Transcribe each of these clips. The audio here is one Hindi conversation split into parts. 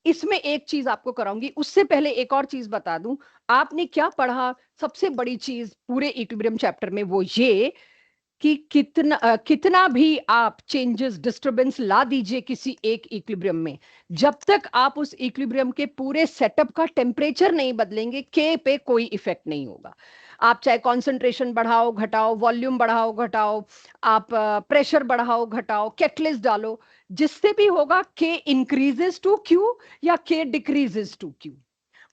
इसमें एक चीज आपको कराऊंगी, उससे पहले एक और चीज बता दूं। आपने क्या पढ़ा सबसे बड़ी चीज पूरे इक्विलिब्रियम चैप्टर में, वो ये कि कितना भी आप चेंजेस डिस्टरबेंस ला दीजिए किसी एक इक्विलिब्रियम में, जब तक आप उस इक्विलिब्रियम के पूरे सेटअप का टेम्परेचर नहीं बदलेंगे, के पे कोई इफेक्ट नहीं होगा। आप चाहे कॉन्सेंट्रेशन बढ़ाओ घटाओ, वॉल्यूम बढ़ाओ घटाओ, आप प्रेशर बढ़ाओ घटाओ, कैटलिस्ट डालो, जिससे भी होगा के इंक्रीजेस टू क्यू या के डिक्रीजेस टू क्यू,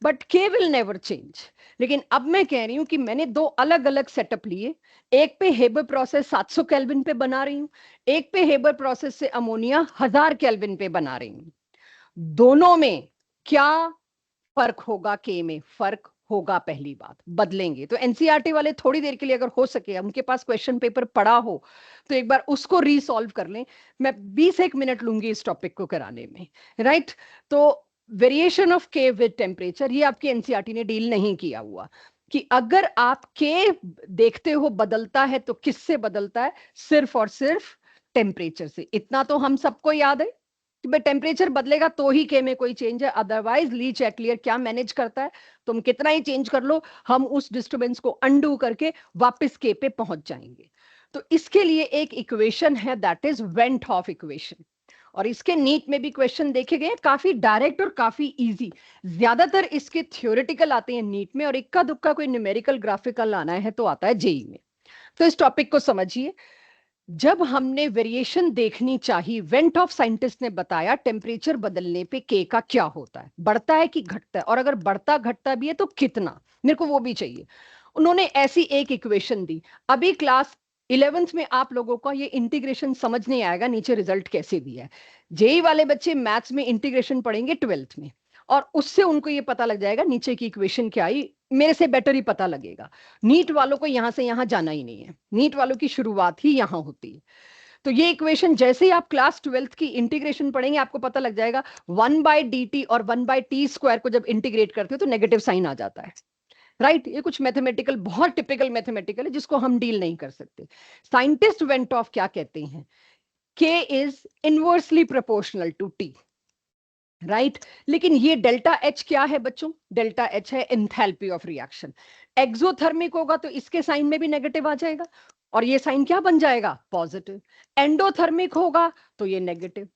बट के विल नेवर चेंज। लेकिन अब मैं कह रही हूं कि मैंने दो अलग अलग सेटअप लिए, एक पे हेबर प्रोसेस 700 केल्विन पे बना रही हूं, एक पे हेबर प्रोसेस से अमोनिया 1000 केल्विन पे बना रही हूं। दोनों में क्या फर्क होगा? के में फर्क होगा। पहली बात बदलेंगे तो एनसीईआरटी वाले थोड़ी देर के लिए अगर हो सके, उनके पास क्वेश्चन पेपर पड़ा हो तो एक बार उसको रीसॉल्व कर लें। मैं 21 मिनट लूंगी इस टॉपिक को कराने में, राइट? तो वेरिएशन ऑफ के विद टेम्परेचर, ये आपकी एनसीईआरटी ने डील नहीं किया हुआ कि अगर आप के देखते हो बदलता है तो किससे बदलता है? सिर्फ और सिर्फ टेम्परेचर से। इतना तो हम सबको याद है कि भाई टेम्परेचर बदलेगा तो ही के में कोई चेंज है, अदरवाइज ली चैटलियर क्या मैनेज करता है, तुम कितना ही चेंज कर लो, हम उस डिस्टरबेंस को अंडू करके वापस के पे पहुंच जाएंगे। तो इसके लिए एक इक्वेशन है, that is van't Hoff equation, और इसके नीट में भी क्वेश्चन देखे गए, काफी डायरेक्ट और काफी इजी। ज्यादातर इसके थ्योरेटिकल आते हैं नीट में, और इक्का दुक्का कोई न्यूमेरिकल ग्राफिकल आना है तो आता है जेई में। तो इस टॉपिक को समझिए। जब हमने वेरिएशन देखनी चाहिए, वेंट ऑफ साइंटिस्ट ने बताया टेम्परेचर बदलने पे के का क्या होता है, बढ़ता है कि घटता है, और अगर बढ़ता घटता भी है तो कितना, मेरे को वो भी चाहिए। उन्होंने ऐसी एक इक्वेशन दी। अभी क्लास 11th में आप लोगों का ये इंटीग्रेशन समझ नहीं आएगा, नीचे रिजल्ट कैसे दिया है। जेई वाले बच्चे मैथ्स में इंटीग्रेशन पढ़ेंगे 12th में, और उससे उनको ये पता लग जाएगा नीचे की इक्वेशन क्या आई, मेरे से बेटर ही पता लगेगा। नीट वालों को यहां से यहां जाना ही नहीं है, नीट वालों की शुरुआत ही यहां होती है। तो ये इक्वेशन जैसे ही आप क्लास 12th की इंटीग्रेशन पढ़ेंगे आपको पता लग जाएगा, 1/dt और 1/t² को जब इंटीग्रेट करते हो तो नेगेटिव साइन आ जाता है, राइट? ये कुछ मैथमेटिकल, बहुत टिपिकल मैथमेटिकल है जिसको हम डील नहीं कर सकते। साइंटिस्ट वेंट ऑफ क्या कहते हैं? K is inversely proportional to T, right? लेकिन ये डेल्टा एच क्या है बच्चों? डेल्टा एच है एंथैल्पी ऑफ रिएक्शन। एक्सोथर्मिक होगा तो इसके साइन में भी नेगेटिव आ जाएगा, और ये साइन क्या बन जाएगा? पॉजिटिव। एंडोथर्मिक होगा तो ये नेगेटिव।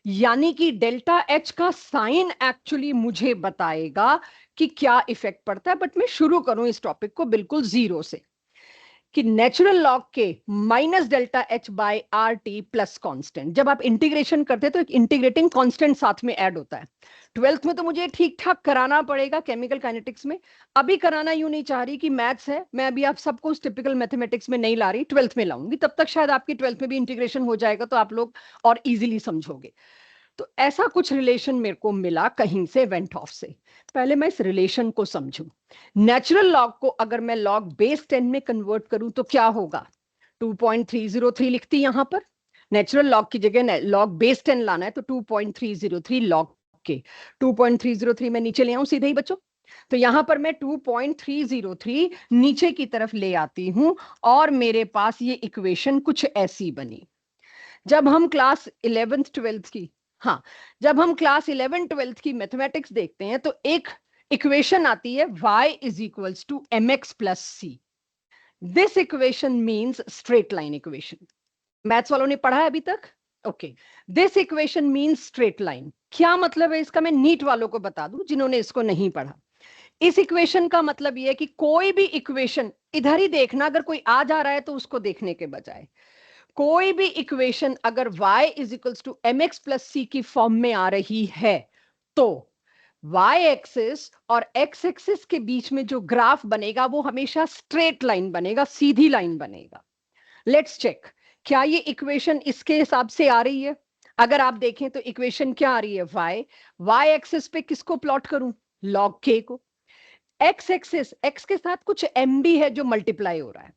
यानी कि डेल्टा एच का साइन एक्चुअली मुझे बताएगा कि क्या इफेक्ट पड़ता है। बट मैं शुरू करूं इस टॉपिक को बिल्कुल जीरो से, कि नेचुरल लॉग के minus delta H by R T plus constant, जब आप इंटीग्रेशन करते हैं तो एक इंटीग्रेटिंग कांस्टेंट साथ में ऐड होता है। 12th में तो मुझे ठीक ठाक कराना पड़ेगा केमिकल काइनेटिक्स में, अभी कराना यूं नहीं चाह रही कि मैथ्स है, मैं अभी आप सबको उस टिपिकल मैथमेटिक्स में नहीं ला रही, 12th में लाऊंगी, तब तक शायद आपकी 12th में भी इंटीग्रेशन हो जाएगा तो आप लोग और इजीली समझोगे। तो ऐसा कुछ रिलेशन मेरे को मिला कहीं से, वेंट ऑफ से। पहले मैं इस रिलेशन को समझूं। नेचुरल लॉग को अगर मैं लॉग बेस 10 में कन्वर्ट करूं तो क्या होगा? 2.303 लिखती यहां पर, नेचुरल लॉग की जगह लॉग बेस 10 लाना है तो 2.303 लॉग के 2.303 में नीचे ले आऊं सीधे ही बच्चों, तो यहां पर मैं 2.303 नीचे की तरफ ले आती हूं, और मेरे पास ये इक्वेशन कुछ ऐसी बनी। जब हम क्लास 11th 12th की, हाँ, जब हम क्लास 11 12th की मैथमेटिक्स देखते हैं तो एक इक्वेशन आती है y is equals to mx plus C. This equation means straight line equation. Maths वालों ने पढ़ा है अभी तक? Okay, this equation means straight line. क्या मतलब है इसका? मैं नीट वालों को बता दूं जिन्होंने इसको नहीं पढ़ा। इस इक्वेशन का मतलब यह है कि कोई भी इक्वेशन, इधर ही देखना, अगर कोई आ जा रहा है तो उसको देखने के बजाय, कोई भी इक्वेशन अगर y is equals to M X plus C की फॉर्म में आ रही है तो y एक्सिस और x एक्सिस के बीच में जो ग्राफ बनेगा वो हमेशा स्ट्रेट लाइन बनेगा, सीधी लाइन बनेगा। लेट्स चेक, क्या ये इक्वेशन इसके हिसाब से आ रही है? अगर आप देखें तो इक्वेशन क्या आ रही है? y एक्सिस पे किसको प्लॉट करूं? log k को। x एक्सिस, x के साथ कुछ m भी है जो मल्टीप्लाई हो रहा है,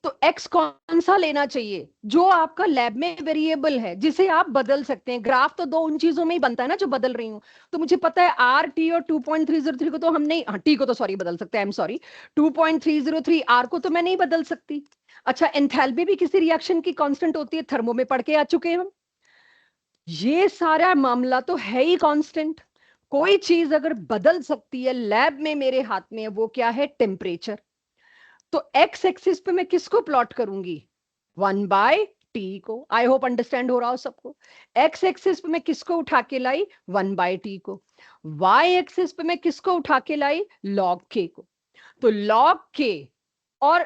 तो x कौन सा लेना चाहिए? जो आपका लैब में वेरिएबल है, जिसे आप बदल सकते हैं। ग्राफ तो दो उन चीजों में ही बनता है ना जो बदल रही हूं, तो मुझे पता है आर टी और 2.303 को तो हम नहीं, टी को तो सॉरी बदल सकते हैं, आई एम सॉरी, 2.303 आर को तो मैं नहीं बदल सकती। अच्छा, एंथैल्पी भी किसी रिएक्शन की कांस्टेंट होती है, थर्मो में पढ़ के आ चुके हैं हम। ये सारा मामला तो है ही कांस्टेंट, कोई चीज अगर बदल सकती है लैब में मेरे हाथ में है, वो क्या है? टेम्परेचर। तो एक्स एक्सिस पे मैं किसको प्लॉट करूंगी? 1/T को। आई होप अंडरस्टैंड हो रहा हो सबको। एक्स एक्सिस पे मैं किसको उठा के लाई? 1/T को। वाई एक्सिस पे मैं किसको उठा के लाई? लॉग के को। तो लॉग के और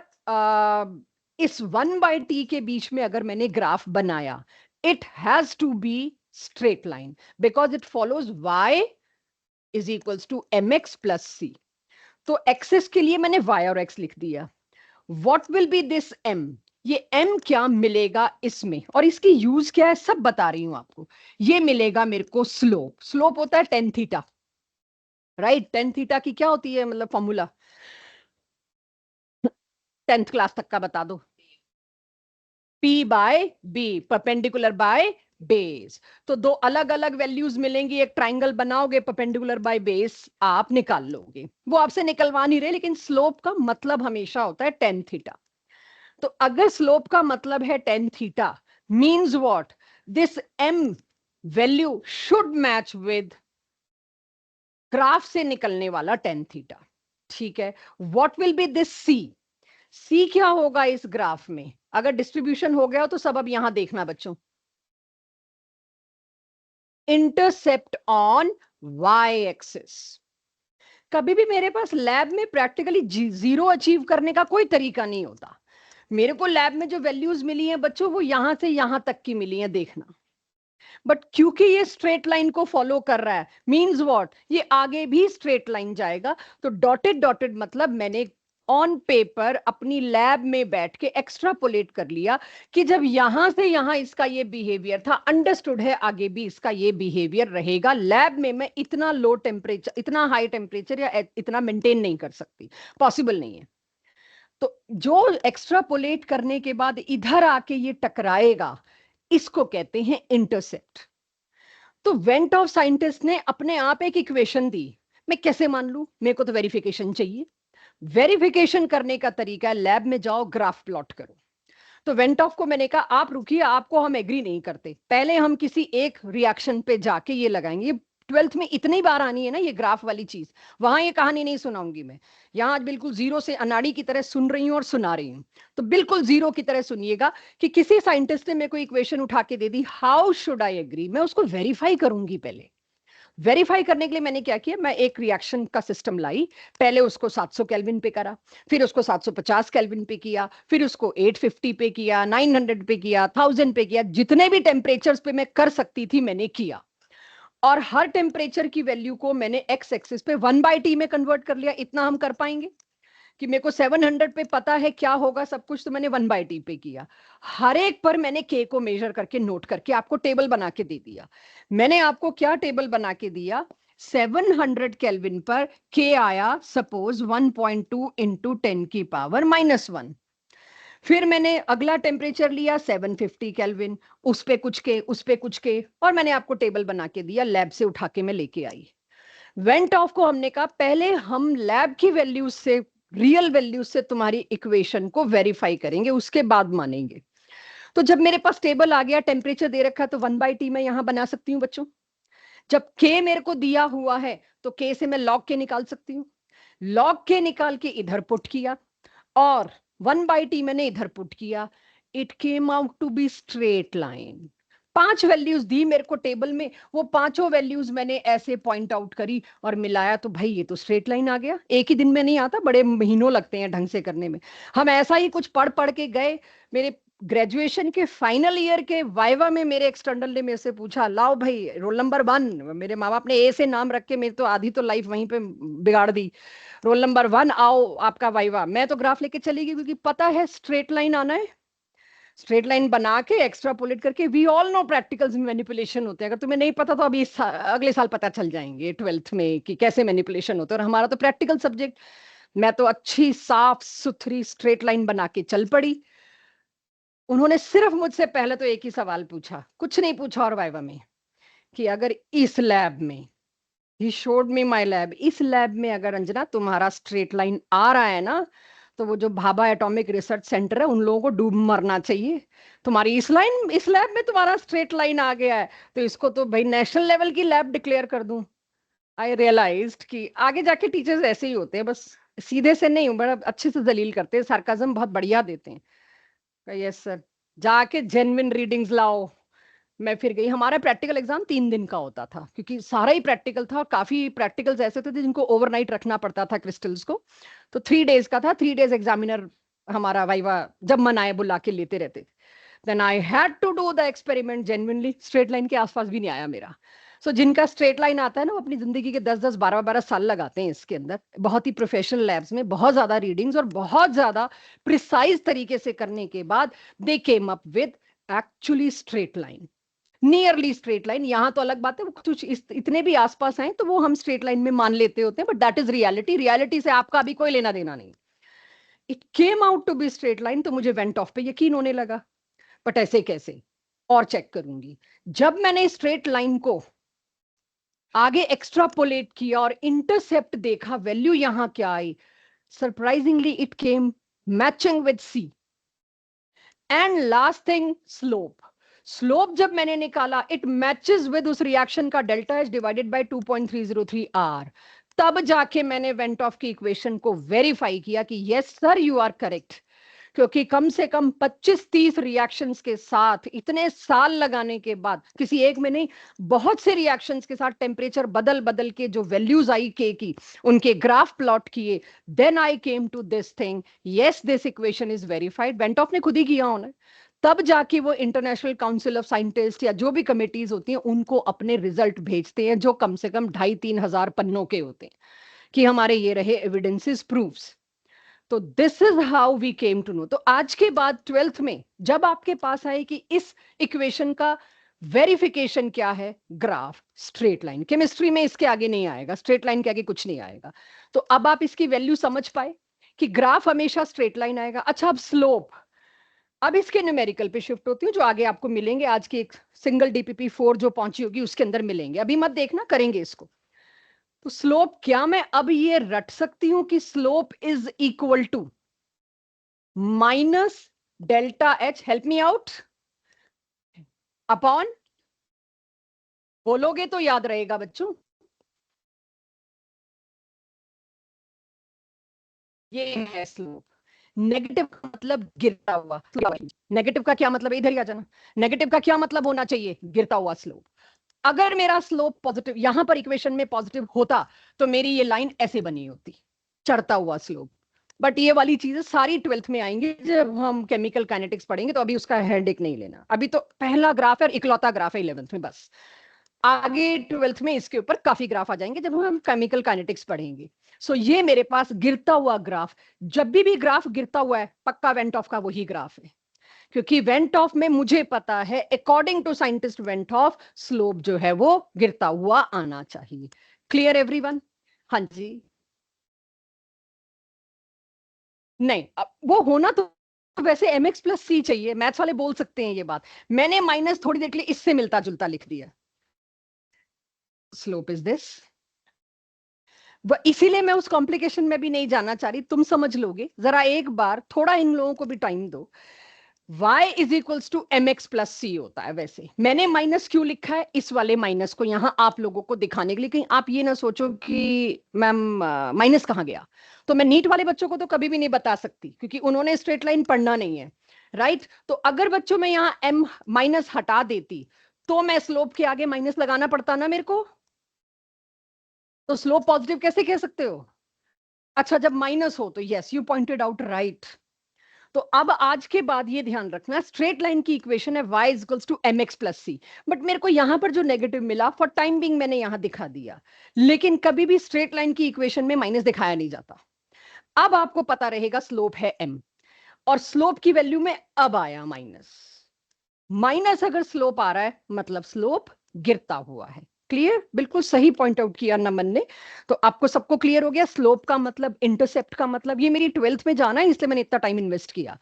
इस 1/T के बीच में अगर मैंने ग्राफ बनाया, it has to be straight line because it follows y is equals to mx plus c। तो एक्सेस के लिए मैंने y और x लिख दिया। What will be this m? ये m क्या मिलेगा इसमें, और इसकी यूज क्या है सब बता रही हूं आपको। ये मिलेगा मेरे को स्लोप। स्लोप होता है tan theta, right? Tan theta की क्या होती है मतलब फॉर्मूला? 10th क्लास तक का बता दो। P by B, perpendicular by base. तो दो अलग अलग वैल्यूज मिलेंगी, एक ट्राइंगल बनाओगे, परपेंडिकुलर बाय बेस आप निकाल लोगे। वो आपसे निकलवा नहीं रहे, लेकिन स्लोप का मतलब हमेशा होता है टेन थीटा। तो अगर स्लोप का मतलब है tan theta, means what? This m value should match with graph से निकलने वाला टेन थीटा। ठीक है। What will be this c? सी क्या होगा इस ग्राफ में? अगर डिस्ट्रीब्यूशन हो गया तो सब अब यहां देखना बच्चों। Intercept on Y axis. कभी भी मेरे पास लैब में प्रैक्टिकली जीरो अचीव करने का कोई तरीका नहीं होता। मेरे को लैब में जो वैल्यूज मिली हैं बच्चों, वो यहां से यहां तक की मिली हैं, देखना। बट क्योंकि ये स्ट्रेट लाइन को फॉलो कर रहा है, मींस व्हाट? ये आगे भी स्ट्रेट लाइन जाएगा। तो डॉटेड डॉटेड मतलब मैंने ऑन पेपर अपनी लैब में बैठ के एक्स्ट्रापोलेट कर लिया कि जब यहां से यहां इसका ये बिहेवियर था, अंडरस्टूड है आगे भी इसका ये बिहेवियर रहेगा। लैब में मैं इतना लो टेम्परेचर, इतना हाई टेम्परेचर या इतना मेंटेन नहीं कर सकती, पॉसिबल नहीं है। तो जो एक्स्ट्रापोलेट करने के बाद इधर आके ये टकराएगा, इसको कहते हैं इंटरसेप्ट। तो वेंट ऑफ साइंटिस्ट ने अपने आप एक इक्वेशन दी। मैं कैसे मान लू? मेरे को तो वेरिफिकेशन चाहिए। वेरिफिकेशन करने का तरीका है, लैब में जाओ, ग्राफ प्लॉट करो। तो वेंट ऑफ को मैंने कहा आप रुकिए, आपको हम एग्री नहीं करते, पहले हम किसी एक रिएक्शन पे जाके ये लगाएंगे। ये ट्वेल्थ में इतनी बार आनी है ना ये ग्राफ वाली चीज, वहां ये कहानी नहीं सुनाऊंगी मैं। यहाँ आज बिल्कुल जीरो से अनाड़ी की तरह सुन रही हूँ और सुना रही हूँ। तो बिल्कुल जीरो की तरह सुनिएगा कि किसी साइंटिस्ट ने मेरे को इक्वेशन उठा के दे दी, हाउ शुड आई एग्री? मैं उसको वेरीफाई करूंगी पहले। वेरीफाई करने के लिए मैंने क्या किया, मैं एक रिएक्शन का सिस्टम लाई। पहले उसको 700 केल्विन पे करा, फिर उसको 750 केल्विन पे किया, फिर उसको 850 पे किया, 900 पे किया, 1000 पे किया। जितने भी टेम्परेचर्स पे मैं कर सकती थी मैंने किया। और हर टेम्परेचर की वैल्यू को मैंने एक्स एक्सिस पे 1/T में कन्वर्ट कर लिया। इतना हम कर पाएंगे कि मेरे को 700 पे पता है क्या होगा सब कुछ, तो मैंने 1/T पे किया। हर एक पर मैंने के को मेजर करके नोट करके आपको टेबल बना के दे दिया। मैंने आपको क्या टेबल बना के दिया? 700 केल्विन पर के आया सपोज 1.2 इंटू 10⁻⁻1। फिर मैंने अगला टेम्परेचर लिया 750 केल्विन, उस पे कुछ के, उस पे कुछ के, और मैंने आपको टेबल बना के दिया, लैब से उठा के मैं लेके आई। वेंट ऑफ को हमने कहा पहले हम लैब की वैल्यूज से, रियल वैल्यूज से तुम्हारी इक्वेशन को वेरीफाई करेंगे, उसके बाद मानेंगे। तो जब मेरे पास टेबल आ गया, टेम्परेचर दे रखा, तो 1/T मैं यहां बना सकती हूँ बच्चों। जब के मेरे को दिया हुआ है तो के से मैं लॉग के निकाल सकती हूँ। लॉग के निकाल के इधर पुट किया और 1/T मैंने इधर पुट किया। It came out to be straight line. 5 values दी मेरे को टेबल में, वो पांचों वैल्यूज मैंने ऐसे पॉइंट आउट करी और मिलाया, तो भाई ये तो स्ट्रेट लाइन आ गया। एक ही दिन में नहीं आता, बड़े महीनों लगते हैं ढंग से करने में। हम ऐसा ही कुछ पढ़ पढ़ के गए। मेरे ग्रेजुएशन के फाइनल ईयर के वाइवा में मेरे एक्सटर्नल ने मेरे से पूछा, लाओ भाई रोल नंबर 1। मेरे माँ बाप ने ए से नाम रख के मेरी तो आधी तो लाइफ वहीं पे बिगाड़ दी। रोल नंबर 1 आओ आपका वाइवा। मैं तो ग्राफ लेके चली गई क्योंकि पता है स्ट्रेट लाइन आना है। स्ट्रेट लाइन बना के एक्स्ट्रापोलेट करके, वी ऑल नो प्रैक्टिकल्स में मैनिपुलेशन होते हैं। अगर तुम्हें नहीं पता तो अभी अगले साल पता चल जाएंगे ट्वेल्थ में कि कैसे मैनिपुलेशन होते हैं। और हमारा तो प्रैक्टिकल सब्जेक्ट। मैं तो अच्छी साफ सुथरी स्ट्रेट लाइन बना के चल पड़ी। उन्होंने सिर्फ मुझसे पहले तो एक ही सवाल पूछा, कुछ नहीं पूछा और वाइवा में, कि अगर इस लैब में, he showed me my lab, इस लैब में अगर अंजना तुम्हारा स्ट्रेट लाइन आ रहा है ना, तो वो जो भाभा एटॉमिक रिसर्च सेंटर है उन लोगों को डूब मरना चाहिए। तुम्हारी इस लैब में तुम्हारा स्ट्रेट लाइन आ गया है, तो इसको तो भाई नेशनल लेवल की लैब डिक्लेयर कर दूं। आई रियलाइज्ड कि आगे जाके टीचर्स ऐसे ही होते हैं, बस सीधे से नहीं, बड़ा अच्छे से दलील करते हैं, सार्काज्म बहुत बढ़िया देते हैं। यस सर, जाके जेन्युइन रीडिंग्स लाओ। मैं फिर गई। हमारा प्रैक्टिकल एग्जाम 3 दिन का होता था, क्योंकि सारा ही प्रैक्टिकल था और काफी प्रैक्टिकल्स ऐसे थे जिनको ओवरनाइट रखना पड़ता था क्रिस्टल्स को। तो 3 डेज का था। 3 डेज एग्जामिनर हमारा वाइवा जब मन आए बुला के लेते रहते थे। Then I had to do the experiment genuinely. Straight line के आसपास भी नहीं आया मेरा। जिनका स्ट्रेट लाइन आता है ना, वो अपनी जिंदगी के 10-10 12-12 साल लगाते हैं इसके अंदर, बहुत ही प्रोफेशनल लैब्स में, बहुत ज्यादा रीडिंग्स और बहुत ज्यादा प्रिसाइज तरीके से करने के बाद they came up with actually straight line, nearly straight line. यहां तो अलग बात है, वो कुछ इतने भी आसपास हैं तो वो हम स्ट्रेट लाइन में मान लेते होते हैं, but that is reality. Reality से आपका अभी कोई लेना देना नहीं। It came out to be straight line, तो मुझे वेंट ऑफ पे यकीन होने लगा। बट ऐसे कैसे? और चेक करूंगी। जब मैंने स्ट्रेट लाइन को आगे एक्स्ट्रापोलेट किया और इंटरसेप्ट देखा, वैल्यू यहां क्या आई, surprisingly it came matching with C. And last thing, slope. Slope जब मैंने निकाला, इट मैचेस विद उस रिएक्शन का delta H divided by 2.303 R. तब जाके मैंने वेंट ऑफ की इक्वेशन को वेरीफाई किया कि yes sir you are correct. क्योंकि कम से कम 25-30 रिएक्शंस के साथ इतने साल लगाने के बाद, किसी एक में नहीं, बहुत से रिएक्शंस के साथ टेम्परेचर बदल बदल के जो वैल्यूज आई के की, उनके ग्राफ प्लॉट किए, then I came to this thing, yes this equation is verified. Van't Hoff ने खुद ही किया होना। तब जाके वो इंटरनेशनल काउंसिल ऑफ साइंटिस्ट या जो भी कमिटीज होती हैं उनको अपने रिजल्ट भेजते हैं, जो कम से कम 2,500-3 हजार पन्नों के होते हैं, कि हमारे ये रहे एविडेंसेस, प्रूफ्स। तो this is how we came to know. तो आज के बाद 12th में जब आपके पास आए कि इस इक्वेशन का वेरिफिकेशन क्या है, ग्राफ, स्ट्रेट लाइन। केमिस्ट्री में इसके आगे नहीं आएगा, स्ट्रेट लाइन के आगे कुछ नहीं आएगा। तो अब आप इसकी वैल्यू समझ पाए कि ग्राफ हमेशा स्ट्रेट लाइन आएगा। अच्छा, अब स्लोप। अब इसके न्यूमेरिकल पे शिफ्ट होती हूँ, जो आगे आपको मिलेंगे, आज की एक सिंगल DPP-4 जो पहुंची होगी उसके अंदर मिलेंगे, अभी मत देखना, करेंगे इसको। तो स्लोप क्या मैं अब ये रट सकती हूं कि slope is equal to minus delta H, help me out, upon, बोलोगे तो याद रहेगा बच्चों, ये है स्लोप। नेगेटिव का मतलब गिरता हुआ। नेगेटिव का क्या मतलब है, इधर ही आ जाना। नेगेटिव का क्या मतलब होना चाहिए, गिरता हुआ स्लोप। अगर मेरा स्लोप पॉजिटिव यहां पर इक्वेशन में पॉजिटिव होता तो मेरी ये लाइन ऐसे बनी होती, चढ़ता हुआ स्लोप। बट ये वाली चीजें सारी 12th में आएंगी जब हम केमिकल काइनेटिक्स पढ़ेंगे, तो अभी उसका हेडेक नहीं लेना। अभी तो पहला ग्राफ है और इकलौता ग्राफ है 11th में, बस। आगे 12th में इसके ऊपर काफी ग्राफ आ जाएंगे जब हम केमिकल काइनेटिक्स पढ़ेंगे। ये मेरे पास गिरता हुआ ग्राफ, जब भी ग्राफ गिरता हुआ है, पक्का वेंट ऑफ का वही ग्राफ है। क्योंकि वेंट ऑफ में मुझे पता है, according to scientist van't Hoff, slope जो है वो गिरता हुआ आना चाहिए। Clear everyone? हाँ जी। नहीं, अब वो होना तो वैसे mx+c चाहिए, मैथ्स वाले बोल सकते हैं ये बात। मैंने माइनस थोड़ी देर के लिए इससे मिलता जुलता लिख दिया। Slope is this. इसीलिए मैं उस कॉम्प्लिकेशन में भी नहीं जाना चाह रही, तुम समझ लोगे। जरा एक बार थोड़ा इन लोगों को भी टाइम दो। y is equals to mx+c होता है। वैसे मैंने माइनस क्यों लिखा है, इस वाले माइनस को यहां आप लोगों को दिखाने के लिए, कहीं आप ये ना सोचो कि मैम माइनस कहां गया। तो मैं नीट वाले बच्चों को तो कभी भी नहीं बता सकती, क्योंकि उन्होंने स्ट्रेट लाइन पढ़ना नहीं है, राइट। तो अगर बच्चों में यहाँ m माइनस हटा देती तो मैं स्लोप के आगे माइनस लगाना पड़ता ना मेरे को। तो स्लोप पॉजिटिव कैसे कह सकते हो? अच्छा, जब माइनस हो तो yes, you pointed out right. तो अब आज के बाद ये ध्यान रखना, स्ट्रेट लाइन की इक्वेशन है y equals to mx+c। But मेरे को यहां पर जो नेगेटिव मिला, फॉर टाइम बिंग मैंने यहां दिखा दिया। लेकिन कभी भी स्ट्रेट लाइन की इक्वेशन में माइनस दिखाया नहीं जाता। अब आपको पता रहेगा स्लोप है m, और स्लोप की वैल्यू में अब आया माइनस। माइनस अगर स्लोप आ रहा है मतलब स्लोप गिरता हुआ है। क्लियर? बिल्कुल सही पॉइंट आउट किया नमन ने। तो आपको सबको क्लियर हो गया, स्लोप का मतलब, इंटरसेप्ट का मतलब। ये मेरी 12th में जाना है, इसलिए मैंने इतना टाइम इन्वेस्ट किया।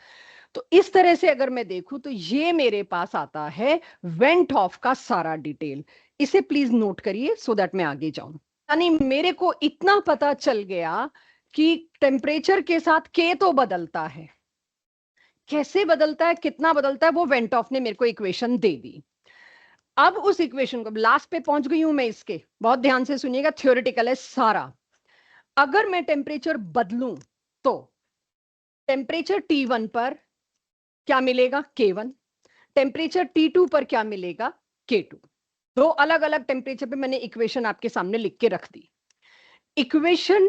तो इस तरह से अगर मैं देखूं तो ये मेरे पास आता है वेंट ऑफ का सारा डिटेल। इसे प्लीज नोट करिए सो दैट मैं आगे जाऊं। यानी मेरे को इतना पता चल गया कि टेम्परेचर के साथ के तो बदलता है, कैसे बदलता है, कितना बदलता है, वो वेंट ऑफ ने मेरे को इक्वेशन दे दी। अब उस इक्वेशन को, लास्ट पे पहुंच गई हूं मैं इसके, बहुत ध्यान से सुनिएगा, थ्योरेटिकल है सारा। अगर मैं टेम्परेचर बदलूं तो टेम्परेचर T1 पर क्या मिलेगा, K1। टेम्परेचर T2 पर क्या मिलेगा, K2। दो अलग अलग टेम्परेचर पे मैंने इक्वेशन आपके सामने लिख के रख दी। इक्वेशन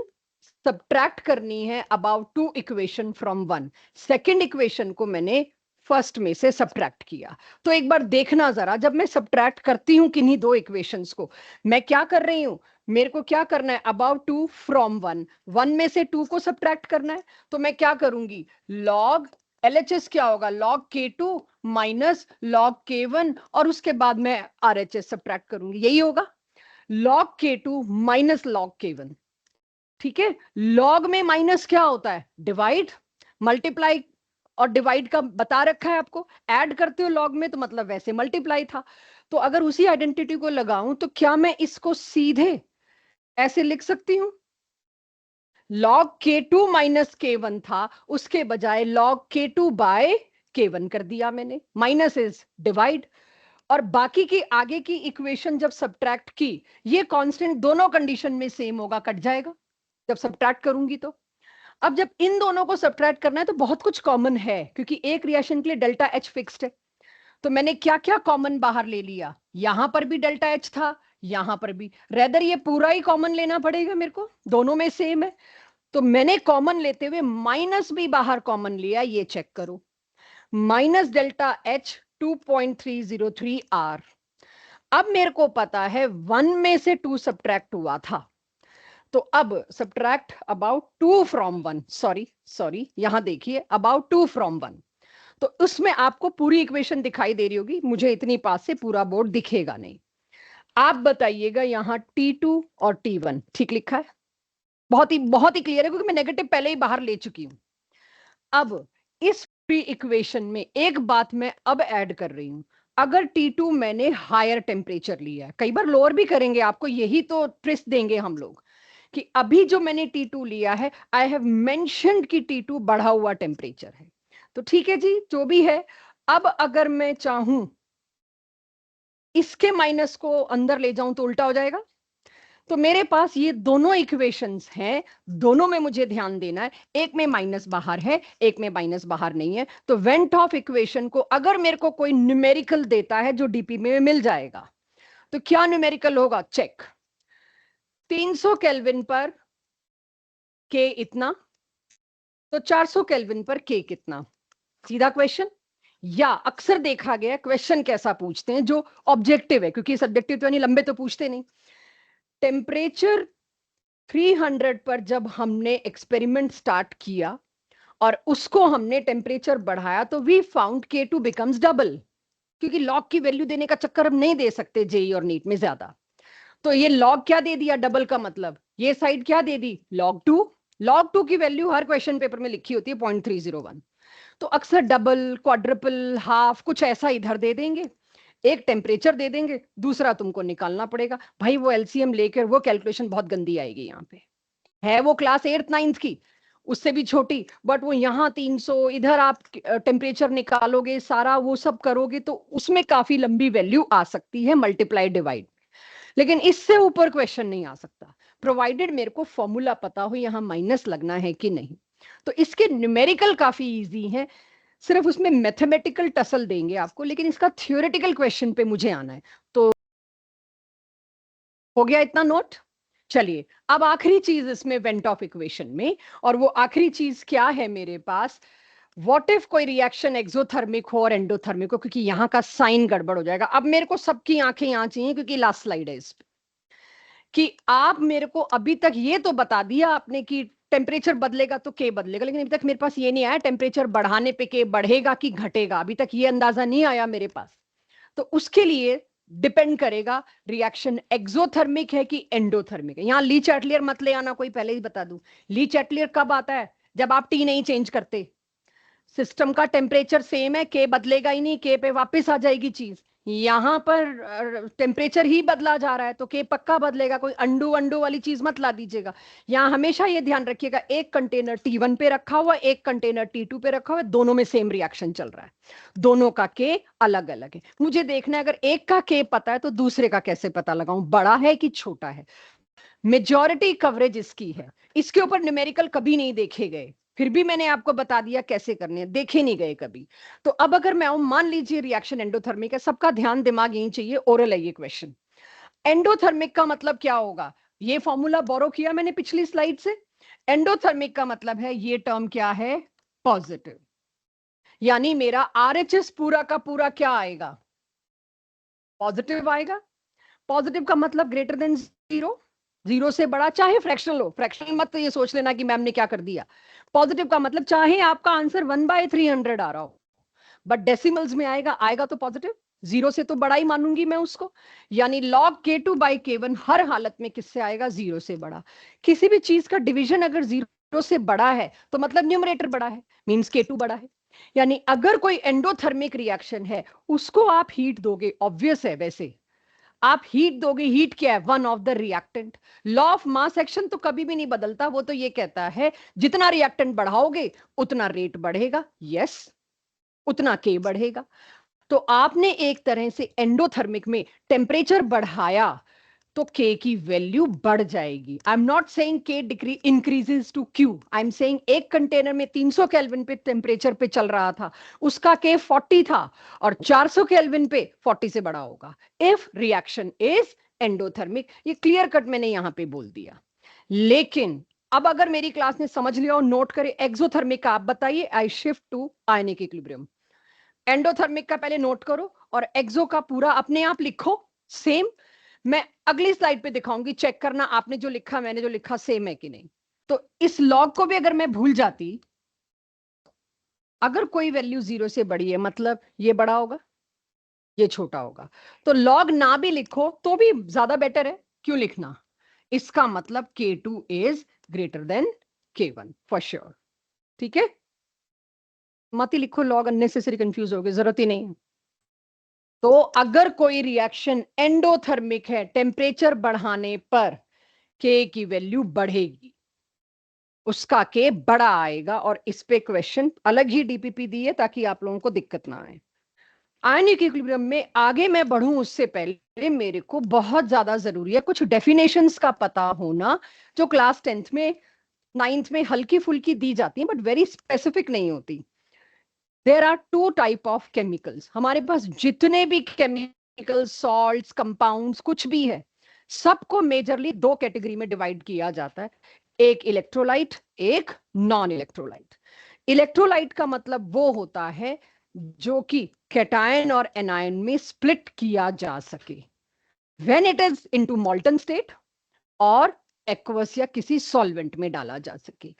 सब्ट्रैक्ट करनी है about two equation from one. Second equation को मैंने फर्स्ट में से सब्ट्रैक्ट किया। तो एक बार देखना जरा, जब मैं सब्ट्रैक्ट करती हूं किन्हीं दो इक्वेशंस को, मैं क्या कर रही हूं, मेरे को क्या करना है, about two from one, one में से टू को सब्ट्रैक्ट करना है। तो मैं क्या करूंगी, लॉग LHS क्या होगा, log K2 minus log K1, और उसके बाद मैं RHS सब्ट्रैक्ट करूंगी, यही होगा, log K2 minus log K1। ठीक है, लॉग में माइनस क्या होता है, डिवाइड, मल्टीप्लाई और डिवाइड का बता रखा है आपको, ऐड करते हो लॉग में तो मतलब वैसे मल्टीप्लाई था। तो अगर उसी आइडेंटिटी को लगाऊं तो क्या मैं इसको सीधे ऐसे लिख सकती हूं, log K2 माइनस K1 था, उसके बजाय log K2 बाय K1 कर दिया मैंने, माइनस इज डिवाइड। और बाकी की आगे की इक्वेशन जब सब्ट्रैक्ट की, ये कांस्टेंट दोनों कंडीशन में सेम होगा, कट जाएगा जब सब्ट्रैक्ट करूंगी तो। अब जब इन दोनों को सब्ट्रैक्ट करना है तो बहुत कुछ कॉमन है, क्योंकि एक रिएक्शन के लिए डेल्टा H फिक्स्ड है। तो मैंने क्या क्या कॉमन बाहर ले लिया, यहां पर भी डेल्टा H था, यहां पर भी, रेदर ये पूरा ही कॉमन लेना पड़ेगा मेरे को, दोनों में सेम है। तो मैंने कॉमन लेते हुए माइनस भी बाहर कॉमन लिया, ये चेक करो, माइनस डेल्टा H 2.303 R। अब मेरे को पता है वन में से टू सब्ट्रैक्ट हुआ था, तो अब subtract about two from one, sorry यहां देखिए, अबाउट टू फ्रॉम वन। तो उसमें आपको पूरी इक्वेशन दिखाई दे रही होगी, मुझे इतनी पास से पूरा बोर्ड दिखेगा नहीं। आप बताइएगा, यहां T2 और T1 ठीक लिखा है, बहुत ही क्लियर है, क्योंकि मैं नेगेटिव पहले ही बाहर ले चुकी हूं। अब इस पूरी इक्वेशन में एक बात मैं अब ऐड कर रही हूं, अगर T2 मैंने हायर टेम्परेचर लिया है, कई बार लोअर भी करेंगे आपको, यही तो ट्विस्ट देंगे हम लोग, कि अभी जो मैंने T2 लिया है, आई हैव मेंशन्ड कि T2 बढ़ा हुआ टेम्परेचर है। तो ठीक है जी, जो भी है। अब अगर मैं चाहूं इसके माइनस को अंदर ले जाऊं तो उल्टा हो जाएगा। तो मेरे पास ये दोनों इक्वेशंस हैं, दोनों में मुझे ध्यान देना है, एक में माइनस बाहर है, एक में माइनस बाहर नहीं है। तो वेंट ऑफ इक्वेशन को अगर मेरे को कोई न्यूमेरिकल देता है जो डीपी में मिल जाएगा, तो क्या न्यूमेरिकल होगा, चेक, 300 केल्विन पर के इतना, तो 400 केल्विन पर के कितना, सीधा क्वेश्चन। या अक्सर देखा गया क्वेश्चन कैसा पूछते हैं जो ऑब्जेक्टिव है, क्योंकि सब्जेक्टिव तो यानी लंबे तो पूछते नहीं। टेम्परेचर 300 पर जब हमने एक्सपेरिमेंट स्टार्ट किया और उसको हमने टेम्परेचर बढ़ाया, तो we found K2 becomes double, क्योंकि लॉग की वैल्यू देने का चक्कर हम नहीं दे सकते जेई और नीट में ज्यादा। तो ये लॉग क्या दे दिया, डबल का मतलब ये साइड क्या दे दी, लॉग टू की वैल्यू हर क्वेश्चन पेपर में लिखी होती है 0.301। तो अक्सर डबल, क्वाड्रपल, हाफ, कुछ ऐसा इधर दे देंगे, एक टेम्परेचर दे देंगे, दूसरा तुमको निकालना पड़ेगा भाई। वो एलसीएम लेकर वो कैलकुलेशन बहुत गंदी आएगी, यहाँ पे है वो क्लास 8th 9th की, उससे भी छोटी, बट वो यहाँ 300, इधर आप टेम्परेचर निकालोगे, सारा वो सब करोगे, तो उसमें काफी लंबी वैल्यू आ सकती है मल्टीप्लाई डिवाइड। लेकिन इससे ऊपर क्वेश्चन नहीं आ सकता, प्रोवाइडेड मेरे को फॉर्मूला पता हो यहाँ माइनस लगना है कि नहीं। तो इसके न्यूमेरिकल काफी इजी हैं, सिर्फ उसमें मैथमेटिकल टसल देंगे आपको, लेकिन इसका थ्योरेटिकल क्वेश्चन पे मुझे आना है। तो हो गया इतना नोट। चलिए अब आखिरी चीज इसमें वेंट ऑफ इक्वेशन में, और वो आखिरी चीज क्या है मेरे पास, व्हाट इफ कोई रिएक्शन एक्सोथर्मिक हो और एंडोथर्मिक हो, क्योंकि यहाँ का साइन गड़बड़ हो जाएगा। अब मेरे को सबकी आंखें यहाँ चाहिए, क्योंकि लास्ट स्लाइड है इस पे, कि आप मेरे को अभी तक ये तो बता दिया आपने कि टेम्परेचर बदलेगा तो के बदलेगा, लेकिन अभी तक मेरे पास ये नहीं आया टेम्परेचर बढ़ाने पे के बढ़ेगा कि घटेगा, अभी तक ये अंदाजा नहीं आया मेरे पास। तो उसके लिए डिपेंड करेगा रिएक्शन एक्सोथर्मिक है कि एंडोथर्मिक है। यहां ली चैटलियर मत ले आना कोई, पहले ही बता दूं, ली चैटलियर कब आता है, जब आप टी नहीं चेंज करते, सिस्टम का टेम्परेचर सेम है, के बदलेगा ही नहीं, के पे वापस आ जाएगी चीज। यहां पर टेम्परेचर ही बदला जा रहा है तो के पक्का बदलेगा, कोई अंडू अंडू वाली चीज मत ला दीजिएगा। यहां हमेशा ये ध्यान रखिएगा, एक कंटेनर T1 पे रखा हुआ, एक कंटेनर T2 पे रखा हुआ, दोनों में सेम रिएक्शन चल रहा है, दोनों का के अलग अलग है। मुझे देखना है अगर एक का के पता है तो दूसरे का कैसे पता लगाऊं, बड़ा है कि छोटा है। मेजॉरिटी कवरेज इसकी है, इसके ऊपर न्यूमेरिकल कभी नहीं देखे गए, फिर भी मैंने आपको बता दिया कैसे करने हैं, देखे नहीं गए कभी। तो अब अगर मैं मान लीजिए रिएक्शन एंडोथर्मिक है, सबका ध्यान दिमाग यही चाहिए, ओरल है ये क्वेश्चन। एंडोथर्मिक का मतलब क्या होगा, ये फॉर्मूला बोरो किया मैंने पिछली स्लाइड से। एंडोथर्मिक का मतलब है ये टर्म क्या है, पॉजिटिव, यानी मेरा आरएचएस पूरा का पूरा क्या आएगा, पॉजिटिव आएगा। पॉजिटिव का मतलब ग्रेटर देन जीरो, जीरो से बड़ा, चाहे फ्रैक्शनल हो, फ्रैक्शनल मत तो ये सोच लेना कि मैम ने क्या कर दिया। पॉजिटिव का मतलब चाहे आपका आंसर 1/300 आ रहा हो, बट डेसिमल्स में आएगा, आएगा तो पॉजिटिव, जीरो से तो बड़ा ही मानूंगी मैं उसको। यानी log K2/K1 हर हालत में किससे आएगा, जीरो से बड़ा। किसी भी चीज का डिवीजन अगर जीरो से बड़ा है तो मतलब न्यूमरेटर बड़ा है, मींस K2 बड़ा है। यानी अगर कोई एंडोथर्मिक रिएक्शन है, उसको आप हीट दोगे, ऑब्वियस है वैसे, आप हीट दोगे, हीट क्या है, one of the reactant. Law of mass action तो कभी भी नहीं बदलता, वो तो ये कहता है जितना रिएक्टेंट बढ़ाओगे उतना रेट बढ़ेगा, यस, उतना के बढ़ेगा। तो आपने एक तरह से एंडोथर्मिक में टेम्परेचर बढ़ाया तो के की वैल्यू बढ़ जाएगी। I am not saying K decree increases to Q, I am saying एक कंटेनर में 300 केल्विन पे टेम्परेचर पे चल रहा था, उसका के 40 था, और 400 केल्विन पे 40 से बड़ा होगा इफ रिएक्शन इज एंडोथर्मिक। ये क्लियर कट मैंने यहां पे बोल दिया। लेकिन अब अगर मेरी क्लास ने समझ लिया और नोट करे एक्सोथर्मिक का, आप बताइए, I shift to ionic equilibrium. Endothermic का पहले नोट करो और एक्सो का पूरा अपने आप लिखो सेम। मैं अगली स्लाइड पे दिखाऊंगी, चेक करना आपने जो लिखा मैंने जो लिखा सेम है कि नहीं। तो इस लॉग को भी अगर मैं भूल जाती, अगर कोई वैल्यू जीरो से बड़ी है मतलब ये बड़ा होगा, ये छोटा होगा। तो लॉग ना भी लिखो तो भी ज्यादा बेटर है, क्यों लिखना, इसका मतलब K2 is greater than K1 for sure. ठीक है, मत ही लिखो लॉग, अननेसेसरी कंफ्यूज हो गए, जरूरत ही नहीं है। तो अगर कोई रिएक्शन एंडोथर्मिक है, टेम्परेचर बढ़ाने पर के की वैल्यू बढ़ेगी, उसका के बड़ा आएगा। और इस पे क्वेश्चन अलग ही डीपीपी दी है ताकि आप लोगों को दिक्कत ना आए। आयनिक इक्विलिब्रियम में आगे मैं बढ़ूं उससे पहले मेरे को बहुत ज्यादा जरूरी है कुछ डेफिनेशंस का पता होना, जो क्लास 10th में 9th में हल्की फुल्की दी जाती है बट वेरी स्पेसिफिक नहीं होती। There are two type of chemicals, हमारे पास जितने भी केमिकल सॉल्ट्स कंपाउंड्स कुछ भी है, सबको मेजरली दो कैटेगरी में डिवाइड किया जाता है, एक इलेक्ट्रोलाइट, एक नॉन इलेक्ट्रोलाइट। इलेक्ट्रोलाइट का मतलब वो होता है जो कि कैटायन और एनायन में स्प्लिट किया जा सके when it is into मॉल्टन state, और एक्वस या किसी सॉल्वेंट में डाला जा सके।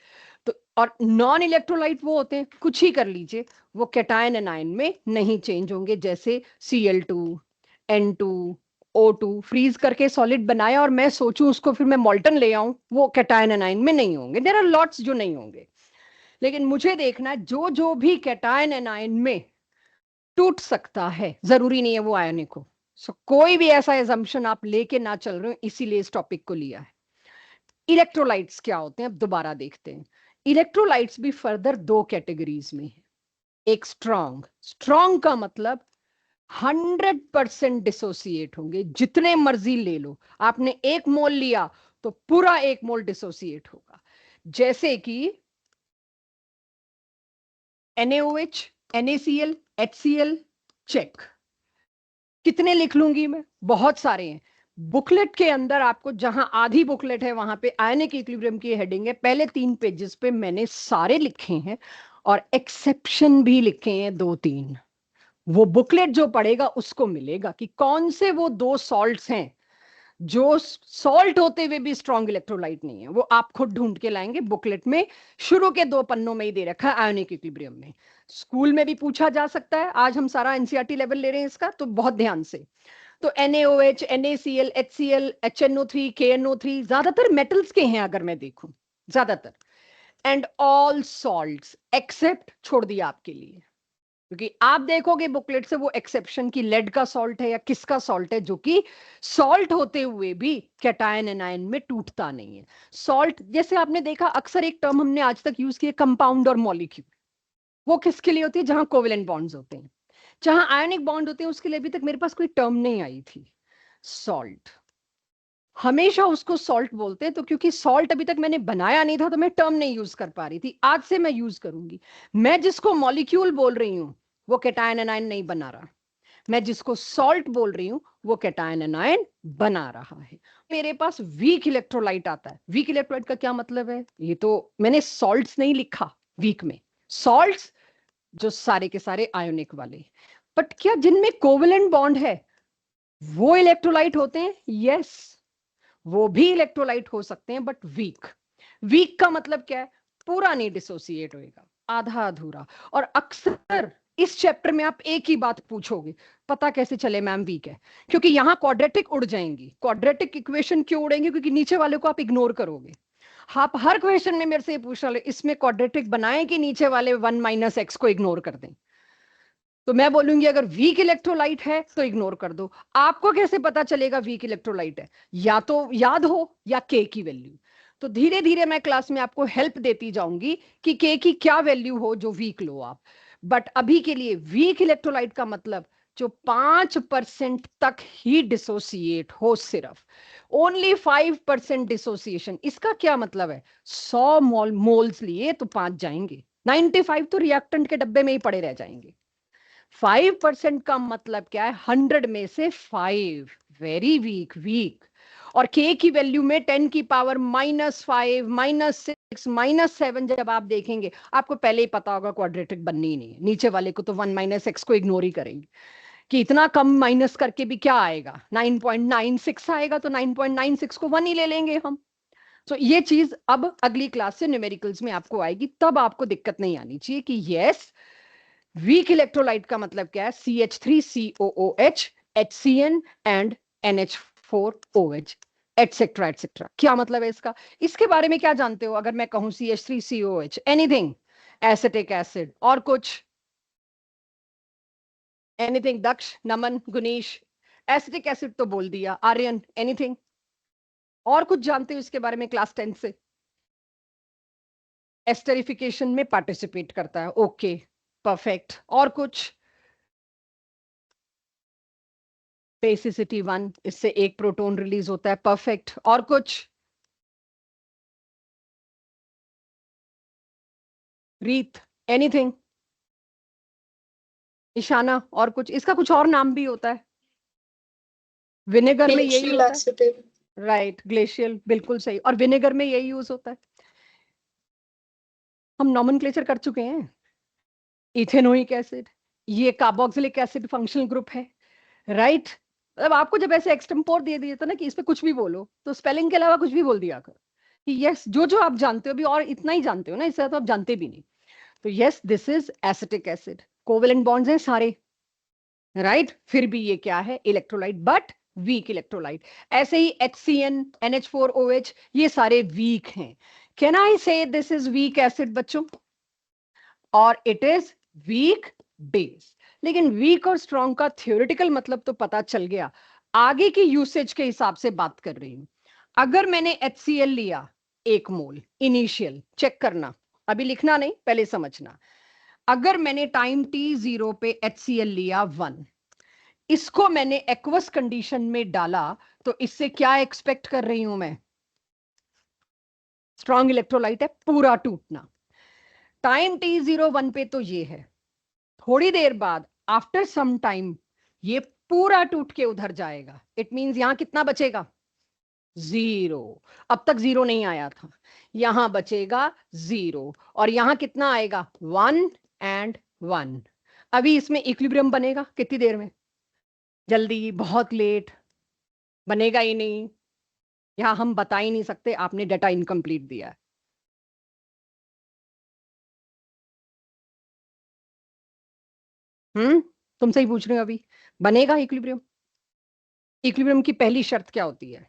तो और नॉन इलेक्ट्रोलाइट वो होते हैं, कुछ ही कर लीजिए, वो कैटायन एनायन में नहीं चेंज होंगे, जैसे Cl2, N2, O2 फ्रीज करके सॉलिड बनाया और मैं सोचूं उसको फिर मैं मॉल्टन ले आऊं, वो कैटायन एनायन में नहीं होंगे। देयर आर लॉट्स जो नहीं होंगे, लेकिन मुझे देखना है जो जो भी कैटायन एनायन में टूट सकता है, जरूरी नहीं है वो आयनिक हो। कोई भी ऐसा एजम्पशन आप लेके ना चल रहे हो, इसीलिए इस टॉपिक को लिया है। इलेक्ट्रोलाइट्स क्या होते हैं अब दोबारा देखते हैं। इलेक्ट्रोलाइट्स भी फर्दर दो कैटेगरीज में है, एक स्ट्रॉन्ग, स्ट्रॉन्ग का मतलब 100% डिसोसिएट होंगे, जितने मर्जी ले लो, आपने एक मोल लिया तो पूरा एक मोल डिसोसिएट होगा, जैसे कि NaOH, NaCl, HCl, चेक। कितने लिख लूंगी मैं, बहुत सारे हैं। बुकलेट के अंदर आपको जहां आधी बुकलेट है वहां पे आयनिक इक्विलिब्रियम की हेडिंग है, पहले 3 पेजेस पे मैंने सारे लिखे हैं और एक्सेप्शन भी लिखे हैं 2-3। वो बुकलेट जो पढ़ेगा उसको मिलेगा कि कौन से वो दो सॉल्ट्स हैं जो सॉल्ट होते हुए भी स्ट्रॉन्ग इलेक्ट्रोलाइट नहीं है, वो आप खुद ढूंढ के लाएंगे बुकलेट में, शुरू के 2 पन्नों में ही दे रखा है आयनिक इक्विलिब्रियम में। स्कूल में भी पूछा जा सकता है, आज हम सारा एनसीईआरटी लेवल ले रहे हैं इसका, तो बहुत ध्यान से। तो NaOH, NaCl, HCl, HNO3, KNO3 ज्यादातर मेटल्स के हैं अगर मैं देखूं, ज्यादातर। एंड ऑल सॉल्ट्स एक्सेप्ट, छोड़ दिया आपके लिए, क्योंकि आप देखोगे बुकलेट से वो एक्सेप्शन की लेड का सॉल्ट है या किसका सॉल्ट है जो कि सॉल्ट होते हुए भी कैटायन एनायन में टूटता नहीं है। सॉल्ट जैसे आपने देखा अक्सर एक टर्म हमने आज तक यूज किया कंपाउंड और मॉलिक्यूल, वो किसके लिए होती है? जहां कोवेलेंट बॉन्ड्स होते हैं। जहां आयनिक बॉन्ड होते हैं उसके लिए अभी तक मेरे पास कोई टर्म नहीं आई थी। सॉल्ट हमेशा उसको सॉल्ट बोलते हैं, तो क्योंकि सॉल्ट अभी तक मैंने बनाया नहीं था तो मैं टर्म नहीं यूज कर पा रही थी, आज से मैं यूज करूंगी। मैं जिसको मॉलिक्यूल बोल रही हूं वो कैटायन एनायन नहीं बना रहा, मैं जिसको सॉल्ट बोल रही हूं वो कैटायन एनायन बना रहा है। मेरे पास वीक इलेक्ट्रोलाइट आता है। वीक इलेक्ट्रोलाइट का क्या मतलब है? ये तो मैंने सॉल्ट्स नहीं लिखा वीक में, सॉल्ट्स जो सारे के सारे आयोनिक वाले। बट क्या जिनमें कोवेलेंट बॉन्ड है वो इलेक्ट्रोलाइट होते हैं? यस, वो भी इलेक्ट्रोलाइट हो सकते हैं बट वीक। वीक का मतलब क्या है? पूरा नहीं डिसोसिएट होएगा, आधा अधूरा। और अक्सर इस चैप्टर में आप एक ही बात पूछोगे, पता कैसे चले मैम वीक है? क्योंकि यहां क्वाड्रेटिक उड़ जाएंगी। क्वाड्रेटिक इक्वेशन क्यों उड़ेंगे? क्योंकि नीचे वाले को आप इग्नोर करोगे। आप हर क्वेश्चन में मेरे से ये पूछ रहे इसमें क्वाड्रेटिक बनाए कि नीचे वाले 1 माइनस एक्स को इग्नोर कर दें। तो मैं बोलूंगी अगर वीक इलेक्ट्रोलाइट है तो इग्नोर कर दो। आपको कैसे पता चलेगा वीक इलेक्ट्रोलाइट है? या तो याद हो या के की वैल्यू। तो धीरे धीरे मैं क्लास में आपको हेल्प देती जाऊंगी कि के की क्या वैल्यू हो जो वीक लो आप। बट अभी के लिए वीक इलेक्ट्रोलाइट का मतलब जो 5% तक ही डिसोसिएट हो, सिर्फ ओनली 5% डिसोसिएशन। इसका क्या मतलब है? 100 मोल्स लिए तो 5 जाएंगे, 95 तो रिएक्टेंट के डब्बे में ही पड़े रह जाएंगे। 5% का मतलब क्या है? 100 में से 5, वेरी वीक, वीक। और के की वैल्यू में 10 की पावर -5, -6, -7 जब आप देखेंगे आपको पहले ही पता होगा क्वाड्रेटिक बननी ही नहीं है। नीचे वाले को तो 1 -x को इग्नोर ही करेंगे कि इतना कम माइनस करके भी क्या आएगा, 9.96 आएगा, तो 9.96 को 1 ही ले लेंगे हम। तो ये चीज अब अगली क्लास से न्यूमेरिकल्स में आपको आएगी, तब आपको दिक्कत नहीं आनी चाहिए कि यस वीक इलेक्ट्रोलाइट का मतलब क्या है? CH3COOH, HCN and NH4OH etcetera etcetera. क्या मतलब है इसका? इसके बारे में क्या जानते हो? अगर मैं कहूं CH3COH, एनीथिंग? Acetic acid. और कुछ? एनीथिंग? दक्ष, नमन, गुनीश? एसिटिक एसिड तो बोल दिया। आर्यन, एनीथिंग? और कुछ जानते हो इसके बारे में क्लास 10 से? एस्टरिफिकेशन में पार्टिसिपेट करता है, ओके, परफेक्ट। और कुछ? बेसिसिटी 1, इससे एक प्रोटॉन रिलीज होता है, परफेक्ट। और कुछ? रीत, एनीथिंग? इशाना, और कुछ? इसका कुछ और नाम भी होता है, विनेगर में यही ग्लेशियल होता है। एसिड। राइट, ग्लेशियल, बिल्कुल सही। और विनेगर में यही यूज होता है। हम नॉमेनक्लेचर कर चुके हैं। इथेनोइक एसिड, ये कार्बोक्सिलिक एसिड फंक्शनल ग्रुप है, राइट। मतलब आपको जब ऐसे एक्सटेम्पोर दे दिया था ना कि इस पे कुछ भी बोलो, तो स्पेलिंग के अलावा कुछ भी बोल दिया कर कि यस, जो जो आप जानते हो भी, और इतना ही जानते हो ना, इससे तो आप जानते भी नहीं। तो yes, this is acetic acid. Covalent bonds हैं सारे, राइट। फिर भी ये क्या है? Electrolyte, but weak electrolyte. ऐसे ही HCN, NH4OH, ये सारे वीक हैं। कैन आई से दिस इज वीक एसिड बच्चों? और इट इज वीक बेस। लेकिन वीक और स्ट्रॉन्ग का थ्योरेटिकल मतलब तो पता चल गया। आगे की यूसेज के हिसाब से बात कर रही हूं। अगर मैंने HCl लिया 1 मोल, इनिशियल चेक करना, अभी लिखना नहीं, पहले समझना। अगर मैंने टाइम t0 पे HCl लिया 1, इसको मैंने एक्वस कंडीशन में डाला, तो इससे क्या एक्सपेक्ट कर रही हूं मैं? स्ट्रॉन्ग इलेक्ट्रोलाइट है, पूरा टूटना। टाइम t01 पे तो ये है, थोड़ी देर बाद आफ्टर सम टाइम ये पूरा टूट के उधर जाएगा। इट मींस यहां कितना बचेगा? 0। अब तक 0 नहीं आया था, यहां बचेगा 0। और यहां कितना आएगा? 1 एंड 1। अभी इसमें इक्विलिब्रियम बनेगा कितनी देर में? जल्दी, बहुत लेट? बनेगा ही नहीं। यहां हम बता ही नहीं सकते, आपने डाटा इनकम्प्लीट दिया है। तुमसे ही पूछ रहे हो अभी। बनेगा इक्विलिब्रियम? इक्विलिब्रियम की पहली शर्त क्या होती है?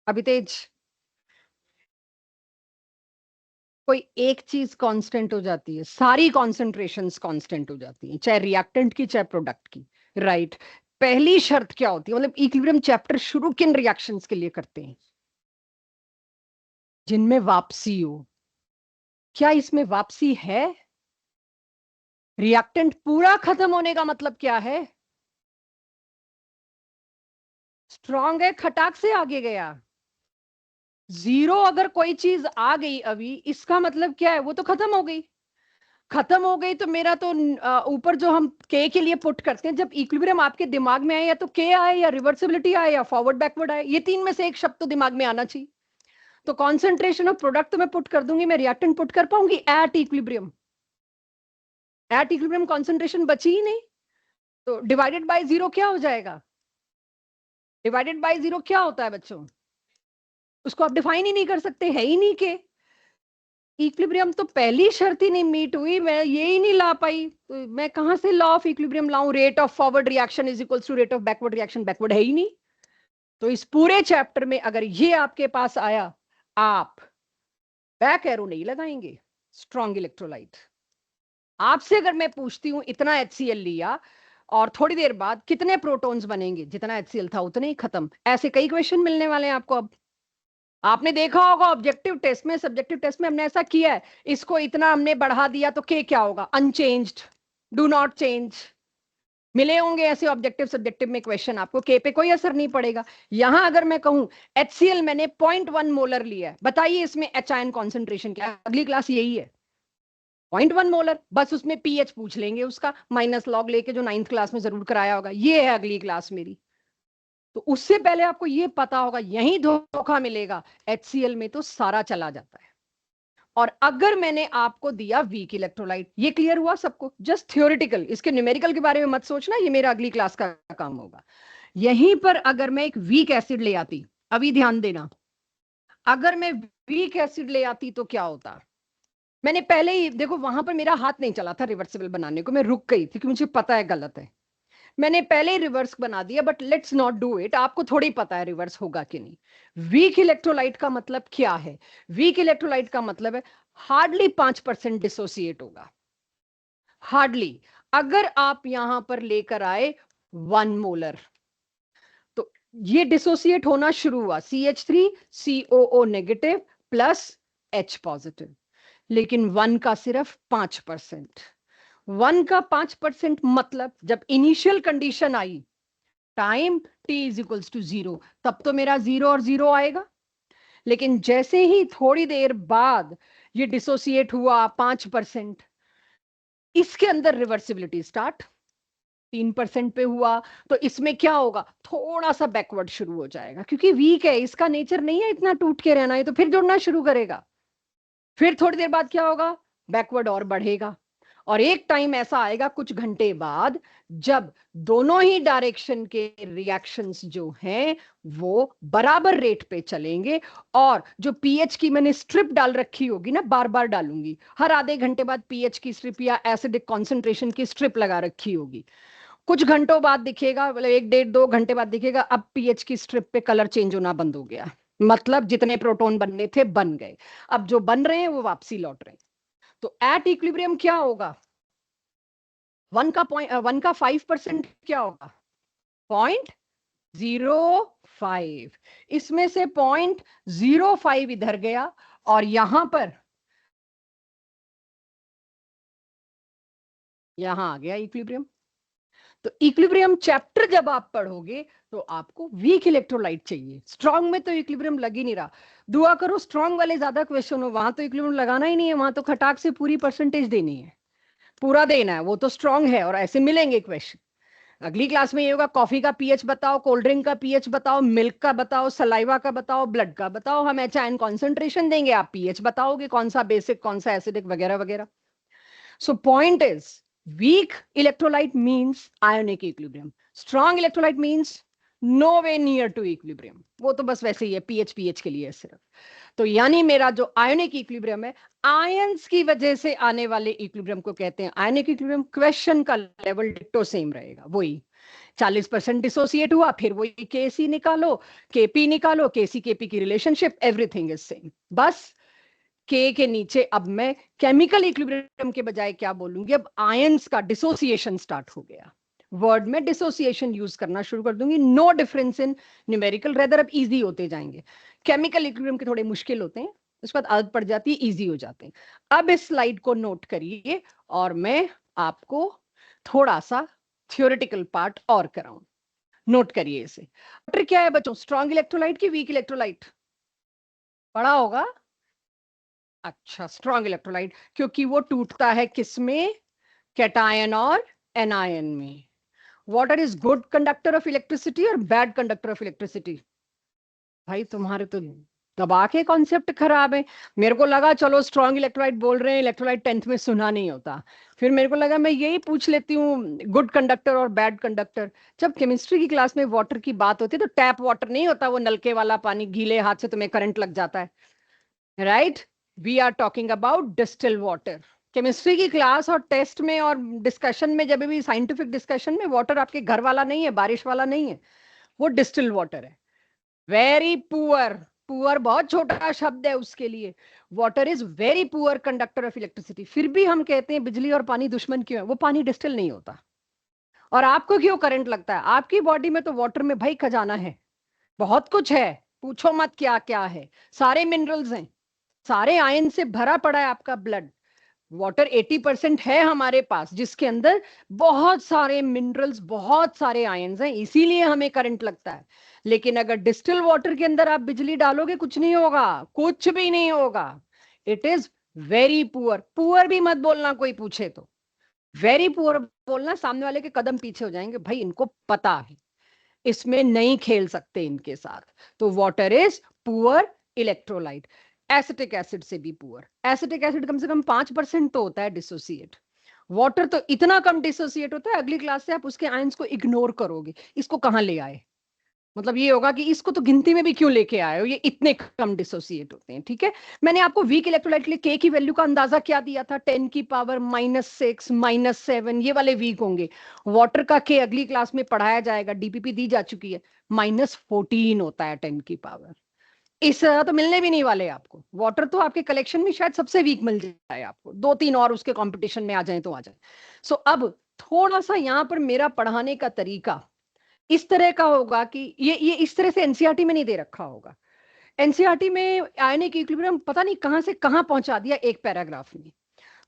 अभी तेज, कोई एक चीज कांस्टेंट हो जाती है, सारी कॉन्सेंट्रेशंस कांस्टेंट हो जाती हैं, चाहे रिएक्टेंट की चाहे प्रोडक्ट की, राइट। पहली शर्त क्या होती है, मतलब इक्विलिब्रियम चैप्टर शुरू किन रिएक्शंस के लिए करते हैं? जिनमें वापसी हो। क्या इसमें वापसी है? रिएक्टेंट पूरा खत्म होने का मतलब क्या है? स्ट्रॉन्ग है, खटाक से आगे गया। जीरो अगर कोई चीज आ गई अभी, इसका मतलब क्या है? वो तो खत्म हो गई। खत्म हो गई तो मेरा तो ऊपर जो हम के के लिए पुट करते हैं, जब इक्विलिब्रियम आपके दिमाग में आए, या तो के आए, या रिवर्सिबिलिटी आए, या फॉरवर्ड बैकवर्ड आए, ये तीन में से एक शब्द तो दिमाग में आना चाहिए। तो कॉन्सेंट्रेशन ऑफ प्रोडक्ट तो मैं पुट कर दूंगी, मैं रिएक्टेंट पुट कर पाऊंगी at equilibrium. At equilibrium concentration बची ही नहीं, तो डिवाइडेड बाय जीरो क्या हो जाएगा? डिवाइडेड बाय जीरो क्या होता है बच्चों? उसको आप डिफाइन ही नहीं कर सकते, है ही नहीं के। इक्विलिब्रियम तो पहली शर्त ही नहीं मीट हुई, मैं ये ही नहीं ला पाई, तो मैं कहां से लॉ ऑफ इक्विलिब्रियम लाऊं? Rate of forward reaction is equals to rate of backward reaction, backward है ही नहीं। तो इस पूरे चैप्टर में अगर ये आपके पास आया, आप बैक एरो नहीं लगाएंगे। Strong electrolyte. आपसे अगर मैं पूछती हूं इतना HCl लिया और थोड़ी देर बाद कितने प्रोटॉन्स बनेंगे, जितना HCl था उतने ही खत्म, ऐसे कई क्वेश्चन मिलने वाले हैं आपको। अब आपने देखा होगा ऑब्जेक्टिव टेस्ट में, सब्जेक्टिव टेस्ट में हमने ऐसा किया है, इसको इतना हमने बढ़ा दिया तो के क्या होगा? Unchanged, do not change. मिले होंगे ऐसे ऑब्जेक्टिव सब्जेक्टिव में क्वेश्चन, आपको के पे कोई असर नहीं पड़ेगा। यहां अगर मैं कहूं HCl मैंने 0.1 मोलर लिया है, बताइए इसमें H आयन कॉन्सेंट्रेशन क्या है? अगली क्लास यही है, 0.1 मोलर, बस उसमें पीएच पूछ लेंगे उसका, माइनस लॉग लेके, जो 9th क्लास में जरूर कराया होगा। ये है अगली क्लास मेरी। तो उससे पहले आपको ये पता होगा, यही धोखा मिलेगा, HCl में तो सारा चला जाता है। और अगर मैंने आपको दिया वीक इलेक्ट्रोलाइट, ये क्लियर हुआ सबको? जस्ट थ्योरेटिकल, इसके न्यूमेरिकल के बारे में मत सोचना, ये मेरा अगली क्लास का काम होगा। यहीं पर अगर मैं एक वीक एसिड ले आती, अभी ध्यान देना, अगर मैं वीक एसिड ले आती तो क्या होता? मैंने पहले ही देखो, वहां पर मेरा हाथ नहीं चला था रिवर्सिबल बनाने को, मैं रुक गई थी क्योंकि मुझे पता है गलत है। मैंने पहले ही रिवर्स बना दिया, but let's not do it, आपको थोड़ी पता है रिवर्स होगा कि नहीं। वीक इलेक्ट्रोलाइट का मतलब क्या है? वीक इलेक्ट्रोलाइट का मतलब है हार्डली 5% डिसोसिएट होगा, हार्डली। अगर आप यहां पर लेकर आए 1 मोलर, तो ये डिसोसिएट होना शुरू हुआ, CH3COO negative plus H positive, लेकिन 1 का सिर्फ 5%। 1 का 5% मतलब जब इनिशियल कंडीशन आई, time t is equals to 0, तब तो मेरा 0 और 0 आएगा। लेकिन जैसे ही थोड़ी देर बाद ये डिसोसिएट हुआ 5%, इसके अंदर रिवर्सिबिलिटी स्टार्ट, 3% पे हुआ, तो इसमें क्या होगा? थोड़ा सा बैकवर्ड शुरू हो जाएगा, क्योंकि वीक है, इसका नेचर नहीं है इतना टूट के रहना है, तो फिर जुड़ना शुरू करेगा। फिर थोड़ी देर बाद क्या होगा? बैकवर्ड और बढ़ेगा। और एक टाइम ऐसा आएगा कुछ घंटे बाद, जब दोनों ही डायरेक्शन के रिएक्शंस जो हैं वो बराबर रेट पे चलेंगे, और जो पीएच की मैंने स्ट्रिप डाल रखी होगी ना, बार बार डालूंगी, हर आधे घंटे बाद पीएच की स्ट्रिप या एसिडिक कॉन्सेंट्रेशन की स्ट्रिप लगा रखी होगी, कुछ घंटों बाद दिखेगा, मतलब 1 1.5 2 घंटे बाद दिखेगा, अब पीएच की स्ट्रिप पे कलर चेंज होना बंद हो गया, मतलब जितने प्रोटॉन बनने थे बन गए, अब जो बन रहे हैं वो वापसी लौट रहे हैं। तो एट इक्विलिब्रियम क्या होगा? 1 का 5% क्या होगा? 0.05। इसमें से 0.05 इधर गया, और यहां पर यहां आ गया इक्विलिब्रियम। तो इक्विलिब्रियम चैप्टर जब आप पढ़ोगे तो आपको वीक इलेक्ट्रोलाइट चाहिए, स्ट्रॉन्ग में तो इक्विलिब्रियम लग ही नहीं रहा। दुआ करो स्ट्रॉन्ग वाले ज्यादा क्वेश्चन हो, वहां तो इक्विलिब्रियम लगाना ही नहीं है, वहां तो खटाक से पूरी परसेंटेज देनी है, पूरा देना है, वो तो स्ट्रॉन्ग है, और ऐसे मिलेंगे क्वेश्चन। अगली क्लास में ये होगा, कॉफी का पीएच बताओ, कोल्ड ड्रिंक का पीएच बताओ, मिल्क का बताओ, सलाइवा का बताओ, ब्लड का बताओ, हम एच आयन कॉन्सेंट्रेशन देंगे, आप पीएच बताओगे, कौन सा बेसिक कौन सा एसिडिक वगैरह वगैरह। So point is, weak electrolyte means ionic equilibrium. Strong electrolyte means nowhere near to equilibrium. वो तो बस वैसे ही है, pH के लिए है सिर्फ। तो यानी मेरा जो आयोनिक इक्विलिब्रियम है, आयंस की वजह से आने वाले इक्विलिब्रियम को कहते हैं आयोनिक इक्विलिब्रियम। क्वेश्चन का लेवल डिट्टो सेम रहेगा, वही 40% डिसोसिएट हुआ, फिर वही केसी निकालो, केपी निकालो, केसी केपी की रिलेशनशिप, एवरीथिंग इज सेम। बस के नीचे अब मैं केमिकल इक्विलिब्रियम के बजाय क्या बोलूंगी, अब आयंस का डिसोसिएशन स्टार्ट हो गया, वर्ड में डिसोसिएशन यूज करना शुरू कर दूंगी। No difference in numerical, rather अब इजी होते जाएंगे। केमिकल इक्विलिब्रियम के थोड़े मुश्किल होते हैं, उसके बाद आदत पड़ जाती है, इजी हो जाते हैं। अब इस स्लाइड को नोट करिए और मैं आपको थोड़ा सा थियोरेटिकल पार्ट और कराऊं। नोट करिए इसे। वाटर क्या है बच्चों, स्ट्रॉन्ग इलेक्ट्रोलाइट की वीक इलेक्ट्रोलाइट? पढ़ा होगा। अच्छा, स्ट्रॉन्ग इलेक्ट्रोलाइट, क्योंकि वो टूटता है किसमें, कैटायन और एनायन में। Water is good conductor of electricity और बैड कंडक्टर ऑफ इलेक्ट्रिसिटी? भाई तुम्हारे तो दबा के कॉन्सेप्ट खराब है। मेरे को लगा चलो स्ट्रॉन्ग इलेक्ट्रोलाइट बोल रहे हैं, इलेक्ट्रोलाइट 10th में सुना नहीं होता, फिर मेरे को लगा मैं यही पूछ लेती हूँ, गुड कंडक्टर और बैड कंडक्टर। जब केमिस्ट्री की क्लास में वाटर की बात होती है तो टैप वाटर नहीं होता, वो नलके वाला पानी, गीले हाथ से तुम्हें करंट लग जाता है, right? We are talking about distil water. Chemistry की क्लास और टेस्ट में और डिस्कशन में, जब भी साइंटिफिक डिस्कशन में, वाटर आपके घर वाला नहीं है, बारिश वाला नहीं है, वो डिस्टिल वाटर है। वेरी पुअर, पुअर बहुत छोटा शब्द है उसके लिए। Water is very poor conductor of electricity. फिर भी हम कहते हैं बिजली और पानी दुश्मन क्यों है, वो पानी डिस्टिल नहीं होता। और आपको क्यों करंट लगता है? आपकी बॉडी में तो वाटर में भाई खजाना है, बहुत कुछ है, पूछो मत क्या क्या है। सारे मिनरल्स हैं, सारे आयन से भरा पड़ा है आपका ब्लड। वाटर 80% है हमारे पास, जिसके अंदर बहुत सारे मिनरल्स, बहुत सारे आयंस हैं, इसीलिए हमें करंट लगता है। लेकिन अगर डिस्टिल वाटर के अंदर आप बिजली डालोगे, कुछ नहीं होगा, कुछ भी नहीं होगा। It is very poor. Poor भी मत बोलना कोई पूछे तो, वेरी पुअर बोलना, सामने वाले के कदम पीछे हो जाएंगे, भाई इनको पता है, इसमें नहीं खेल सकते इनके साथ। तो water is poor electrolyte. Acetic acid से भी पुअर। एसिटिक एसिड कम से कम 5% तो होता है डिसोसिएट, वाटर तो इतना कम डिसोसिएट होता है, अगली क्लास से आप उसके आयंस को इग्नोर करोगे। इसको कहां ले आए, मतलब ये होगा कि इसको तो गिनती में भी क्यों लेके आए हो, ये इतने कम डिसोसिएट होते हैं। ठीक है, मैंने आपको वीक इलेक्ट्रोलाइट के लिए के की वैल्यू का अंदाजा क्या दिया था, 10⁻⁻⁶ -7, ये वाले वीक होंगे। वाटर का के अगली क्लास में पढ़ाया जाएगा, डीपीपी दी जा चुकी है, -14 होता है 10 की पावर। इस तरह तो मिलने भी नहीं वाले आपको। वाटर तो आपके कलेक्शन में शायद सबसे वीक मिल जाए आपको, 2-3 और उसके कंपटीशन में आ जाए तो आ जाए। सो अब थोड़ा सा यहाँ पर मेरा पढ़ाने का तरीका इस तरह का होगा कि ये इस तरह से एनसीईआरटी में नहीं दे रखा होगा। एनसीईआरटी में आयनिक इक्विलिब्रियम पता नहीं कहां से कहां पहुंचा दिया एक पैराग्राफ में।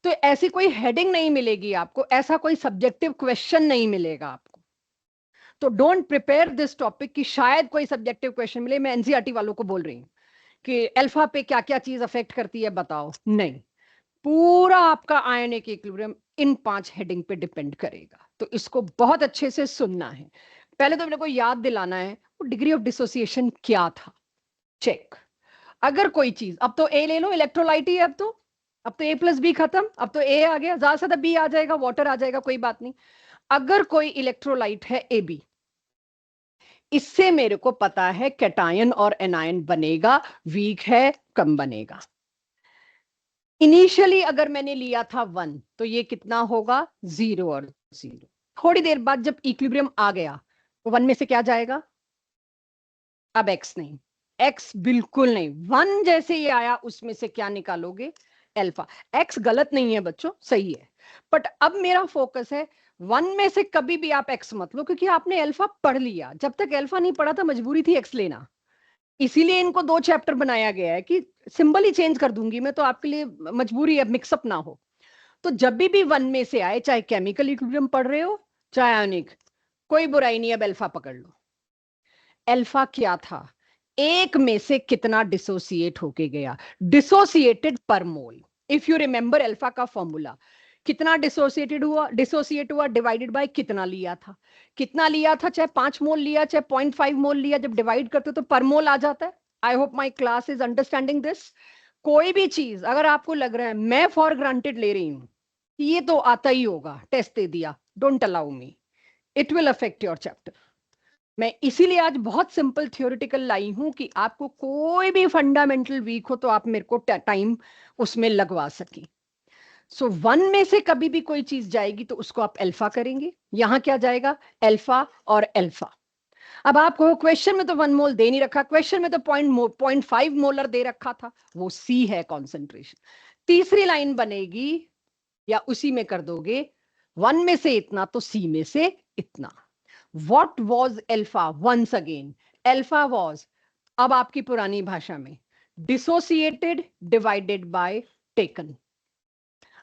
तो ऐसी कोई हेडिंग नहीं मिलेगी आपको, ऐसा कोई सब्जेक्टिव क्वेश्चन नहीं मिलेगा आपको। तो डोंट प्रिपेयर दिस टॉपिक कि शायद कोई सब्जेक्टिव क्वेश्चन मिले। मैं एनसीईआरटी वालों को बोल रही हूँ कि अल्फा पे क्या क्या चीज अफेक्ट करती है बताओ, नहीं। पूरा आपका आयनिक इक्विलिब्रियम इन 5 हेडिंग पे डिपेंड करेगा, तो इसको बहुत अच्छे से सुनना है। पहले तो मेरे को याद दिलाना है वो डिग्री ऑफ डिसोसिएशन क्या था। चेक। अगर कोई चीज, अब तो ए ले लो, इलेक्ट्रोलाइट ही है अब तो A+B खत्म, अब तो ए आ गया, ज्यादा से ज्यादा बी आ जाएगा, वाटर आ जाएगा, कोई बात नहीं। अगर कोई इलेक्ट्रोलाइट है AB, इससे मेरे को पता है कैटायन और एनायन बनेगा, वीक है कम बनेगा। इनिशियली अगर मैंने लिया था 1, तो ये कितना होगा, 0 और 0। थोड़ी देर बाद जब इक्विलिब्रियम आ गया तो 1 में से क्या जाएगा, अब x नहीं, x बिल्कुल नहीं, 1 जैसे ही आया उसमें से क्या निकालोगे, अल्फा। x गलत नहीं है बच्चों, सही है, बट अब मेरा फोकस है 1 में से कभी भी आप x मत लो, क्योंकि आपने अल्फा पढ़ लिया। जब तक अल्फा नहीं पढ़ा था मजबूरी थी x लेना, इसीलिए इनको 2 चैप्टर बनाया गया है कि सिंबल ही चेंज कर दूंगी मैं, तो आपके लिए मजबूरी है, मिक्सअप ना हो। तो जब भी 1 में से आए, चाहे केमिकल इक्विलिब्रियम पढ़ रहे हो चाहे आयनिक, कोई बुराई नहीं, अब अल्फा पकड़ लो। अल्फा क्या था, एक में से कितना डिसोसिएट होके गया, डिसोसिएटेड पर मोल। इफ यू रिमेंबर अल्फा का फॉर्मूला, कितना डिसोसिएट हुआ डिवाइडेड बाय कितना लिया था। कितना लिया था, चाहे 5 मोल लिया चाहे 0.5 मोल लिया, जब डिवाइड करते तो पर मोल आ जाता है। I hope my class is understanding this. कोई भी चीज अगर आपको लग रहा है मैं फॉर ग्रांटेड ले रही हूं, ये तो आता ही होगा, टेस्ट दे दिया, don't allow me, it will affect your chapter. मैं इसीलिए आज बहुत सिंपल थियोरेटिकल लाई हूं कि आपको कोई भी फंडामेंटल वीक हो तो आप मेरे को टाइम उसमें लगवा सकें। सो 1 में से कभी भी कोई चीज जाएगी तो उसको आप अल्फा करेंगे। यहां क्या जाएगा, अल्फा और अल्फा। अब आपको क्वेश्चन में तो 1 मोल दे नहीं रखा, क्वेश्चन में तो 0.5 मोलर दे रखा था, वो सी है कॉन्सेंट्रेशन। तीसरी लाइन बनेगी या उसी में कर दोगे, 1 में से इतना तो सी में से इतना। What was alpha? Once again alpha was, अब आपकी पुरानी भाषा में, डिसोसिएटेड डिवाइडेड बाय टेकन।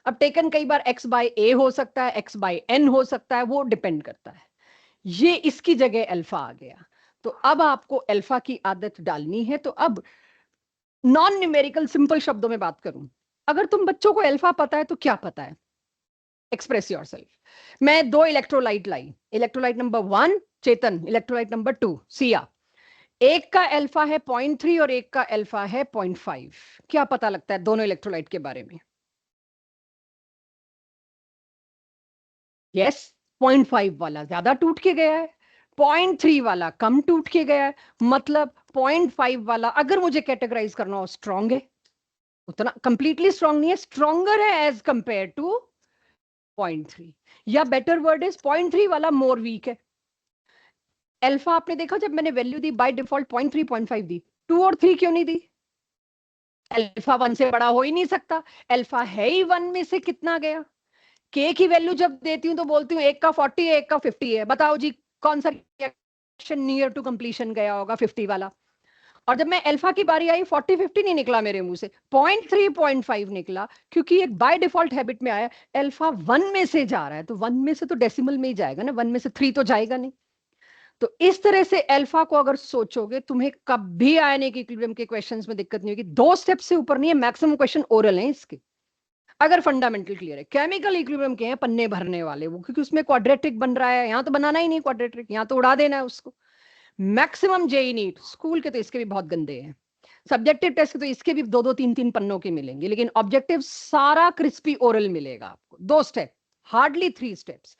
अब टेकन कई बार x बाय ए हो सकता है, x बाय एन हो सकता है, वो डिपेंड करता है। ये इसकी जगह अल्फा आ गया। तो अब आपको अल्फा की आदत डालनी है। तो अब नॉन न्यूमेरिकल सिंपल शब्दों में बात करूं, अगर तुम बच्चों को अल्फा पता है तो क्या पता है, एक्सप्रेस योरसेल्फ। मैं 2 इलेक्ट्रोलाइट लाई, इलेक्ट्रोलाइट नंबर 1 चेतन, इलेक्ट्रोलाइट नंबर 2 सिया। एक का अल्फा है 0.3 और एक का अल्फा है 0.5। क्या पता लगता है दोनों इलेक्ट्रोलाइट के बारे में? यस, 0.5 वाला ज्यादा टूट के गया है, 0.3 वाला कम टूट के गया है। मतलब 0.5 वाला अगर मुझे कैटेगराइज करना हो, स्ट्रॉन्ग है, उतना कंप्लीटली स्ट्रॉन्ग नहीं है, स्ट्रॉन्गर है एज कंपेयर टू 0.3, या बेटर वर्ड इज 0.3 वाला मोर वीक है। अल्फा आपने देखा, जब मैंने वैल्यू दी बाय डिफॉल्ट 0.3 0.5 दी, 2 और 3 क्यों नहीं दी? अल्फा 1 से बड़ा हो ही नहीं सकता, अल्फा है ही 1 में से कितना गया। के की वैल्यू जब देती हूं तो बोलती हूँ एक का 40 है एक का 50 है, बताओ जी कौन सा रिएक्शन नियर टू कंप्लीशन गया होगा? 50 वाला। और जब मैं अल्फा की बारी आई, 40 50 नहीं निकला मेरे मुंह से, 0.3 0.5 निकला, क्योंकि एक बाय डिफॉल्ट हैबिट में आया, अल्फा 1 में से जा रहा है तो 1 में से तो डेसिमल में ही जाएगा ना, 1 में से 3 तो जाएगा नहीं। तो इस तरह से अल्फा को अगर सोचोगे, तुम्हें कभी आयनिक इक्विलिब्रियम के क्वेश्चंस में दिक्कत नहीं होगी। 2 स्टेप से ऊपर नहीं है, मैक्सिमम क्वेश्चन ओरल है इसके, अगर फंडामेंटल क्लियर है। केमिकल इक्विलिब्रियम के हैं पन्ने भरने वाले वो, क्योंकि उसमें क्वाड्रेटिक बन रहा है, यहां तो बनाना ही नहीं क्वाड्रेटिक, यहां तो उड़ा देना है उसको। मैक्सिमम जेई नीट स्कूल के तो इसके भी बहुत गंदे हैं, सब्जेक्टिव टेस्ट के तो इसके भी 2-2 3-3 पन्नों के मिलेंगे, लेकिन ऑब्जेक्टिव सारा क्रिस्पी ओरल मिलेगा आपको। 2 स्टेप, हार्डली 3 स्टेप्स।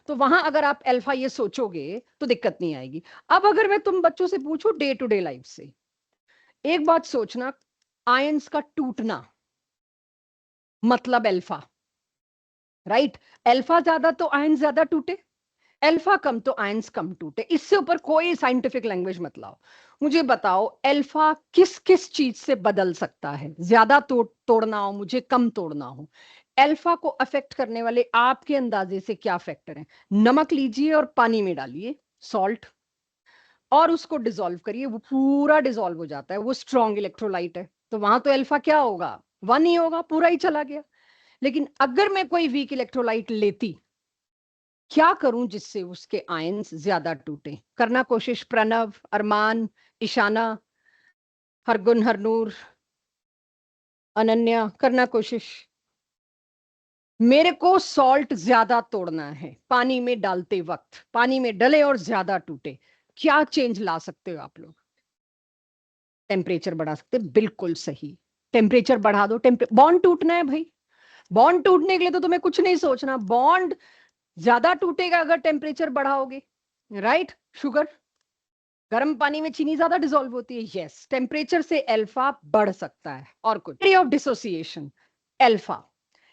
तो वहां अगर आप अल्फा ये सोचोगे तो दिक्कत नहीं आएगी। अब अगर मैं तुम बच्चों से पूछूं डे टू डे लाइफ से, एक बात सोचना, आयंस का टूटना मतलब अल्फा, राइट? अल्फा ज्यादा तो आयन ज्यादा टूटे, अल्फा कम तो आयंस कम टूटे। इससे ऊपर कोई साइंटिफिक लैंग्वेज मत लाओ। मुझे बताओ अल्फा किस किस चीज से बदल सकता है? ज्यादा तोड़ना हो मुझे, कम तोड़ना हो, अल्फा को अफेक्ट करने वाले आपके अंदाजे से क्या फैक्टर हैं? नमक लीजिए और पानी में डालिए, सॉल्ट, और उसको डिसॉल्व करिए, वो पूरा डिसॉल्व हो जाता है, वो स्ट्रॉन्ग इलेक्ट्रोलाइट है। तो वहां तो अल्फा क्या होगा? 1 ही होगा, पूरा ही चला गया। लेकिन अगर मैं कोई वीक इलेक्ट्रोलाइट लेती, क्या करूं जिससे उसके आयंस ज्यादा टूटे? करना कोशिश, प्रणव, अरमान, ईशाना, हरगुन, हरनूर, अनन्या, करना कोशिश। मेरे को सॉल्ट ज्यादा तोड़ना है पानी में डालते वक्त, पानी में डले और ज्यादा टूटे। क्या चेंज ला सकते हो आप लोग? टेम्परेचर बढ़ा सकते, बिल्कुल सही, टेम्परेचर बढ़ा दो। बॉन्ड टूटना है भाई, बॉन्ड टूटने के लिए तो तुम्हें कुछ नहीं सोचना, बॉन्ड ज्यादा टूटेगा अगर टेम्परेचर बढ़ाओगे, राइट? शुगर, गर्म पानी में चीनी ज्यादा डिसॉल्व होती है, यस, टेम्परेचर से अल्फा बढ़ सकता है। और कुछ ऑफ डिसोसिएशन अल्फा,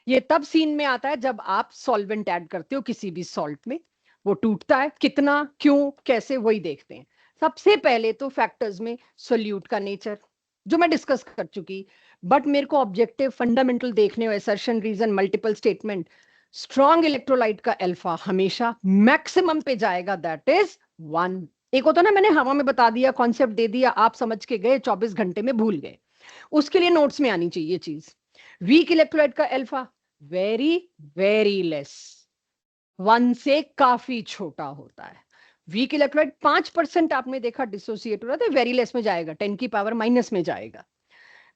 ये तब सीन में आता है जब आप सॉल्वेंट ऐड करते हो किसी भी सॉल्ट में, वो टूटता है, कितना, क्यों, कैसे, वही देखते हैं। सबसे पहले तो फैक्टर्स में सोल्यूट का नेचर, जो मैं डिस्कस कर चुकी, बट मेरे को ऑब्जेक्टिव फंडामेंटल देखने हो, assertion, reason, multiple statement. Strong electrolyte का अल्फा हमेशा मैक्सिमम पे जाएगा, दैट इज 1। एक होता ना, मैंने हवा में बता दिया, कॉन्सेप्ट दे दिया, आप समझ के गए, 24 घंटे में भूल गए, उसके लिए नोट्स में आनी चाहिए चीज। वीक इलेक्ट्रोलाइट का अल्फा वेरी वेरी लेस, 1 से काफी छोटा होता है। वीक इलेक्ट्रोलाइट 5% आपने देखा डिसोसिएट हो रहा था, वेरी लेस में जाएगा, 10 की पावर माइनस में जाएगा।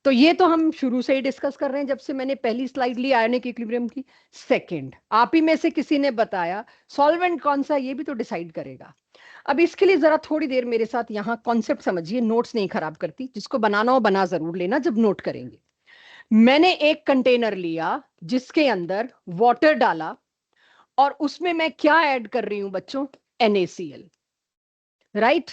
तो ये तो हम शुरू से ही डिस्कस कर रहे हैं, जब से मैंने पहली स्लाइड ली आयोनिक इक्विलिब्रियम की। सेकंड, आप ही में से किसी ने बताया सॉल्वेंट कौन सा, ये भी तो डिसाइड करेगा। अब इसके लिए जरा थोड़ी देर मेरे साथ यहाँ कॉन्सेप्ट समझिए, नोट्स नहीं खराब करती, जिसको बनाना हो बना जरूर लेना जब नोट करेंगे। मैंने एक कंटेनर लिया जिसके अंदर वाटर डाला, और उसमें मैं क्या ऐड कर रही हूं बच्चों? NaCl, right?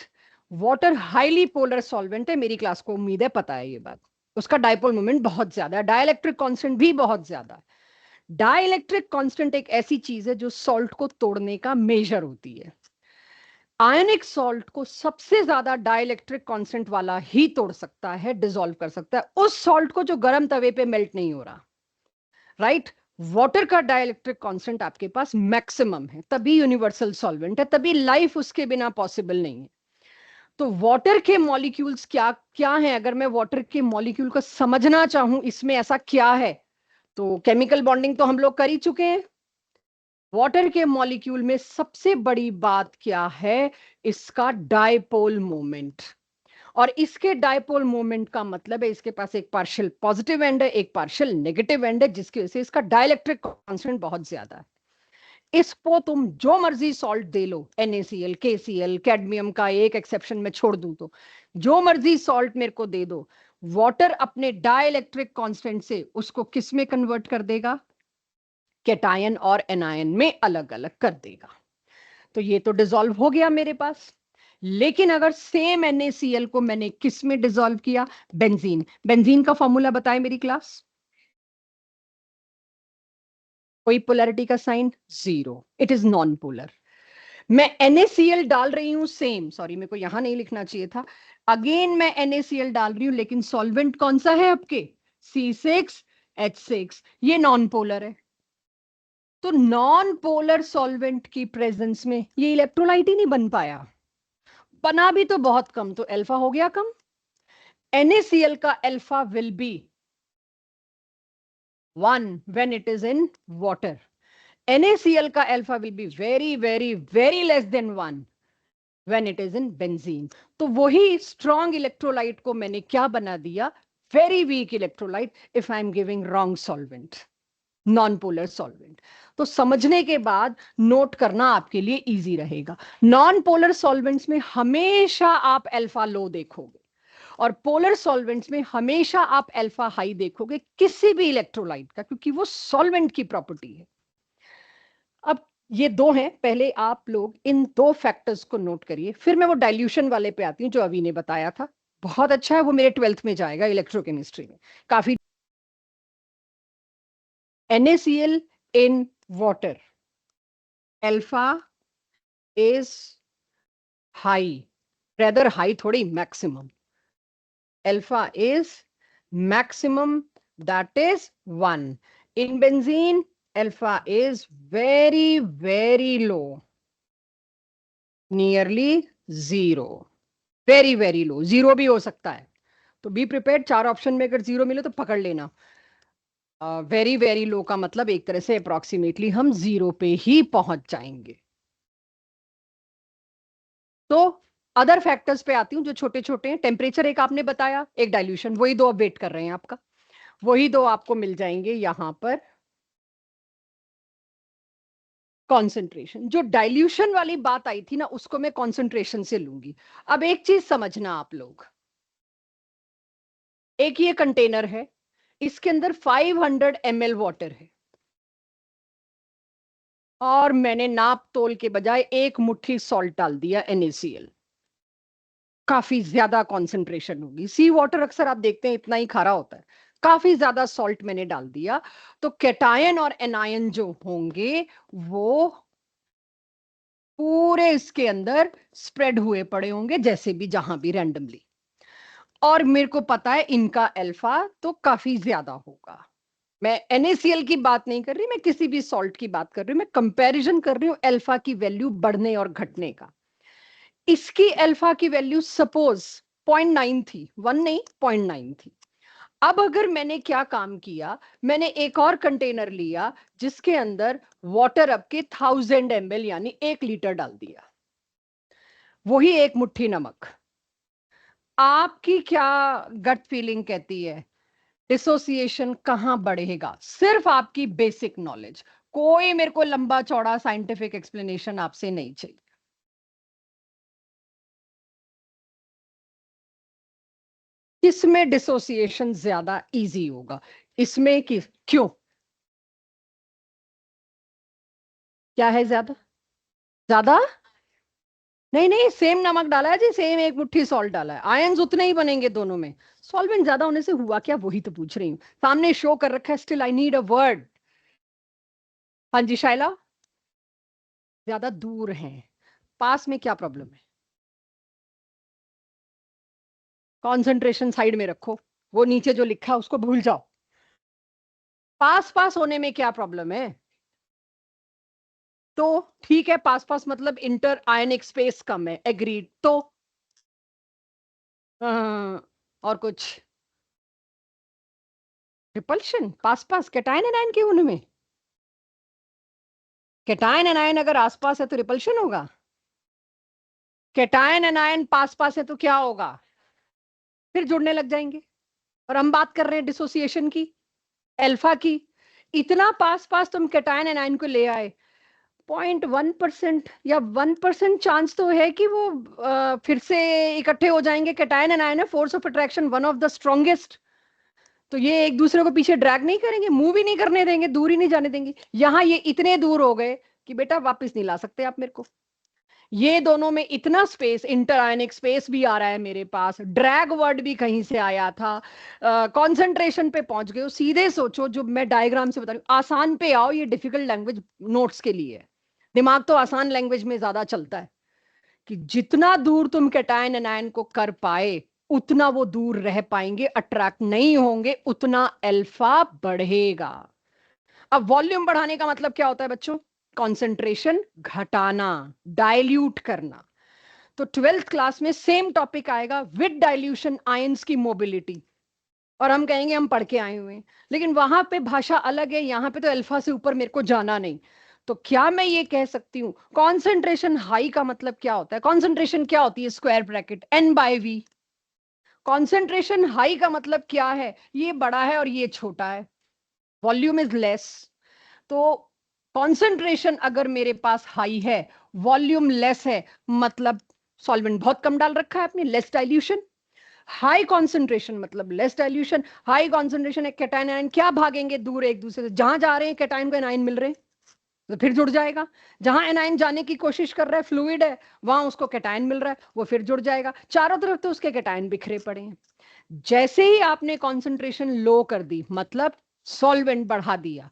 Water highly polar solvent है, मेरी क्लास को उम्मीद है पता है ये बात। उसका डायपोल मोमेंट बहुत ज्यादा है, डाइलेक्ट्रिक कांस्टेंट भी बहुत ज्यादा है। डाइलेक्ट्रिक कांस्टेंट एक ऐसी चीज है जो सॉल्ट को तोड़ने का मेजर होती है। आयनिक सॉल्ट को सबसे ज्यादा डाइलेक्ट्रिक कांस्टेंट वाला ही तोड़ सकता है, डिसॉल्व कर सकता है, उस सॉल्ट को जो गर्म तवे पे मेल्ट नहीं हो रहा, राइट। वाटर का डाइलेक्ट्रिक कांस्टेंट आपके पास मैक्सिमम है, तभी यूनिवर्सल सॉल्वेंट है, तभी लाइफ उसके बिना पॉसिबल नहीं है। तो वाटर के मॉलिक्यूल्स क्या क्या हैं, अगर मैं वाटर के मॉलिक्यूल को समझना चाहूं इसमें ऐसा क्या है, तो केमिकल बॉन्डिंग तो हम लोग कर ही चुके हैं। वाटर के मॉलिक्यूल में सबसे बड़ी बात क्या है, इसका डायपोल मोमेंट। और इसके डायपोल मोमेंट का मतलब है इसके पास एक पार्शियल पॉजिटिव एंड है, एक पार्शियल नेगेटिव एंड है, जिसकी वजह से इसका डाइलेक्ट्रिक कांस्टेंट बहुत ज्यादा है। इसको तुम जो मर्जी सॉल्ट दे लो, NaCl, KCl, कैडमियम का एक एक्सेप्शन में छोड़ दूं तो जो मर्जी सॉल्ट मेरे को दे दो, वाटर अपने डाइलेक्ट्रिक कांस्टेंट से उसको किस में कन्वर्ट कर देगा, कैटायन और एनायन में अलग अलग कर देगा। तो ये तो डिसॉल्व हो गया मेरे पास। लेकिन अगर सेम NaCl को मैंने किस में डिसॉल्व किया, बेंजीन। बेंजीन का फॉर्मूला बताए मेरी क्लास, कोई पोलैरिटी का sign, zero, it is non polar. मैं NaCl डाल रही हूं सेम, सॉरी मेरे को यहां नहीं लिखना चाहिए था, अगेन मैं NaCl डाल रही हूं, लेकिन सॉल्वेंट कौन सा है आपके, C6H6, ये नॉन पोलर है। तो नॉन पोलर सॉल्वेंट की प्रेजेंस में ये इलेक्ट्रोलाइट ही नहीं बन पाया, बना भी तो बहुत कम, तो अल्फा हो गया कम। NaCl का alpha will be 1 when it is in water. NaCl का alpha will be very very very less than 1 when it is in benzene. तो वही strong electrolyte को मैंने क्या बना दिया, very weak electrolyte if I am giving wrong solvent, non polar solvent. तो समझने के बाद नोट करना आपके लिए इजी रहेगा। नॉन पोलर सॉल्वेंट्स में हमेशा आप अल्फा लो देखोगे, और पोलर सॉल्वेंट्स में हमेशा आप अल्फा हाई देखोगे किसी भी इलेक्ट्रोलाइट का, क्योंकि वो सॉल्वेंट की प्रॉपर्टी है। अब ये दो हैं, पहले आप लोग इन दो फैक्टर्स को नोट करिए, फिर मैं वो डाइल्यूशन वाले पे आती हूँ जो अभी ने बताया था, बहुत अच्छा है, वो मेरे 12th में जाएगा इलेक्ट्रोकेमिस्ट्री में काफी। NaCl in water, alpha is high, rather high थोड़ी, maximum. Alpha is maximum, that is 1. In benzene, alpha is very very low, nearly 0, very very low, 0 भी हो सकता है। तो बी प्रिपेयर्ड, 4 ऑप्शन में अगर 0 मिले तो पकड़ लेना। वेरी वेरी लो का मतलब एक तरह से अप्रोक्सीमेटली हम 0 पे ही पहुंच जाएंगे। तो अदर फैक्टर्स पे आती हूँ जो छोटे छोटे हैं। टेम्परेचर एक आपने बताया, एक डाइल्यूशन, वही दो अब वेट कर रहे हैं आपका, वही दो आपको मिल जाएंगे यहां पर। कॉन्सेंट्रेशन, जो डाइल्यूशन वाली बात आई थी ना, उसको मैं कॉन्सेंट्रेशन से लूंगी। अब एक चीज समझना आप लोग, एक ये कंटेनर है, इसके अंदर 500 ml वाटर है, और मैंने नाप तोल के बजाय एक मुट्ठी सॉल्ट डाल दिया NaCl। काफी ज्यादा कॉन्सेंट्रेशन होगी, सी वाटर अक्सर आप देखते हैं इतना ही खारा होता है, काफी ज्यादा सॉल्ट मैंने डाल दिया। तो कैटायन और एनायन जो होंगे वो पूरे इसके अंदर स्प्रेड हुए पड़े होंगे, जैसे भी जहां भी रैंडमली, और मेरे को पता है इनका अल्फा तो काफी ज्यादा होगा। मैं NaCl की बात नहीं कर रही, मैं किसी भी सॉल्ट की बात कर रही हूँ, मैं कंपैरिजन कर रही हूँ अल्फा की वैल्यू बढ़ने और घटने का। इसकी अल्फा की वैल्यू सपोज 0.9 थी, 1 नहीं 0.9 थी। अब अगर मैंने क्या काम किया, मैंने एक और कंटेनर लिया जिसके अंदर वाटर अब के 1000 ml यानी 1 लीटर डाल दिया, वही एक मुट्ठी नमक। आपकी क्या गट फीलिंग कहती है, डिसोसिएशन कहां बढ़ेगा? सिर्फ आपकी बेसिक नॉलेज, कोई मेरे को लंबा चौड़ा साइंटिफिक एक्सप्लेनेशन आपसे नहीं चाहिए। किसमें डिसोसिएशन ज्यादा इजी होगा, इसमें कि क्यों, क्या है ज्यादा? ज्यादा नहीं नहीं, सेम नमक डाला है जी, सेम एक मुट्ठी सॉल्ट डाला है, आयंस उतने ही बनेंगे दोनों में। सॉल्वेंट ज्यादा होने से हुआ क्या, वही तो पूछ रही हूँ, सामने शो कर रखा है, still I need a word. हाँ जी शाइला, ज्यादा दूर हैं, पास में क्या प्रॉब्लम है? कॉन्सेंट्रेशन साइड में रखो, वो नीचे जो लिखा है उसको भूल जाओ। पास पास होने में क्या प्रॉब्लम है? तो ठीक है, पास पास मतलब इंटर आयनिक स्पेस कम है, एग्रीड। तो और कुछ? रिपल्शन पास पास, कैटायन एनायन के होने में? कैटायन एनायन अगर आसपास है तो रिपल्शन होगा? कैटायन एनायन पास पास है तो क्या होगा? फिर जुड़ने लग जाएंगे। और हम बात कर रहे हैं डिसोसिएशन की, अल्फा की। इतना पास पास तुम कैटायन एनायन को ले आए, 0.1% या 1% चांस तो है कि वो फिर से इकट्ठे हो जाएंगे। कैटायन एनायन है, force of attraction one of the strongest. तो ये एक दूसरे को पीछे ड्रैग नहीं करेंगे, मूव ही नहीं करने देंगे, दूर ही नहीं जाने देंगे। यहां ये इतने दूर हो गए कि बेटा वापस नहीं ला सकते आप मेरे को। ये दोनों में इतना स्पेस, इंटर आयनिक स्पेस भी आ रहा है मेरे पास, ड्रैग वर्ड भी कहीं से आया था, कंसंट्रेशन पे पहुंच गए हो। सीधे सोचो, जो मैं डायग्राम से बता रही हूँ, आसान पे आओ, ये डिफिकल्ट लैंग्वेज नोट्स के लिए है। दिमाग तो आसान लैंग्वेज में ज्यादा चलता है। कि जितना दूर तुम कैटायन एनायन को कर पाए, उतना वो दूर रह पाएंगे, अट्रैक्ट नहीं होंगे, उतना अल्फा बढ़ेगा। अब वॉल्यूम बढ़ाने का मतलब क्या होता है बच्चों? कंसंट्रेशन घटाना, डाइल्यूट करना। तो 12th क्लास में सेम टॉपिक आएगा, विद डाइल्यूशन आयंस की मोबिलिटी। और हम कहेंगे हम पढ़ के आए हुए हैं, लेकिन वहां पे भाषा अलग है, यहाँ पे तो अल्फा से ऊपर मेरे को जाना नहीं। तो क्या मैं ये कह सकती हूँ कॉन्सेंट्रेशन हाई का मतलब क्या होता है? कॉन्सेंट्रेशन क्या होती है? Square bracket N/V। Concentration high का मतलब क्या है? ये बड़ा है और ये छोटा है, वॉल्यूम इज लेस। तो कॉन्सेंट्रेशन अगर मेरे पास हाई है, वॉल्यूम लेस है, मतलब सॉल्वेंट बहुत कम डाल रखा है आपने, लेस डाइल्यूशन। हाई कॉन्सेंट्रेशन मतलब लेस डाइल्यूशन। हाई कॉन्सेंट्रेशन है, कैटायन आयन क्या भागेंगे दूर एक दूसरे से? जहां जा रहे हैं कैटायन को एनायन मिल रहे हैं तो फिर जुड़ जाएगा। जहां एनायन जाने की कोशिश कर रहा है, फ्लूइड है, वहां उसको कैटायन मिल रहा है, वो फिर जुड़ जाएगा। चारों तरफ तो उसके कैटायन बिखरे पड़े हैं। जैसे ही आपने कॉन्सेंट्रेशन लो कर दी, मतलब सॉल्वेंट बढ़ा दिया,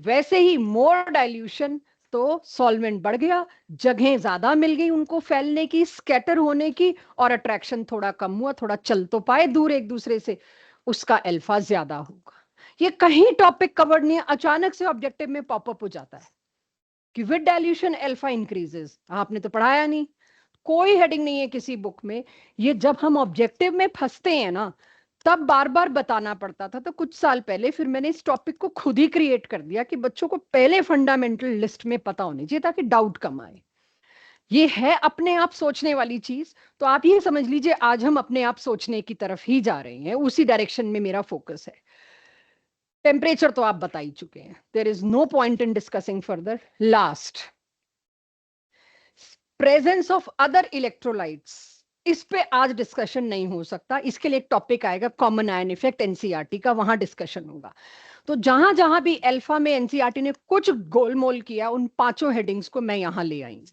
वैसे ही मोर डाइल्यूशन, तो सॉल्वेंट बढ़ गया, जगह ज्यादा मिल गई उनको फैलने की, स्कैटर होने की, और अट्रैक्शन थोड़ा कम हुआ, थोड़ा चल तो पाए दूर एक दूसरे से, उसका अल्फा ज्यादा होगा। ये कहीं टॉपिक कवर्ड नहीं है, अचानक से ऑब्जेक्टिव में पॉपअप हो जाता है कि विद डाइल्यूशन अल्फा इंक्रीजेस। आपने तो पढ़ाया नहीं, कोई हेडिंग नहीं है किसी बुक में। ये जब हम ऑब्जेक्टिव में फंसते हैं ना, तब बार बार बताना पड़ता था। तो कुछ साल पहले फिर मैंने इस टॉपिक को खुद ही क्रिएट कर दिया कि बच्चों को पहले फंडामेंटल लिस्ट में पता होनी चाहिए ताकि डाउट कम आए। ये है अपने आप सोचने वाली चीज। तो आप ये समझ लीजिए आज हम अपने आप सोचने की तरफ ही जा रहे हैं, उसी डायरेक्शन में मेरा फोकस है। टेम्परेचर तो आप बता ही चुके हैं, there is no point in discussing further. Last, presence of other electrolytes, इस पे आज डिस्कशन नहीं हो सकता। इसके लिए एक टॉपिक आएगा, कॉमन आयन इफेक्ट, एनसीईआरटी का, वहां डिस्कशन होगा। तो जहां जहां भी अल्फा में एनसीईआरटी ने कुछ गोलमोल किया, उन पांचों हेडिंग्स को मैं यहां ले आई।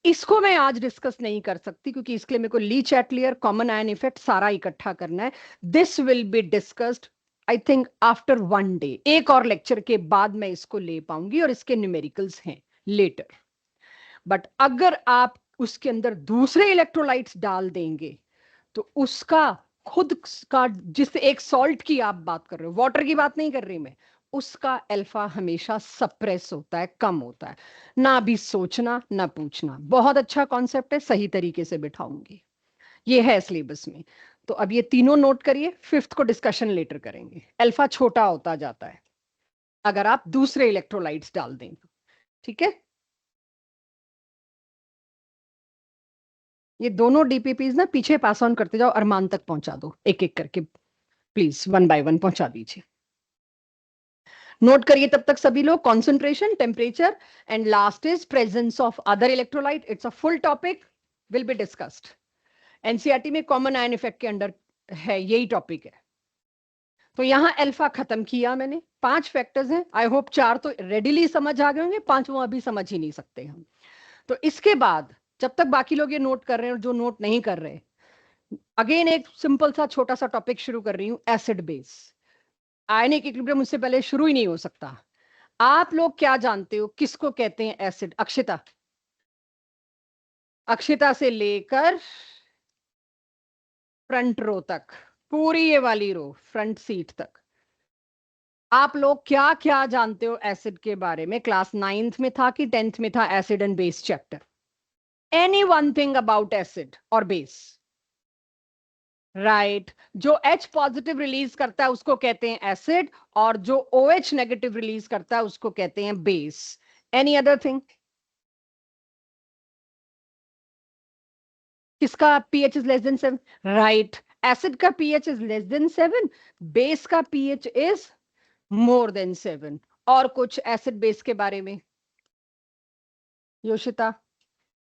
इसको मैं आज डिस्कस नहीं कर सकती क्योंकि इसके लिए मेरे को ली चैटलियर, कॉमन आयन इफेक्ट सारा इकट्ठा करना है। This will be discussed I think after 1 day, एक और लेक्चर के बाद मैं इसको ले पाऊंगी, और इसके न्यूमेरिकल्स हैं लेटर। बट अगर आप उसके अंदर दूसरे इलेक्ट्रोलाइट्स डाल देंगे तो उसका खुद का, जिस एक सॉल्ट की आप बात कर रहे हो, वाटर की बात नहीं कर रही मैं, उसका अल्फा हमेशा सप्रेस होता है, कम होता है। ना भी सोचना ना पूछना, बहुत अच्छा कॉन्सेप्ट है, सही तरीके से बिठाऊंगी। ये है सिलेबस में। तो अब ये तीनों नोट करिए, 5th को डिस्कशन लेटर करेंगे। अल्फा छोटा होता जाता है अगर आप दूसरे इलेक्ट्रोलाइट्स डाल दें तो। ठीक है, ये दोनों डीपीपीज ना पीछे पास ऑन करते जाओ, अरमान तक पहुंचा दो एक एक करके, प्लीज 1 बाय 1 पहुंचा दीजिए। नोट करिए तब तक सभी लोग, concentration, temperature, and last is presence of other electrolyte. It's a full topic, will be discussed. NCERT में कॉमन आयन इफेक्ट के अंडर है, यही टॉपिक है। तो यहां अल्फा खत्म किया मैंने, 5 फैक्टर्स हैं। आई होप 4 तो रेडिली समझ आ गए होंगे, 5वां अभी समझ ही नहीं सकते हम। तो इसके बाद जब तक बाकी लोग ये नोट कर रहे हैं और जो नोट नहीं कर रहे, अगेन एक सिंपल सा छोटा सा टॉपिक शुरू कर रही हूं, एसिड बेस। आयनिक इक्विलिब्रियम उससे पहले शुरू ही नहीं हो सकता। आप लोग क्या जानते हो किसको कहते हैं एसिड? अक्षिता, अक्षिता से लेकर फ्रंट रो तक, पूरी ये वाली रो फ्रंट सीट तक। आप लोग क्या क्या जानते हो एसिड के बारे में? क्लास 9th में था कि 10th में था acid and base chapter? Any one thing about acid और बेस? राइट, जो H पॉजिटिव रिलीज करता है उसको कहते हैं एसिड, और जो OH नेगेटिव रिलीज करता है उसको कहते हैं बेस। Any other thing? किसका pH is less than 7? Right, acid का pH is less than 7, base का pH इज मोर देन 7। और कुछ एसिड बेस के बारे में? योशिता,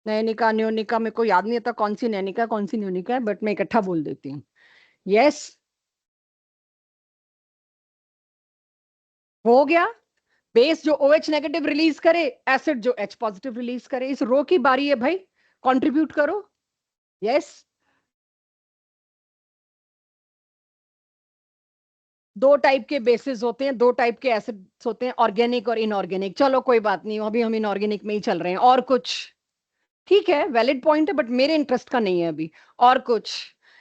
नैनिका, न्योनिका, मेरे को याद नहीं आता कौन सी नैनिका कौन सी न्योनिका है, बट मैं इकट्ठा बोल देती हूँ। यस, हो गया। बेस जो OH नेगेटिव रिलीज करे, एसिड जो H पॉजिटिव रिलीज करे। इस रो की बारी है भाई, कंट्रीब्यूट करो। यस, दो टाइप के बेसिस होते हैं, दो टाइप के एसिड्स होते हैं, ऑर्गेनिक और इनऑर्गेनिक। चलो कोई बात नहीं, अभी हम इनऑर्गेनिक में ही चल रहे हैं। और कुछ? ठीक है, वैलिड पॉइंट है, बट मेरे इंटरेस्ट का नहीं है अभी। और कुछ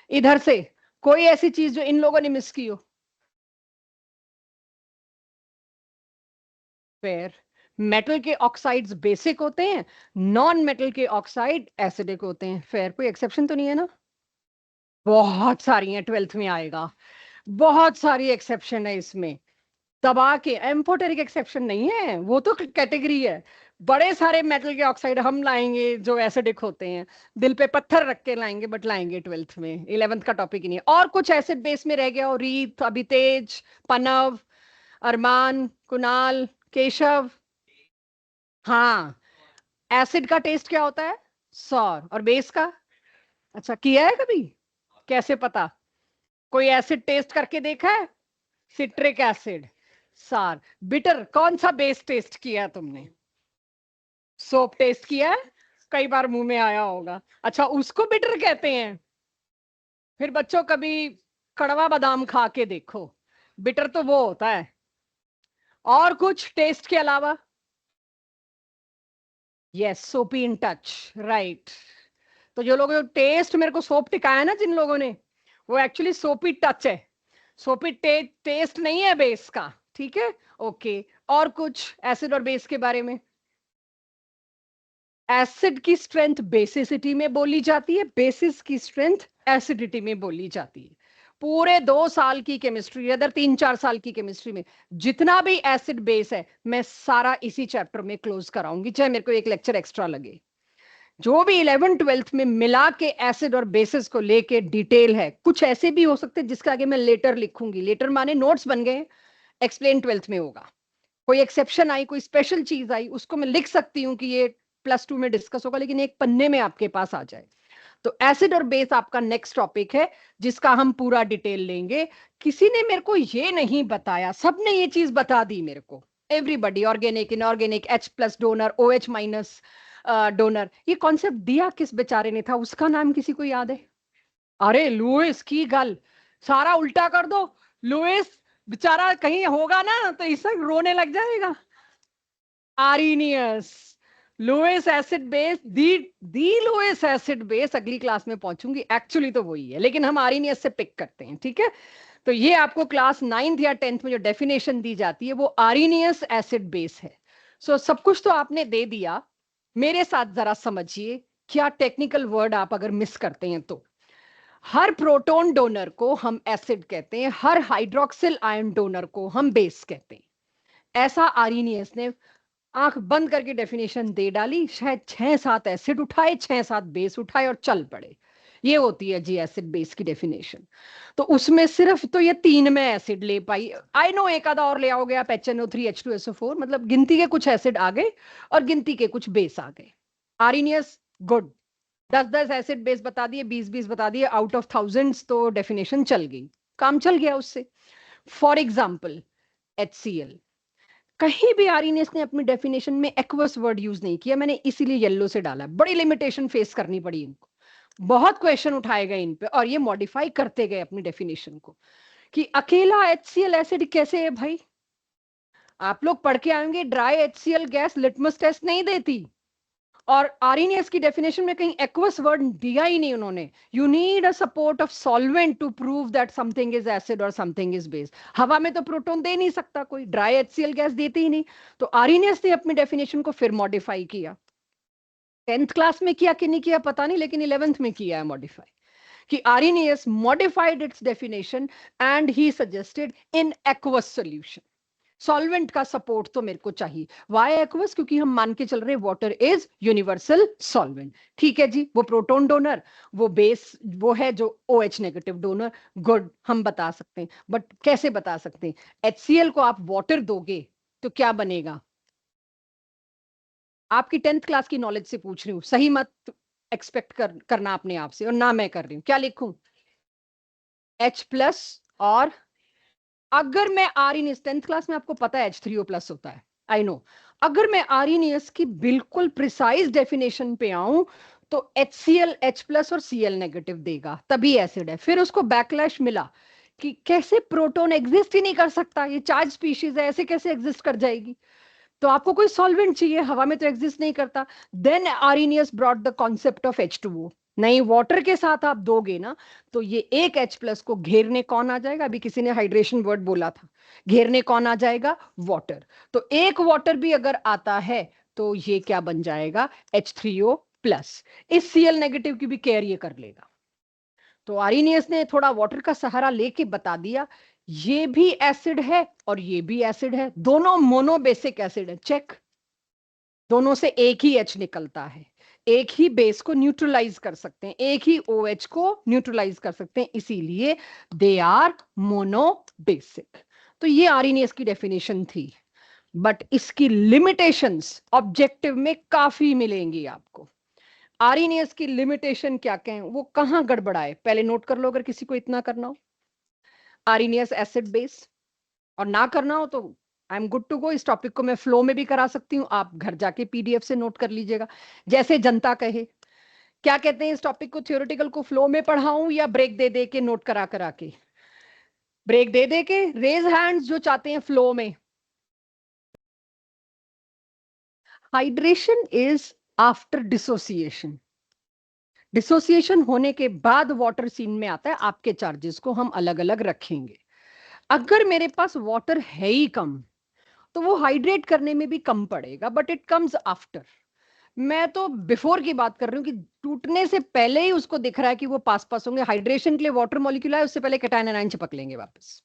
इधर से? कोई ऐसी चीज जो इन लोगों ने मिस की हो? फेयर, मेटल के ऑक्साइड्स बेसिक होते हैं, नॉन मेटल के ऑक्साइड एसिडिक होते हैं। फेयर, कोई एक्सेप्शन तो नहीं है ना? बहुत सारी हैं, 12th में आएगा। बहुत सारी एक्सेप्शन है इसमें, दबा के। एम्फोटेरिक एक्सेप्शन नहीं है, वो तो कैटेगरी है। बड़े सारे मेटल के ऑक्साइड हम लाएंगे जो एसिडिक होते हैं, दिल पे पत्थर रख के लाएंगे, बट लाएंगे 12th में। 11th का टॉपिक ही नहीं है। और कुछ एसिड बेस में रह गया हो? रीत, अभितेज, पनव, अरमान, कुणाल, केशव? हाँ, एसिड का टेस्ट क्या होता है? सॉर। और बेस का? अच्छा, किया है कभी? कैसे पता? कोई एसिड टेस्ट करके देखा है? सिट्रिक एसिड, सार। बिटर, कौन सा बेस टेस्ट किया है तुमने? सोप टेस्ट किया है? कई बार मुंह में आया होगा। अच्छा, उसको बिटर कहते हैं? फिर बच्चों कभी कड़वा बादाम खा के देखो, बिटर तो वो होता है। और कुछ टेस्ट के अलावा? यस, सोपी इन टच, राइट। तो जो लोगों ने टेस्ट मेरे को सोप टिकाया ना, जिन लोगों ने, वो एक्चुअली सोपी टच है। सोपी टेस्ट नहीं है बेस का। ठीक है, ओके। और कुछ एसिड और बेस के बारे में? एसिड की स्ट्रेंथ बेसिसिटी में बोली जाती है, बेसिस की स्ट्रेंथ एसिडिटी में बोली जाती है। पूरे 2 साल की केमिस्ट्री, अदर 3-4 साल की केमिस्ट्री में जितना भी एसिड बेस है, मैं सारा इसी चैप्टर में क्लोज कराऊंगी, चाहे मेरे को एक लेक्चर एक्स्ट्रा लगे। जो भी 11th-12th में मिला के एसिड और बेसिस को लेके डिटेल है। कुछ ऐसे भी हो सकते हैं जिसका आगे मैं लेटर लिखूंगी, लेटर माने नोट्स बन गए, एक्सप्लेन 12th में होगा। कोई एक्सेप्शन आई, कोई स्पेशल चीज आई, उसको मैं लिख सकती हूँ कि ये +2 में डिस्कस होगा, लेकिन एक पन्ने में आपके पास आ जाए। तो एसिड और बेस आपका नेक्स्ट टॉपिक है, जिसका हम पूरा डिटेल लेंगे। किसी ने मेरे को ये नहीं बताया, सबने ये चीज बता दी मेरे को। Everybody, organic, inorganic, H+ donor, OH- donor, ये कॉन्सेप्ट दिया किस बेचारे ने था? उसका नाम किसी को याद है? अरे लुइस की गल, सारा उल्टा कर दो। लुइस बेचारा कहीं होगा ना तो इसे रोने लग जाएगा। आरिनियस, लुइस एसिड बेस, दी लुइस एसिड बेस, अगली क्लास में पहुंचूंगी। एक्चुअली तो वही है, लेकिन हम आरिनियस से पिक करते हैं। ठीक है, तो ये आपको क्लास 9th या 10th में जो डेफिनेशन दी जाती है वो आरिनियस एसिड बेस है। सो सब कुछ तो आपने दे दिया। मेरे साथ जरा समझिए, क्या टेक्निकल वर्ड आप अगर मिस करते हैं तो? हर प्रोटॉन डोनर को हम एसिड कहते हैं, हर हाइड्रोक्सिल आयन डोनर को हम बेस कहते हैं। ऐसा आरिनियस ने आंख बंद करके डेफिनेशन दे डाली। शायद 6-7 एसिड उठाए, 6-7 बेस उठाए और चल पड़े। ये होती है जी एसिड बेस की डेफिनेशन। तो उसमें सिर्फ तो ये 3 में एसिड ले पाई। आई नो एक आधा और ले आओगे आप, HNO3 H2SO4, मतलब गिनती के कुछ एसिड आ गए और गिनती के कुछ बेस आ गए। Arrhenius, good. 10-10 एसिड बेस बता दिए, 20-20 बता दिए, आउट ऑफ थाउजेंड्स, तो डेफिनेशन चल गई, काम चल गया उससे। फॉर एग्जाम्पल, HCl, कहीं भी आरिनियस ने अपनी डेफिनेशन में एक्वस वर्ड यूज नहीं किया। मैंने इसीलिए येलो से डाला, बड़ी लिमिटेशन फेस करनी पड़ी इनको। बहुत क्वेश्चन उठाए गए इन पे और ये मॉडिफाई करते गए अपनी डेफिनेशन को, कि अकेला HCl एसिड कैसे है भाई? आप लोग पढ़ के आएंगे, dry HCl gas litmus test नहीं देती, और आरएनएस की डेफिनेशन में कहीं एक्वस वर्ड दिया ही नहीं उन्होंने. You need a support of solvent to prove that something is acid और समथिंग इज बेस. हवा में तो प्रोटॉन दे नहीं सकता कोई, ड्राई एचसीएल गैस देती ही नहीं. तो आरएनएस ने अपनी डेफिनेशन को फिर मॉडिफाई किया. 10th क्लास में किया कि नहीं किया पता नहीं, लेकिन 11th में किया है मॉडिफाई. कि Arrhenius modified its definition and he suggested in aqueous solution. Solvent का सपोर्ट तो मेरे को चाहिए. Why aqueous? क्योंकि हम मान के चल रहे हैं वाटर इज यूनिवर्सल सॉल्वेंट. ठीक है जी, वो प्रोटोन डोनर, वो बेस, वो है जो OH नेगेटिव डोनर. गुड, हम बता सकते हैं. बट कैसे बता सकते हैं? HCl को आप वाटर दोगे तो क्या बनेगा? आपकी 10th क्लास की नॉलेज से पूछ रही हूँ, सही मत एक्सपेक्ट करना अपने आप से, और ना मैं कर रही हूँ. क्या लिखूं? H+ और अगर मैं आरएनएस 10th क्लास में आपको पता है H3O+ होता है, आई नो. अगर मैं आरएनएस की बिल्कुल प्रिसाइज डेफिनेशन पे आऊं तो HCl H+ और Cl नेगेटिव देगा, तभी एसिड है. फिर उसको बैकलैश मिला कि कैसे प्रोटॉन एग्जिस्ट ही नहीं कर सकता, ये चार्ज स्पीशीज है, ऐसे कैसे एग्जिस्ट कर जाएगी. तो आपको कोई सॉल्वेंट चाहिए, हवा में तो एग्जिस्ट नहीं करता. Then Arrhenius brought the concept of H2O. नहीं, वाटर के साथ आप दोगे ना तो ये एक H+ को घेरने कौन आ जाएगा? अभी किसी ने हाइड्रेशन वर्ड बोला था, घेरने कौन आ जाएगा? वाटर. तो एक वाटर भी अगर आता है तो ये क्या बन जाएगा? H3O+. इस Cl नेगेटिव की भी केयर ये कर लेगा. तो आरएनएस ने थोड़ा वाटर का सहारा लेके बता दिया ये भी एसिड है और ये भी एसिड है, दोनों मोनोबेसिक एसिड है. चेक. दोनों से एक ही H निकलता है, एक ही बेस को न्यूट्रलाइज कर सकते हैं, एक ही OH को न्यूट्रलाइज कर सकते हैं, इसीलिए दे आर मोनोबेसिक. तो ये आरएनएस की डेफिनेशन थी. बट इसकी लिमिटेशंस ऑब्जेक्टिव में काफी मिलेंगी आपको. आरएनएस की लिमिटेशन क्या कहें, वो कहां गड़बड़ाए, पहले नोट कर लो अगर किसी को इतना करना हो. आरएनएस एसिड बेस, और ना करना हो तो I am good to go. इस टॉपिक को मैं फ्लो में भी करा सकती हूँ, आप घर जाके PDF से नोट कर लीजिएगा, जैसे जनता कहे. क्या कहते हैं, इस टॉपिक को थियोरेटिकल को फ्लो में पढ़ाऊं या ब्रेक दे दे के नोट करा करा के? ब्रेक दे दे के. रेज हैंड्स जो चाहते हैं फ्लो में. Hydration is after dissociation. Dissociation होने के बाद वाटर सीन में आता है. आपके चार्जेस को हम अलग अलग रखेंगे. अगर मेरे पास वाटर है ही कम तो वो हाइड्रेट करने में भी कम पड़ेगा, बट इट कम्स आफ्टर. मैं तो बिफोर की बात कर रही हूँ कि टूटने से पहले ही उसको दिख रहा है कि वो पास पास होंगे. हाइड्रेशन के लिए वाटर मॉलिक्यूल है, उससे पहले कैटायन एनायन चिपक लेंगे वापस.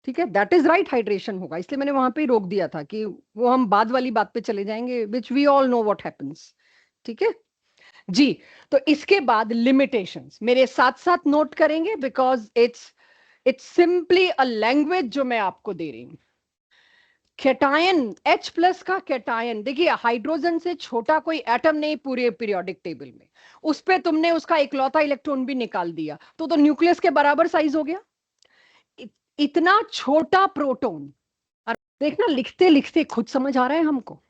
ठीक है, दैट इज राइट, हाइड्रेशन होगा. इसलिए मैंने वहां पे ही रोक दिया था कि वो हम बाद वाली बात पे चले जाएंगे, which we all know what happens. ठीक है जी. तो इसके बाद लिमिटेशंस मेरे साथ साथ नोट करेंगे, because it's simply a language जो मैं आपको दे रही हूं. कैटायन H+ का कैटायन, देखिए हाइड्रोजन से छोटा कोई एटम नहीं पूरे पीरियोडिक टेबल में. उस पे तुमने उसका इकलौता इलेक्ट्रॉन भी निकाल दिया तो न्यूक्लियस के बराबर साइज हो गया. इतना छोटा प्रोटॉन, और देखना लिखते लिखते खुद समझ आ रहा है हमको.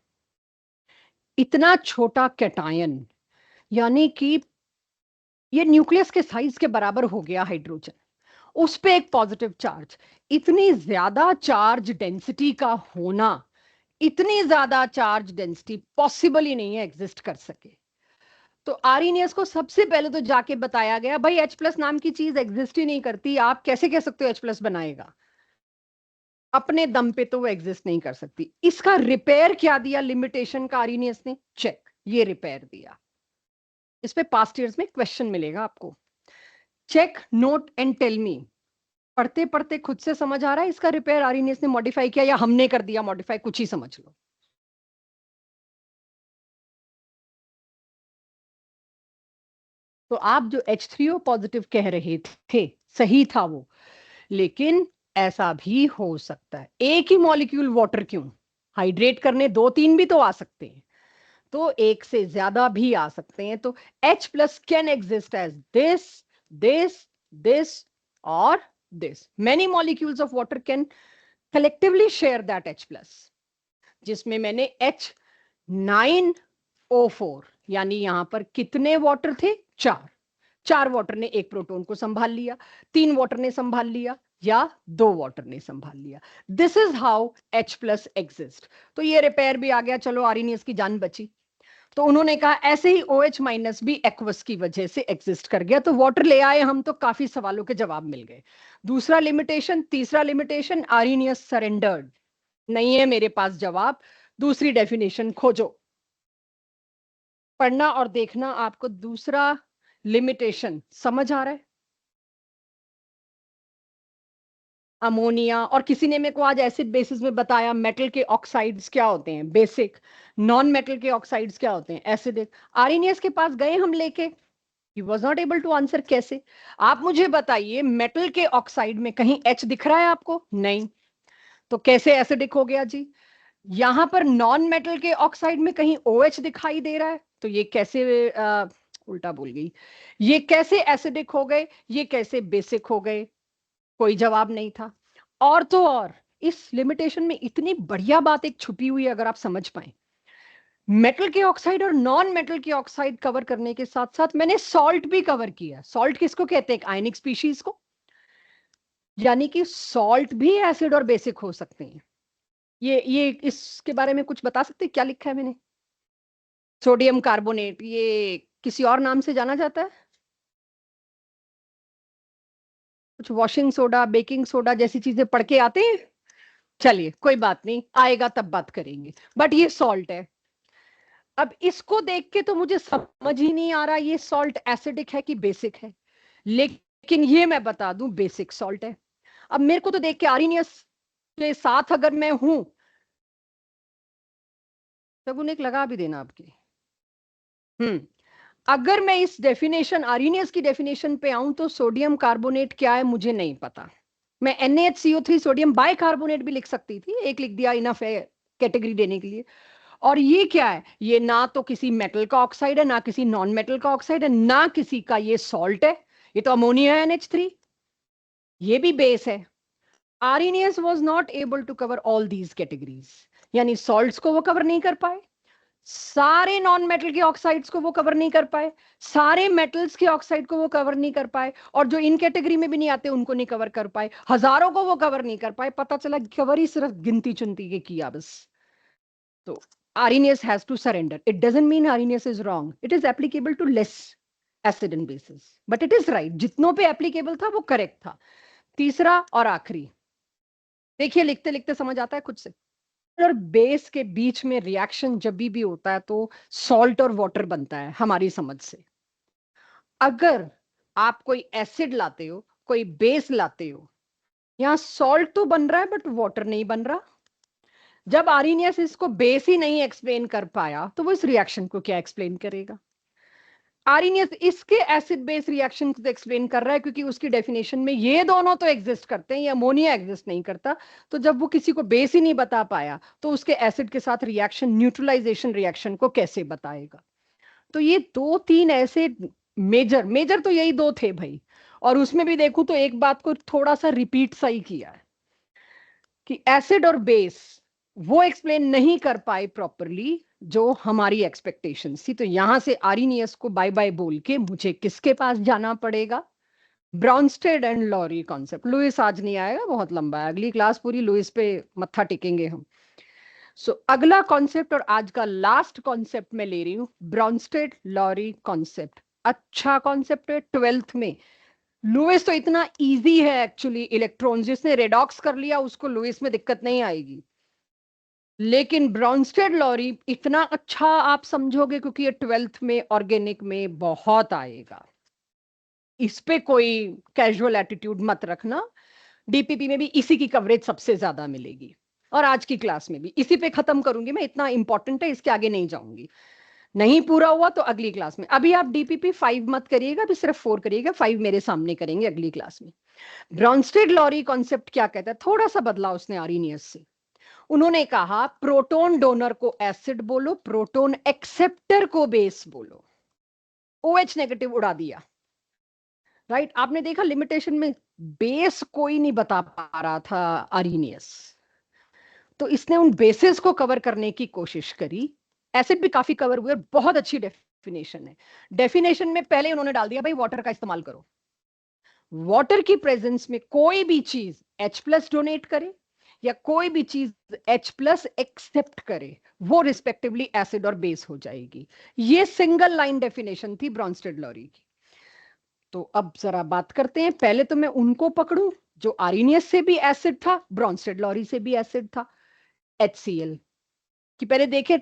इतना छोटा कैटायन यानी कि ये न्यूक्लियस के साइज के बराबर हो गया हाइड्रोजन. उस पे एक पॉजिटिव चार्ज. इतनी ज्यादा चार्ज डेंसिटी का होना, इतनी ज्यादा चार्ज डेंसिटी पॉसिबल ही नहीं है एग्जिस्ट कर सके. तो आरएनएस को सबसे पहले तो जाके बताया गया भाई H+ नाम की चीज एग्जिस्ट ही नहीं करती. आप कैसे कह सकते हो H+ बनाएगा? अपने दम पे तो वो एग्जिस्ट नहीं कर सकती. इसका रिपेयर क्या दिया लिमिटेशन का आरएनएस ने? चेक, ये रिपेयर दिया. इस पे पास्ट ईयर्स में क्वेश्चन मिलेगा आपको. Check, note and tell me. पढ़ते पढ़ते खुद से समझ आ रहा है इसका रिपेयर आरएनएस ने मॉडिफाई किया या हमने कर दिया मॉडिफाई, कुछ ही समझ लो. तो आप जो H3O+ कह रहे थे सही था वो, लेकिन ऐसा भी हो सकता है एक ही मॉलिक्यूल वाटर क्यों, हाइड्रेट करने 2-3 भी तो आ सकते हैं, तो एक से ज्यादा भी आ सकते हैं. तो H+ can exist as this, this, this और this. Many molecules of water can collectively share that H+, जिसमें मैंने H9O4 यानी यहां पर कितने वाटर थे? 4 वाटर ने एक प्रोटॉन को संभाल लिया, 3 वाटर ने संभाल लिया, या 2 वाटर ने संभाल लिया. This is how H+ exist. तो ये रिपेयर भी आ गया, चलो आरएनएस की जान बची. तो उन्होंने कहा ऐसे ही OH माइनस भी एक्वस की वजह से एग्जिस्ट कर गया, तो वाटर ले आए हम, तो काफी सवालों के जवाब मिल गए। दूसरा लिमिटेशन, तीसरा लिमिटेशन, आर्नियस सरेंडर्ड, नहीं है मेरे पास जवाब, दूसरी डेफिनेशन खोजो। पढ़ना और देखना आपको। दूसरा लिमिटेशन समझ आ रहा है? अमोनिया, और किसी ने मेरे को आज एसिड बेसिस में बताया मेटल के ऑक्साइड्स क्या होते हैं, बेसिक। नॉन मेटल के ऑक्साइड्स क्या होते हैं, एसिडिक। आर्नियस के पास गए हम लेके, he was not able to answer. कैसे? आप मुझे बताइए, मेटल के ऑक्साइड में कहीं H दिख रहा है आपको? नहीं, तो कैसे एसिडिक हो गया जी? यहां पर नॉन मेटल के ऑक्साइड में कहीं OH दिखाई दे रहा है, तो ये कैसे उल्टा बोल गई, ये कैसे एसिडिक हो गए, ये कैसे बेसिक हो गए? कोई जवाब नहीं था। और तो और इस लिमिटेशन में इतनी बढ़िया बात एक छुपी हुई है, अगर आप समझ पाए। मेटल के ऑक्साइड और नॉन मेटल के ऑक्साइड कवर करने के साथ साथ मैंने सॉल्ट भी कवर किया। सॉल्ट किसको कहते हैं? आयनिक स्पीशीज को। यानी कि सॉल्ट भी एसिड और बेसिक हो सकते हैं। ये इसके बारे में कुछ बता सकते हैं? क्या लिखा है मैंने? सोडियम कार्बोनेट, ये किसी और नाम से जाना जाता है? कुछ वॉशिंग सोडा, बेकिंग सोडा जैसी चीजें पढ़ के आते हैं? चलिए कोई बात नहीं, आएगा तब बात करेंगे। बट ये सॉल्ट है। अब इसको देख के तो मुझे समझ ही नहीं आ रहा ये सॉल्ट एसिडिक है कि बेसिक है, लेकिन ये मैं बता दूं बेसिक सॉल्ट है। अब मेरे को तो देख के आर्नियस के साथ अगर मैं हूं, शगुन एक लगा भी देना आपकी। अगर मैं इस डेफिनेशन, आर्नियस की डेफिनेशन पे आऊं, तो सोडियम कार्बोनेट क्या है मुझे नहीं पता। मैं NaHCO3 सोडियम बाइकार्बोनेट भी लिख सकती थी, एक लिख दिया इनफ है कैटेगरी देने के लिए। और ये क्या है? ये ना तो किसी मेटल का ऑक्साइड है, ना किसी नॉन मेटल का ऑक्साइड है, ना किसी का ये सॉल्ट है। ये तो अमोनिया है, NH3। ये भी बेस है। Arrhenius was not able to cover all these categories, यानी सॉल्ट्स को वो कवर नहीं कर पाए, सारे नॉन मेटल के ऑक्साइड्स को वो कवर नहीं कर पाए, सारे मेटल्स के ऑक्साइड को वो कवर नहीं कर पाए, और जो इन कैटेगरी में भी नहीं आते उनको नहीं कवर कर पाए, हजारों को वो कवर नहीं कर पाए। पता चला कवर ही सिर्फ गिनती चुनती के किया बस। तो Arrhenius has to surrender. It doesn't mean Arrhenius is wrong. It is applicable to less acid and bases. But it is right. जितनों पे applicable था वो correct था। तीसरा और आखिरी, देखिए लिखते लिखते समझ आता है खुद से। और बेस के बीच में रिएक्शन जब भी होता है तो सॉल्ट और वाटर बनता है हमारी समझ से। अगर आप कोई एसिड लाते हो, कोई बेस लाते हो, यहाँ सॉल्ट तो बन रहा है बट वाटर नहीं बन रहा। जब आर्नियस इसको बेस ही नहीं एक्सप्लेन कर पाया, तो वो इस रिएक्शन को क्या एक्सप्लेन करेगा? आर्नियस इसके एसिड बेस रिएक्शन को एक्सप्लेन कर रहा है, क्योंकि उसकी डेफिनेशन में ये दोनों तो एग्जिस्ट करते हैं, ये अमोनिया एग्जिस्ट नहीं करता। तो जब वो किसी को बेस ही नहीं बता पाया, तो उसके एसिड के साथ रिएक्शन, न्यूट्रलाइजेशन रिएक्शन को कैसे बताएगा? तो ये दो तीन ऐसे मेजर मेजर तो यही दो थे भाई। और उसमें भी देखूं तो एक बात को थोड़ा सा रिपीट सा ही किया है कि एसिड और बेस वो एक्सप्लेन नहीं कर पाए प्रॉपरली जो हमारी एक्सपेक्टेशन थी। तो यहां से आर्नियस को बाय बाय बोल के मुझे किसके पास जाना पड़ेगा? ब्राउनस्टेड एंड लॉरी कॉन्सेप्ट। लुइस आज नहीं आएगा, बहुत लंबा है, अगली क्लास पूरी लुइस पे मत्था टेकेंगे हम। सो अगला कॉन्सेप्ट और आज का लास्ट कॉन्सेप्ट मैं ले रही हूं, ब्राउनस्टेड लॉरी कॉन्सेप्ट। अच्छा कॉन्सेप्ट है, 12th में। लुइस तो इतना इजी है एक्चुअली, इलेक्ट्रॉन जिसने रेडॉक्स कर लिया उसको लुइस में दिक्कत नहीं आएगी। लेकिन ब्राउनस्टेड लॉरी इतना अच्छा आप समझोगे क्योंकि ये 12th में ऑर्गेनिक में बहुत आएगा। इस पे कोई कैजुअल एटीट्यूड मत रखना। डीपीपी में भी इसी की कवरेज सबसे ज्यादा मिलेगी, और आज की क्लास में भी इसी पे खत्म करूंगी मैं। इतना इंपॉर्टेंट है, इसके आगे नहीं जाऊंगी। नहीं पूरा हुआ तो अगली क्लास में। अभी आप डीपीपी 5 मत करिएगा, अभी सिर्फ 4 करिएगा, 5 मेरे सामने करेंगे अगली क्लास में। ब्राउनस्टेड लॉरी कॉन्सेप्ट क्या कहता है? थोड़ा सा बदला उसने आर्नियस से। उन्होंने कहा प्रोटॉन डोनर को एसिड बोलो, प्रोटॉन एक्सेप्टर को बेस बोलो। OH नेगेटिव उड़ा दिया, राइट? आपने देखा लिमिटेशन में बेस कोई नहीं बता पा रहा था आर्नियस, तो इसने उन बेसिस को कवर करने की कोशिश करी। एसिड भी काफी कवर हुए, बहुत अच्छी डेफिनेशन है। डेफिनेशन में पहले उन्होंने डाल दिया भाई वाटर का इस्तेमाल करो। वाटर की प्रेजेंस में कोई भी चीज H+ डोनेट करे या कोई भी चीज H+ एक्सेप्ट करे वो रिस्पेक्टिवली एसिड और बेस हो जाएगी। ये सिंगल लाइन डेफिनेशन थी ब्रॉन्स्टेड-लॉरी की। तो अब जरा बात करते हैं, पहले तो मैं उनको पकड़ूं जो आर्रेनियस से भी एसिड था, ब्रॉन्स्टेड-लॉरी से भी एसिड था, HCl कि पहले देखे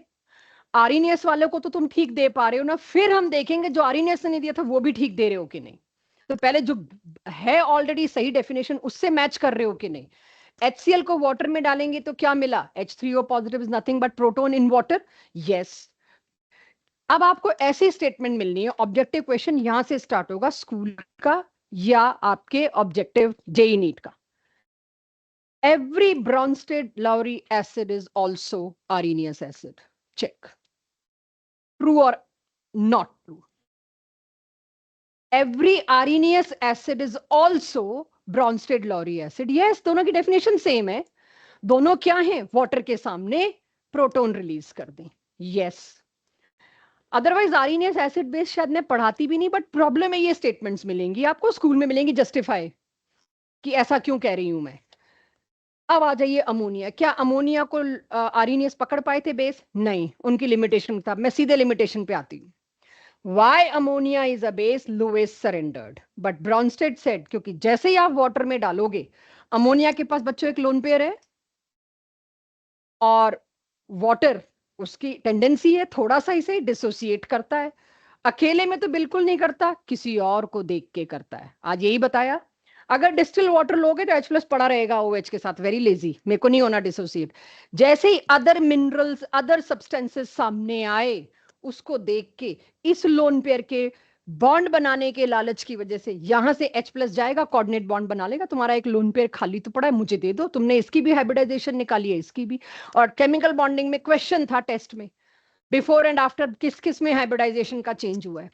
आर्रेनियस वाले को तो तुम ठीक दे पा रहे हो ना, फिर हम देखेंगे जो आर्रेनियस ने नहीं दिया था वो भी ठीक दे रहे हो कि नहीं। तो पहले जो है ऑलरेडी सही डेफिनेशन उससे मैच कर रहे हो कि नहीं। HCl को वाटर में डालेंगे तो क्या मिला, H3O positive is nothing but proton in water. Yes, अब आपको ऐसी स्टेटमेंट मिलनी है, ऑब्जेक्टिव क्वेश्चन यहां से स्टार्ट होगा स्कूल का या आपके ऑब्जेक्टिव जेई नीट का। Every Bronsted Lowry acid is also Arrhenius acid, check, true और not true. Every Arrhenius acid is also Bronsted Lowry acid. Yes, दोनों की डेफिनेशन सेम है, दोनों क्या है, वाटर के सामने प्रोटोन रिलीज कर दें। यस, अदरवाइज आर्रेनियस एसिड बेस शायद मैं पढ़ाती भी नहीं, बट प्रॉब्लम है ये स्टेटमेंट्स मिलेंगी आपको स्कूल में, मिलेंगी जस्टिफाई कि ऐसा क्यों कह रही हूं मैं। अब आ जाइए अमोनिया, क्या अमोनिया को आर्रेनियस पकड़ पाए थे बेस? नहीं, उनकी लिमिटेशन था। मैं सीधे लिमिटेशन पे आती हूँ। Why ammonia is a base, Lewis surrendered, but Bronsted said क्योंकि जैसे ही आप वाटर में डालोगे, अमोनिया के पास बच्चों एक लोन पेयर है और वाटर उसकी टेंडेंसी है थोड़ा सा इसे डिसोसिएट करता है, अकेले में तो बिल्कुल नहीं करता, किसी और को देख के करता है। आज यही बताया, अगर डिस्टिल वाटर लोगे तो H+ पड़ा रहेगा OH के साथ, वेरी लेजी, मेरे को नहीं होना डिसोसिएट। जैसे ही अदर मिनरल्स अदर सब्सटेंसेस सामने आए, उसको देख के इस लोन पेयर के बॉन्ड बनाने के लालच की वजह से यहां से H+ जाएगा, कोऑर्डिनेट बॉन्ड बना लेगा, तुम्हारा एक लोन पेयर खाली तो पड़ा है, मुझे दे दो, तुमने इसकी भी हाइब्रिडाइजेशन निकाली है, इसकी भी। और केमिकल बॉन्डिंग में क्वेश्चन था टेस्ट में, बिफोर एंड आफ्टर किस किस में हाइब्रिडाइजेशन का चेंज हुआ है,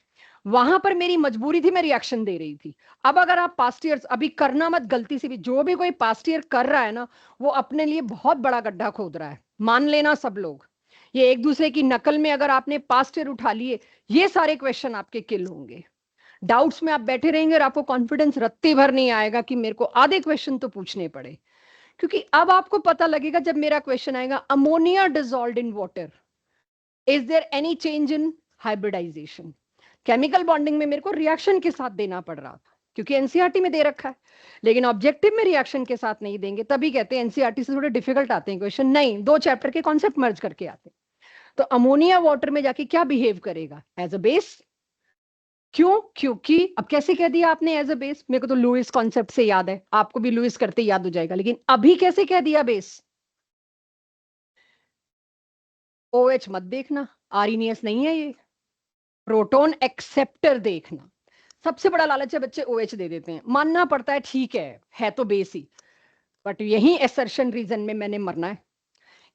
वहां पर मेरी मजबूरी थी, मैं रिएक्शन दे रही थी। अब अगर आप पास्ट ईयर अभी करना मत गलती से भी, जो भी कोई पास्ट ईयर कर रहा है ना, वो अपने लिए बहुत बड़ा गड्ढा खोद रहा है, मान लेना सब लोग। ये एक दूसरे की नकल में अगर आपने पास्ट ईयर उठा लिए, ये सारे क्वेश्चन आपके किल होंगे, डाउट्स में आप बैठे रहेंगे और आपको कॉन्फिडेंस रत्ती भर नहीं आएगा कि मेरे को आधे क्वेश्चन तो पूछने पड़े। क्योंकि अब आपको पता लगेगा जब मेरा क्वेश्चन आएगा, ammonia dissolved in water, is there any change in hybridization. Chemical bonding में मेरे को रिएक्शन के साथ देना पड़ रहा था क्योंकि एनसीईआरटी में दे रखा है, लेकिन ऑब्जेक्टिव में रिएक्शन के साथ नहीं देंगे, तभी कहते हैं एनसीईआरटी से थोड़े डिफिकल्ट आते हैं क्वेश्चन, नहीं 2 चैप्टर के कॉन्सेप्ट मर्ज करके आते हैं। तो अमोनिया वाटर में जाके क्या बिहेव करेगा, एज अ बेस। क्यों? क्योंकि अब कैसे कह दिया आपने एज अ बेस, मेरे को तो लुईस कॉन्सेप्ट से याद है, आपको भी लुईस करते याद हो जाएगा, लेकिन अभी कैसे कह दिया बेस। OH मत देखना, आर्रेनियस नहीं है ये, प्रोटोन एक्सेप्टर देखना। सबसे बड़ा लालच है बच्चे OH दे देते हैं, मानना पड़ता है, ठीक है तो बेस ही, बट यही एसर्शन रीजन में मैंने मरना है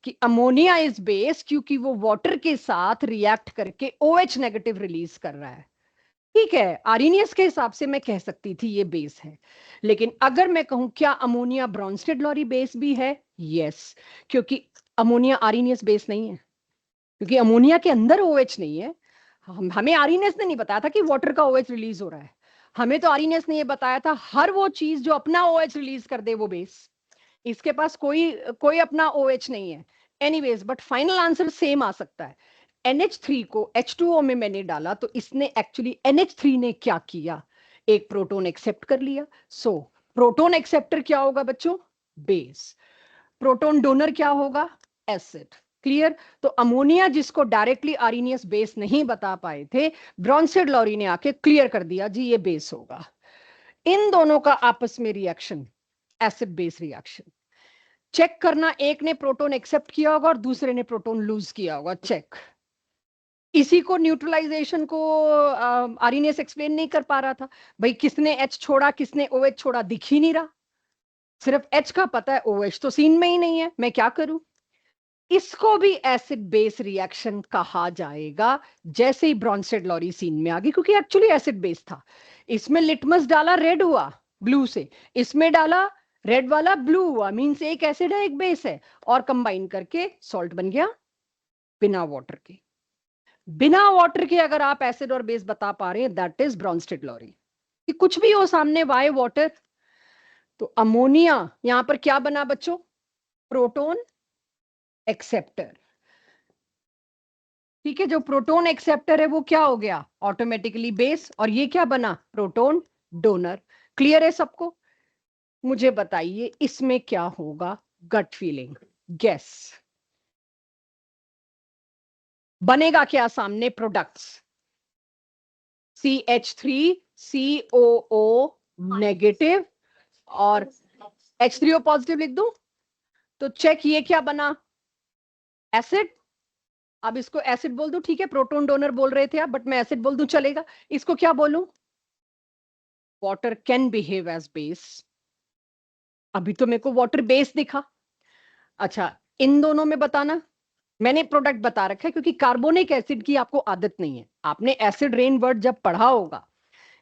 कि अमोनिया इज बेस क्योंकि वो वाटर के साथ रिएक्ट करके OH नेगेटिव रिलीज कर रहा है। ठीक है, आर्रेनियस के हिसाब से मैं कह सकती थी ये बेस है, लेकिन अगर मैं कहूं क्या अमोनिया ब्रॉन्स्टेड-लॉरी बेस भी है, यस, क्योंकि अमोनिया आर्रेनियस बेस नहीं है, क्योंकि अमोनिया के अंदर OH नहीं है। हमें आर्रेनियस ने नहीं बताया था कि वाटर का OH रिलीज हो रहा है, हमें तो आर्रेनियस ने ये बताया था हर वो चीज जो अपना OH रिलीज कर दे वो बेस, इसके पास कोई कोई अपना OH नहीं है। Anyways, but final answer same आ सकता है। NH3 को H2O में मैंने डाला तो इसने एक्चुअली NH3 ने क्या किया, एक प्रोटोन एक्सेप्ट कर लिया। सो प्रोटोन एक्सेप्टर क्या होगा बच्चों, बेस, प्रोटोन डोनर क्या होगा, एसिड। क्लियर? तो अमोनिया जिसको डायरेक्टली आर्रेनियस बेस नहीं बता पाए थे, ब्रॉन्स्टेड-लॉरी ने आके क्लियर कर दिया जी ये बेस होगा। इन दोनों का आपस में reaction acid base reaction, check करना, एक ने प्रोटोन एक्सेप्ट किया होगा और दूसरे ने प्रोटोन लूज किया होगा, चेक। इसी को न्यूट्रलाइजेशन को आर्रेनियस एक्सप्लेन नहीं कर पा रहा था, भाई किसने H छोड़ा किसने OH छोड़ा दिख ही नहीं रहा, सिर्फ H का पता है, OH तो सीन में ही नहीं है, मैं क्या करूं। इसको भी एसिड बेस रिएक्शन कहा जाएगा, जैसे ही ब्रॉन्स्टेड-लॉरी सीन में आ गई, क्योंकि एक्चुअली एसिड बेस था। इसमें लिटमस डाला रेड हुआ ब्लू से, इसमें डाला रेड वाला ब्लू हुआ, मींस एक एसिड है एक बेस है, और कंबाइन करके सॉल्ट बन गया बिना वाटर के। बिना वाटर के अगर आप एसिड और बेस बता पा रहे हैं, दैट इज ब्रॉन्स्टेड-लॉरी। कुछ भी हो सामने, वाई वाटर, तो अमोनिया यहां पर क्या बना बच्चों, प्रोटोन एक्सेप्टर। ठीक है, जो प्रोटोन एक्सेप्टर है वो क्या हो गया, ऑटोमेटिकली बेस, और ये क्या बना, प्रोटोन डोनर। क्लियर है सबको? मुझे बताइए इसमें क्या होगा, गट फीलिंग, गेस, बनेगा क्या सामने, प्रोडक्ट्स CH3COO नेगेटिव और H3O पॉजिटिव लिख दूं, तो चेक, ये क्या बना, एसिड। अब इसको एसिड बोल दूं, ठीक है, प्रोटोन डोनर बोल रहे थे आप, बट मैं एसिड बोल दूं चलेगा। इसको क्या बोलूं, water can behave as base. अभी तो मेरे को वाटर बेस दिखा। अच्छा, इन दोनों में बताना, मैंने प्रोडक्ट बता रखा है क्योंकि कार्बोनिक एसिड की आपको आदत नहीं है। आपने एसिड रेन वर्ड जब पढ़ा होगा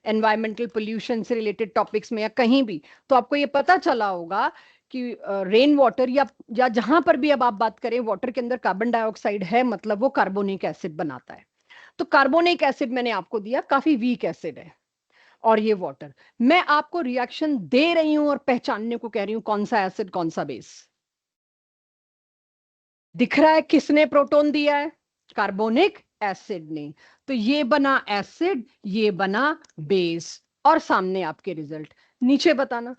एनवायरमेंटल पोल्यूशन से रिलेटेड टॉपिक्स में या कहीं भी, तो आपको ये पता चला होगा कि रेन वाटर या जहां पर भी अब आप बात करें, वाटर के अंदर कार्बन डाइऑक्साइड है, मतलब वो कार्बोनिक एसिड बनाता है। तो कार्बोनिक एसिड मैंने आपको दिया, काफी वीक एसिड है, और ये वाटर। मैं आपको रिएक्शन दे रही हूं और पहचानने को कह रही हूं कौन सा एसिड कौन सा बेस। दिख रहा है किसने प्रोटोन दिया है, कार्बोनिक एसिड ने। तो ये बना एसिड, ये बना बेस, और सामने आपके रिजल्ट। नीचे बताना,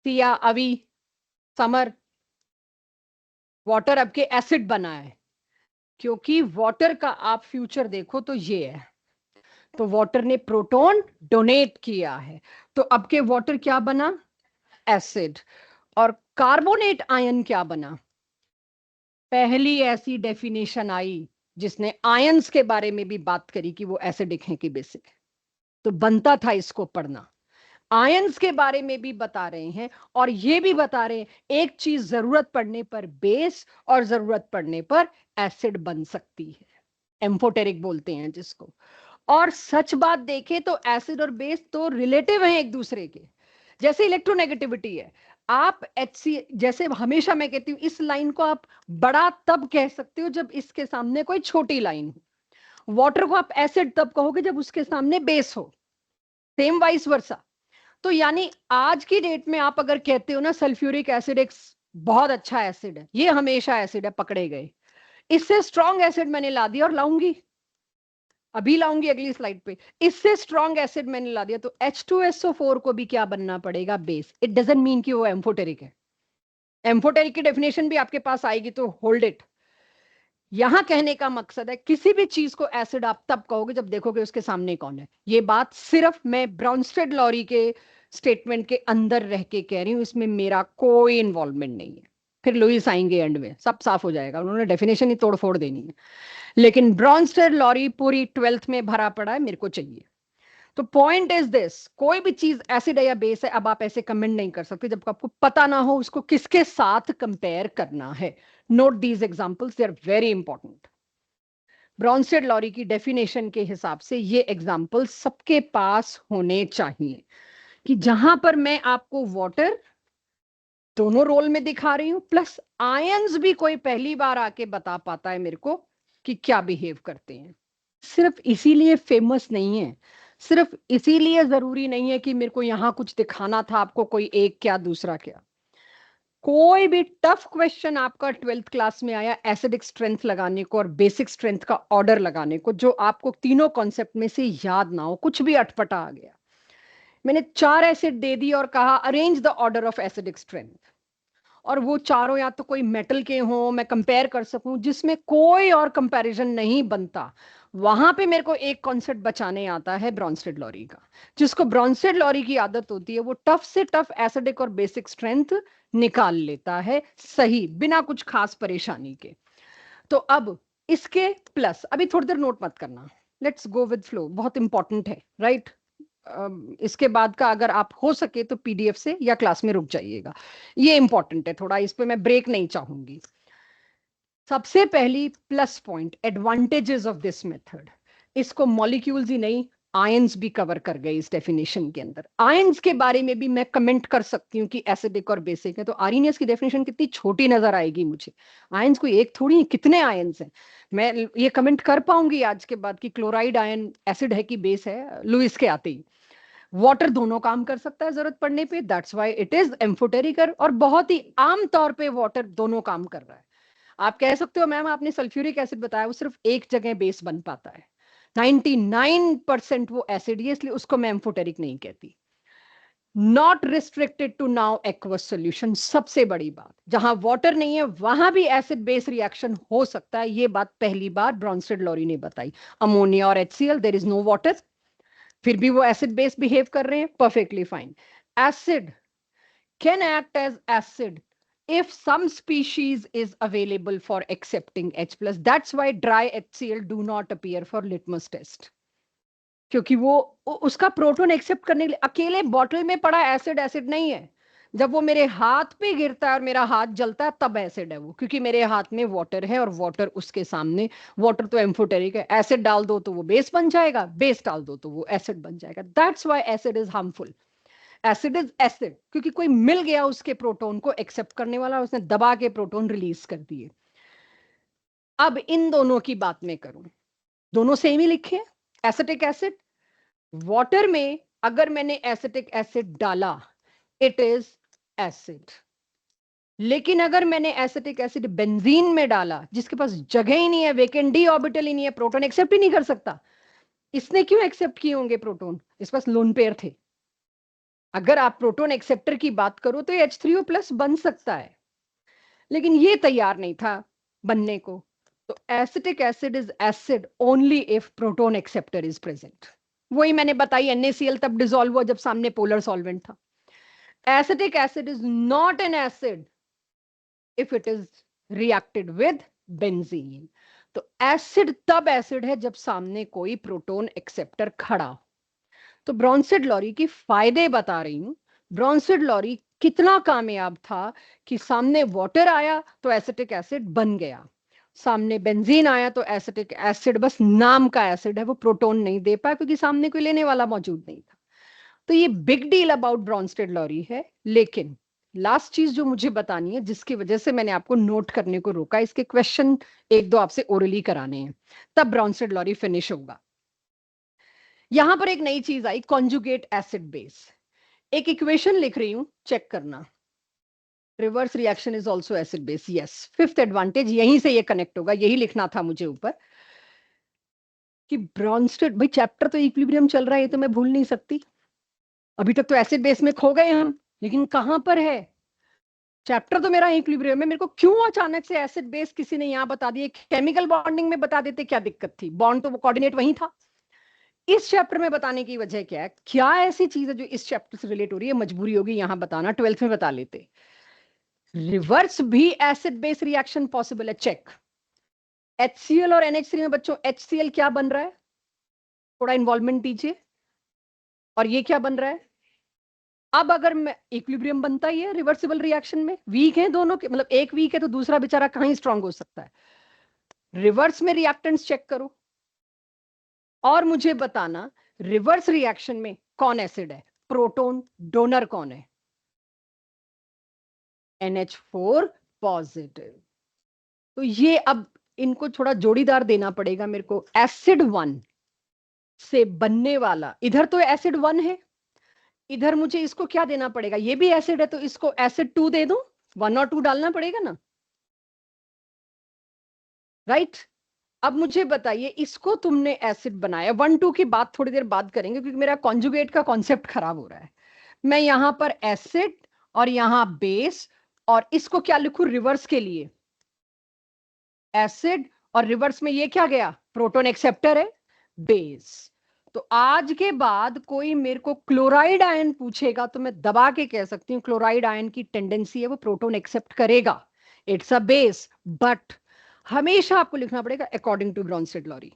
सिया, अभी, समर, वाटर आपके एसिड बना है, क्योंकि वाटर का आप फ्यूचर देखो तो ये है, तो वाटर ने प्रोटोन डोनेट किया है, तो अब के वाटर क्या बना, एसिड। और कार्बोनेट आयन क्या बना, पहली ऐसी डेफिनेशन आई जिसने आयंस के बारे में भी बात करी कि वो एसिडिक हैं कि बेसिक, तो बनता था इसको पढ़ना। आयंस के बारे में भी बता रहे हैं, और ये भी बता रहे हैं एक चीज जरूरत पड़ने पर बेस और जरूरत पड़ने पर एसिड बन सकती है, एम्फोटेरिक बोलते हैं जिसको। और सच बात देखें तो एसिड और बेस तो रिलेटिव हैं एक दूसरे के, जैसे इलेक्ट्रोनेगेटिविटी है। आप HC, जैसे हमेशा मैं कहती हूँ, इस लाइन को आप बड़ा तब कह सकते हो जब इसके सामने कोई छोटी लाइन हो। वाटर को आप एसिड तब कहोगे जब उसके सामने बेस हो, सेम वाइस वर्सा। तो यानी आज की डेट में आप अगर कहते हो ना सल्फ्यूरिक एसिड एक बहुत अच्छा एसिड है, ये हमेशा एसिड है, पकड़े गए। इससे स्ट्रॉन्ग एसिड मैंने ला दिया और लाऊंगी, अभी लाऊंगी अगली स्लाइड पे, इससे स्ट्रॉन्ग एसिड मैंने ला दिया, तो H2SO4 को भी क्या बनना पड़ेगा, बेस। इट डजंट मीन कि वो एम्फोटेरिक है। एम्फोटेरिक की डेफिनेशन भी आपके पास आएगी, तो होल्ड इट। यहां कहने का मकसद है किसी भी चीज को एसिड आप तब कहोगे जब देखोगे उसके सामने कौन है। ये बात सिर्फ मैं ब्राउनस्टेड लॉरी के स्टेटमेंट के अंदर रह के कह रही हूं, इसमें मेरा कोई इन्वॉल्वमेंट नहीं है। फिर लुईस आएंगे एंड में, सब साफ हो जाएगा, उन्होंने डेफिनेशन ही तोड़ फोड़ देनी है। लेकिन ब्राउनस्टेड लॉरी पूरी 12th में भरा पड़ा है, मेरे को चाहिए। तो पॉइंट इज दिस, कोई भी चीज एसिड है या बेस है, अब आप ऐसे कमेंट नहीं कर सकते जब आपको पता ना हो उसको किसके साथ कंपेयर करना है। Note these examples, they are very important. Bronsted Lowry की डेफिनेशन के हिसाब से ये एग्जांपल सबके पास होने चाहिए, कि जहां पर मैं आपको वाटर दोनों रोल में दिखा रही हूं, प्लस आयंस भी कोई पहली बार आके बता पाता है मेरे को कि क्या बिहेव करते हैं। सिर्फ इसीलिए फेमस नहीं है, सिर्फ इसीलिए जरूरी नहीं है कि मेरे को यहां कुछ दिखाना था आपको, कोई एक क्या दूसरा क्या। कोई भी टफ क्वेश्चन आपका 12th क्लास में आया एसिडिक स्ट्रेंथ लगाने को और बेसिक स्ट्रेंथ का ऑर्डर लगाने को, जो आपको तीनों कॉन्सेप्ट में से याद ना हो, कुछ भी अटपटा आ गया, मैंने 4 एसिड दे दी और कहा arrange the order of acidic strength, और वो चारों या तो कोई मेटल के हों, मैं कंपेयर कर सकूं, जिसमें कोई और कंपैरिजन नहीं बनता, वहां पे मेरे को एक कॉन्सेप्ट बचाने आता है ब्रॉन्स्टेड लॉरी का। जिसको ब्रॉन्स्टेड लॉरी की आदत होती है वो टफ से टफ एसिडिक और बेसिक स्ट्रेंथ निकाल लेता है सही, बिना कुछ खास परेशानी के। तो अब इसके प्लस, अभी थोड़ी देर नोट मत करना, लेट्स गो विद फ्लो, बहुत इंपॉर्टेंट है, राइट। इसके बाद का अगर आप हो सके तो PDF से या क्लास में रुक जाइएगा, ये इंपॉर्टेंट है थोड़ा, इस पे मैं ब्रेक नहीं चाहूंगी। सबसे पहली plus point, advantages of this method, इसको मॉलिक्यूल्स ही नहीं आयंस भी कवर कर गए इस डेफिनेशन के अंदर। आयंस के बारे में भी मैं कमेंट कर सकती हूँ कि एसिडिक और बेसिक है, तो आर्हेनियस की डेफिनेशन कितनी छोटी नजर आएगी मुझे। आयंस कोई एक थोड़ी है, कितने आयंस हैं। मैं ये कमेंट कर पाऊंगी आज के बाद कि क्लोराइड आयन एसिड है कि बेस है, लुईस के आते ही। वाटर दोनों काम कर सकता है जरूरत पड़ने पे, दैट्स व्हाई इट इज एम्फोटेरिकर। और बहुत ही आम तौर पे वाटर दोनों काम कर रहा है। आप कह सकते हो मैम आपने सल्फ्यूरिक एसिड बताया, वो सिर्फ एक जगह बेस बन पाता है, 99% वो एसिड ही है, इसलिए उसको मैं एम्फोटेरिक नहीं कहती। Not restricted to now aqueous solution, सबसे बड़ी बात, जहां वाटर नहीं है वहां भी एसिड बेस रिएक्शन हो सकता है, ये बात पहली बार ब्रॉन्स्टेड लॉरी ने बताई। अमोनिया और HCl, there is no water, फिर भी वो एसिड बेस बिहेव कर रहे हैं, perfectly fine. Acid can act as acid if some species is available for accepting H plus. That's why dry HCl do not appear for litmus test, क्योंकि वो उसका प्रोटॉन एक्सेप्ट करने के लिए, अकेले बॉटल में पड़ा एसिड एसिड नहीं है, जब वो मेरे हाथ पे गिरता है और मेरा हाथ जलता है तब एसिड है वो, क्योंकि मेरे हाथ में वाटर है और वाटर उसके सामने, वाटर तो एम्फोटेरिक है, एसिड डाल दो तो वो बेस बन जाएगा, बेस डाल दो तो वो एसिड बन जाएगा। That's why acid is harmful. Acid is acid क्योंकि कोई मिल गया उसके प्रोटॉन को एक्सेप्ट करने वाला, उसने दबा के प्रोटॉन रिलीज कर दिए। अब इन दोनों की बात मैं करूं, दोनों सेम ही लिखे हैं, एसिटिक एसिड। वाटर में अगर मैंने एसिटिक एसिड डाला इट इज एसिड, लेकिन अगर मैंने एसिटिक एसिड बेंजीन में डाला जिसके पास जगह ही नहीं है, वेकेंट डी ऑर्बिटल ही नहीं है, प्रोटॉन एक्सेप्ट ही नहीं कर सकता, इसने क्यों एक्सेप्ट किए होंगे प्रोटॉन, इस पास लोन पेयर थे। अगर आप प्रोटॉन एक्सेप्टर की बात करो तो H3O प्लस बन सकता है, लेकिन ये तैयार नहीं था बनने को। तो acetic acid is acid only if proton acceptor is present. वही मैंने बताई, NaCl तब डिसॉल्व हुआ जब सामने पोलर सॉल्वेंट था। Acetic acid is not an acid if it is reacted with benzene. तो एसिड तब एसिड है जब सामने कोई प्रोटॉन एक्सेप्टर खड़ा हो। तो ब्रॉन्स्टेड लॉरी की फायदे बता रही हूं। ब्रॉन्स्टेड लॉरी कितना कामयाब था कि सामने वाटर आया तो एसिटिक एसिड बन गया, सामने बेंजीन आया तो एसिटिक एसिड बस नाम का एसिड है, वो प्रोटॉन नहीं दे पाया क्योंकि सामने कोई लेने वाला मौजूद नहीं था। तो ये big deal about Bronsted Lowry है। लेकिन लास्ट चीज जो मुझे बतानी है, जिसकी वजह से मैंने आपको नोट करने को रोका, इसके क्वेश्चन एक दो आपसे ओरली कराने हैं, तब ब्रॉन्स्टेड लॉरी फिनिश होगा। यहां पर एक नई चीज आई, कॉन्जुगेट एसिड बेस। एक इक्वेशन लिख रही हूं, चेक करना। Reverse reaction is also acid base, yes. Fifth advantage यहीं से ये कनेक्ट होगा, यही लिखना था मुझे ऊपर कि ब्रॉन्स्टेड, भाई चैप्टर तो इक्विलिब्रियम चल रहा है, ये तो मैं भूल नहीं सकती। अभी तक तो एसिड बेस में खो गए हम, लेकिन कहां पर है चैप्टर, तो मेरा इक्विलिब्रियम में। मेरे को क्यों अचानक से एसिड बेस किसी ने यहां बता दिया, केमिकल बॉन्डिंग में बता देते क्या दिक्कत थी, बॉन्ड तो वो कोऑर्डिनेट वहीं था। इस चैप्टर में बताने की वजह क्या है, क्या ऐसी चीज है जो इस चैप्टर से रिलेट हो रही है, मजबूरी होगी यहां बताना, 12th में बता लेते। रिवर्स भी एसिड बेस रिएक्शन पॉसिबल है, चेक। HCl और NH3 में बच्चों HCl क्या बन रहा है, थोड़ा इन्वॉल्वमेंट दीजिए, और ये क्या बन रहा है। अब अगर मैं, इक्विलिब्रियम बनता ही है रिवर्सिबल रिएक्शन में, वीक है दोनों के, मतलब एक वीक है तो दूसरा बेचारा कहीं स्ट्रांग हो सकता है। रिवर्स में रिएक्टेंट्स चेक करो और मुझे बताना रिवर्स रिएक्शन में कौन एसिड है, प्रोटॉन डोनर कौन है, NH4 पॉजिटिव। तो ये अब इनको थोड़ा जोड़ीदार देना पड़ेगा मेरे को। एसिड 1 से बनने वाला, इधर तो एसिड 1 है, इधर मुझे इसको क्या देना पड़ेगा, ये भी एसिड है तो इसको एसिड 2 दे दूं, 1 और 2 डालना पड़ेगा ना, राइट। अब मुझे बताइए, इसको तुमने एसिड बनाया, 1 2 की बात थोड़ी देर बाद करेंगे क्योंकि मेरा कॉन्जुगेट का कॉन्सेप्ट खराब हो रहा है। मैं यहां पर एसिड और यहां बेस, और इसको क्या लिखूं रिवर्स के लिए, एसिड, और रिवर्स में ये क्या गया, प्रोटॉन एक्सेप्टर है, बेस। तो आज के बाद कोई मेरे को क्लोराइड आयन पूछेगा तो मैं दबा के कह सकती हूँ क्लोराइड आयन की टेंडेंसी है वो प्रोटॉन एक्सेप्ट करेगा, इट्स अ बेस। बट हमेशा आपको लिखना पड़ेगा according to Bronsted Lowry.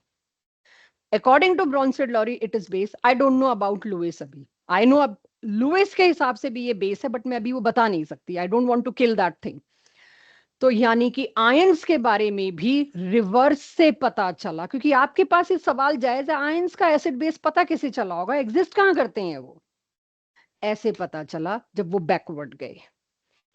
According to Bronsted Lowry it is base. I don't know about Lewis, अभी आई नो अब लुइस के हिसाब से भी ये बेस है, बट मैं अभी वो बता नहीं सकती, I don't want to kill that thing. तो यानी कि आयंस के बारे में भी रिवर्स से पता चला, क्योंकि आपके पास ये सवाल जायज है, आयंस का एसिड बेस पता कैसे चला होगा, एग्जिस्ट कहां करते हैं वो, ऐसे पता चला जब वो बैकवर्ड गए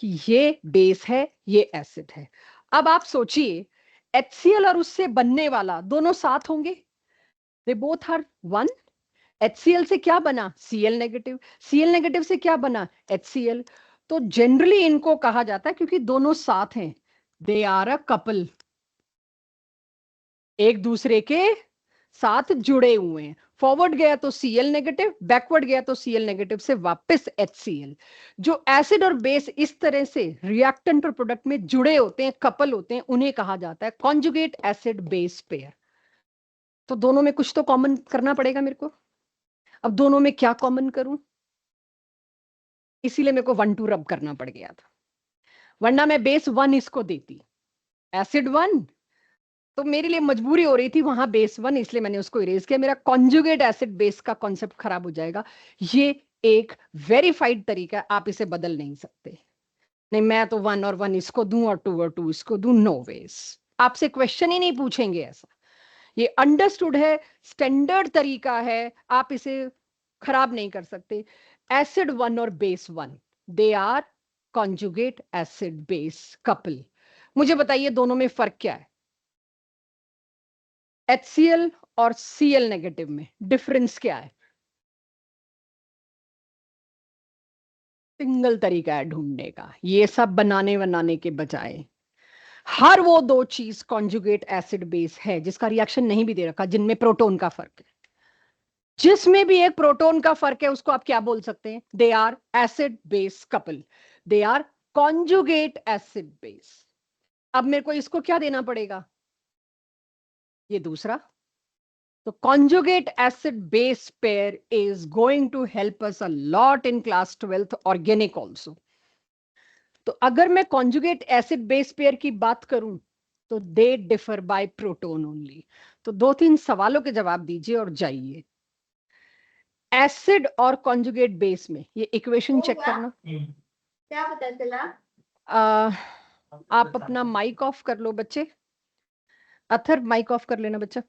कि ये बेस है ये एसिड है। अब आप सोचिए HCl और उससे बनने वाला दोनों साथ होंगे, दे बोथ आर 1, HCl से क्या बना? Cl negative. Cl नेगेटिव से क्या बना? HCl। तो जनरली इनको कहा जाता है, क्योंकि दोनों साथ हैं, दे आर अ कपल, एक दूसरे के साथ जुड़े हुए हैं। फॉरवर्ड गया तो Cl नेगेटिव, बैकवर्ड गया तो Cl नेगेटिव से वापस HCl। जो एसिड और बेस इस तरह से रिएक्टेंट और प्रोडक्ट में जुड़े होते हैं, कपल होते हैं, उन्हें कहा जाता है कॉन्जुगेट एसिड बेस पेयर। तो दोनों में कुछ तो कॉमन करना पड़ेगा मेरे को। अब दोनों में क्या कॉमन करूं, इसीलिए मेरे को 1 2 रब करना पड़ गया था, वरना मैं बेस 1 इसको देती, एसिड 1, तो मेरे लिए मजबूरी हो रही थी वहां बेस 1, इसलिए मैंने उसको इरेज किया। मेरा कॉन्जुगेट एसिड बेस का कॉन्सेप्ट खराब हो जाएगा। ये एक वेरीफाइड तरीका है, आप इसे बदल नहीं सकते। नहीं, मैं तो 1 और 1 इसको दूं और 2 इसको दूं, नो वेज। आपसे क्वेश्चन ही नहीं पूछेंगे ऐसा। ये अंडरस्टूड है, स्टैंडर्ड तरीका है, आप इसे खराब नहीं कर सकते। एसिड 1 और base 1, they are conjugate acid base couple. मुझे बताइए दोनों में फर्क क्या है? HCl और Cl नेगेटिव में डिफरेंस क्या है? सिंगल तरीका है ढूंढने का, ये सब बनाने के बजाय। हर वो दो चीज कॉन्जुगेट एसिड बेस है जिसका रिएक्शन नहीं भी दे रखा, जिनमें प्रोटोन का फर्क है। जिसमें भी एक प्रोटोन का फर्क है उसको आप क्या बोल सकते हैं? They are acid base couple, they are conjugate acid base. अब मेरे को इसको क्या देना पड़ेगा? ये दूसरा। तो conjugate acid base pair is going to help us a lot in class 12th organic also. तो अगर मैं conjugate acid base pair की बात करूं तो they differ by proton only. तो 2 3 सवालों के जवाब दीजिए और जाइए। एसिड और conjugate base में ये इक्वेशन चेक करना। क्या पता चला? आप अपना माइक ऑफ कर लो बच्चे। अथर माइक ऑफ कर लेना बच्चा।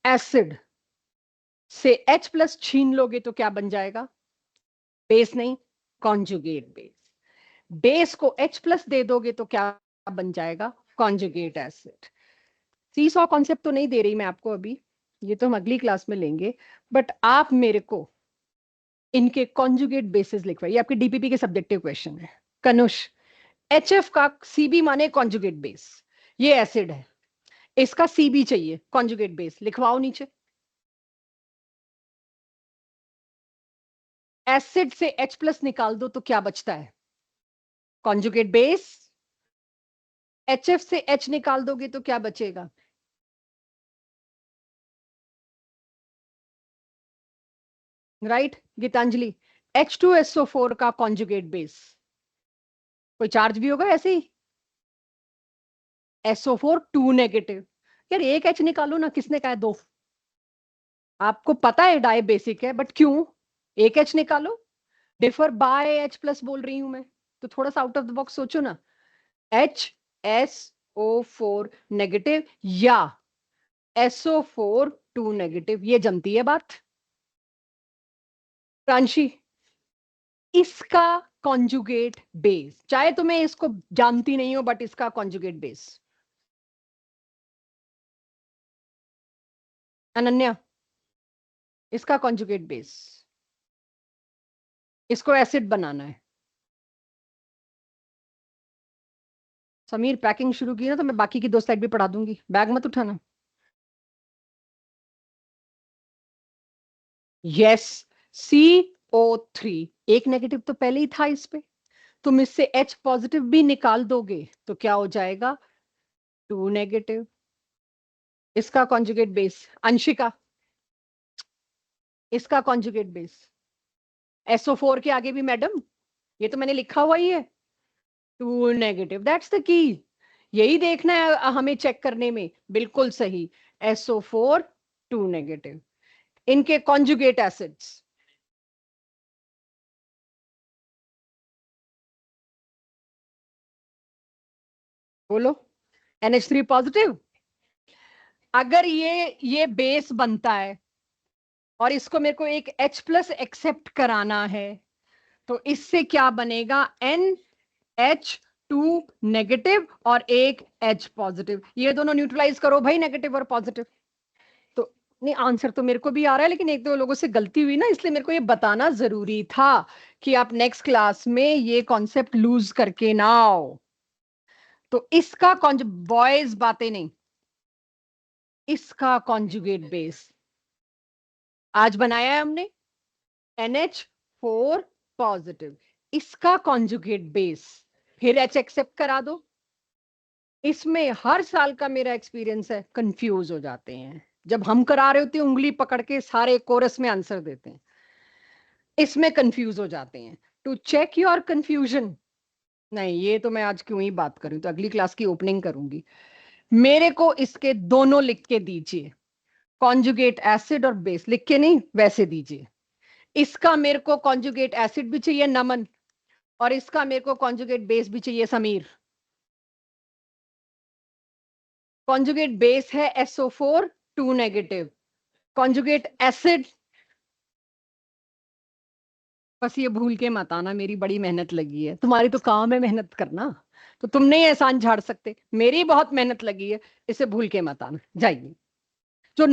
एसिड से H+ छीन लोगे तो क्या बन जाएगा? बेस नहीं, कॉन्जुगेट बेस। बेस को H+ दे दोगे तो क्या बन जाएगा? Conjugate acid. सीसॉ कॉन्सेप्ट तो नहीं दे रही मैं आपको अभी, ये तो हम अगली क्लास में लेंगे। बट आप मेरे को इनके कॉन्जुगेट बेसिस लिखवाइए, आपके डीपीपी के सब्जेक्टिव क्वेश्चन है। कनुष, HF का CB माने कॉन्जुगेट बेस, ये एसिड है, इसका CB चाहिए कॉन्जुगेट बेस, लिखवाओ नीचे। एसिड से H+ निकाल दो तो क्या बचता है? Conjugate base. HF से H निकाल दोगे तो क्या बचेगा? राइट गीतांजलि, H2SO4 का कॉन्जुगेट बेस, कोई चार्ज भी होगा ऐसे ही? SO4 2 negative. यार एक H निकालो ना, किसने कहा 2? आपको पता है डाई बेसिक है, बट क्यों? एक H निकालो, डिफर बाय H+ बोल रही हूं मैं, तो थोड़ा सा आउट ऑफ द बॉक्स सोचो ना। HSO4 नेगेटिव या SO4 2 नेगेटिव, ये जमती है बात। प्रांशी, इसका कॉन्जुगेट बेस, चाहे तो मैं इसको जानती नहीं हूं, बट इसका कॉन्जुगेट बेस। अनन्या, इसका कॉन्जुगेट बेस, इसको एसिड बनाना है। समीर पैकिंग शुरू की ना तो मैं बाकी की 2 स्लाइड भी पढ़ा दूंगी, बैग मत उठाना। यस, CO3 एक नेगेटिव तो पहले ही था इस पे, तुम इससे H पॉजिटिव भी निकाल दोगे तो क्या हो जाएगा? 2 नेगेटिव। इसका कॉन्जुगेट बेस, अंशिका, इसका कॉन्जुगेट बेस SO4 के आगे भी मैडम, ये तो मैंने लिखा हुआ ही है, 2 नेगेटिव, दैट्स द की। यही देखना है हमें चेक करने में, बिल्कुल सही। SO4 2 नेगेटिव, इनके कॉन्जुगेट एसिड्स बोलो। NH3 positive. अगर ये बेस बनता है और इसको मेरे को एक H+ एक्सेप्ट कराना है, तो इससे क्या बनेगा? NH2 नेगेटिव और एक H पॉजिटिव, ये दोनों न्यूट्रलाइज करो भाई, नेगेटिव और पॉजिटिव। तो नहीं, आंसर तो मेरे को भी आ रहा है, लेकिन एक दो लोगों से गलती हुई ना, इसलिए मेरे को ये बताना जरूरी था कि आप नेक्स्ट क्लास में ये कॉन्सेप्ट लूज करके ना आओ। तो इसका बॉयज बातें नहीं, इसका कॉन्जुगेट बेस आज बनाया है हमने, NH4 पॉजिटिव। इसका कॉन्जुगेट बेस फिर H एक्सेप्ट करा दो। इसमें हर साल का मेरा एक्सपीरियंस है, कंफ्यूज हो जाते हैं जब हम करा रहे होते हैं, उंगली पकड़ के सारे कोरस में आंसर देते हैं, इसमें कंफ्यूज हो जाते हैं। टू चेक योर कंफ्यूजन, नहीं ये तो मैं आज क्यों ही बात करूं, तो अगली क्लास की ओपनिंग करूंगी। मेरे को इसके दोनों लिख के दीजिए, कॉन्जुगेट एसिड और बेस लिख के नहीं, वैसे दीजिए। इसका मेरे को कॉन्जुगेट एसिड भी चाहिए नमन, और इसका मेरे को कॉन्जुगेट बेस भी चाहिए समीर। कॉन्जुगेट बेस है SO4 2 नेगेटिव, कॉन्जुगेट एसिड, बस ये भूल के मत आना, मेरी बड़ी मेहनत लगी है, तुम्हारी तो काम है मेहनत करना, तो तुम नहीं एहसान झाड़ सकते, मेरी बहुत मेहनत लगी है, इसे भूल के मत आना। जाइए जो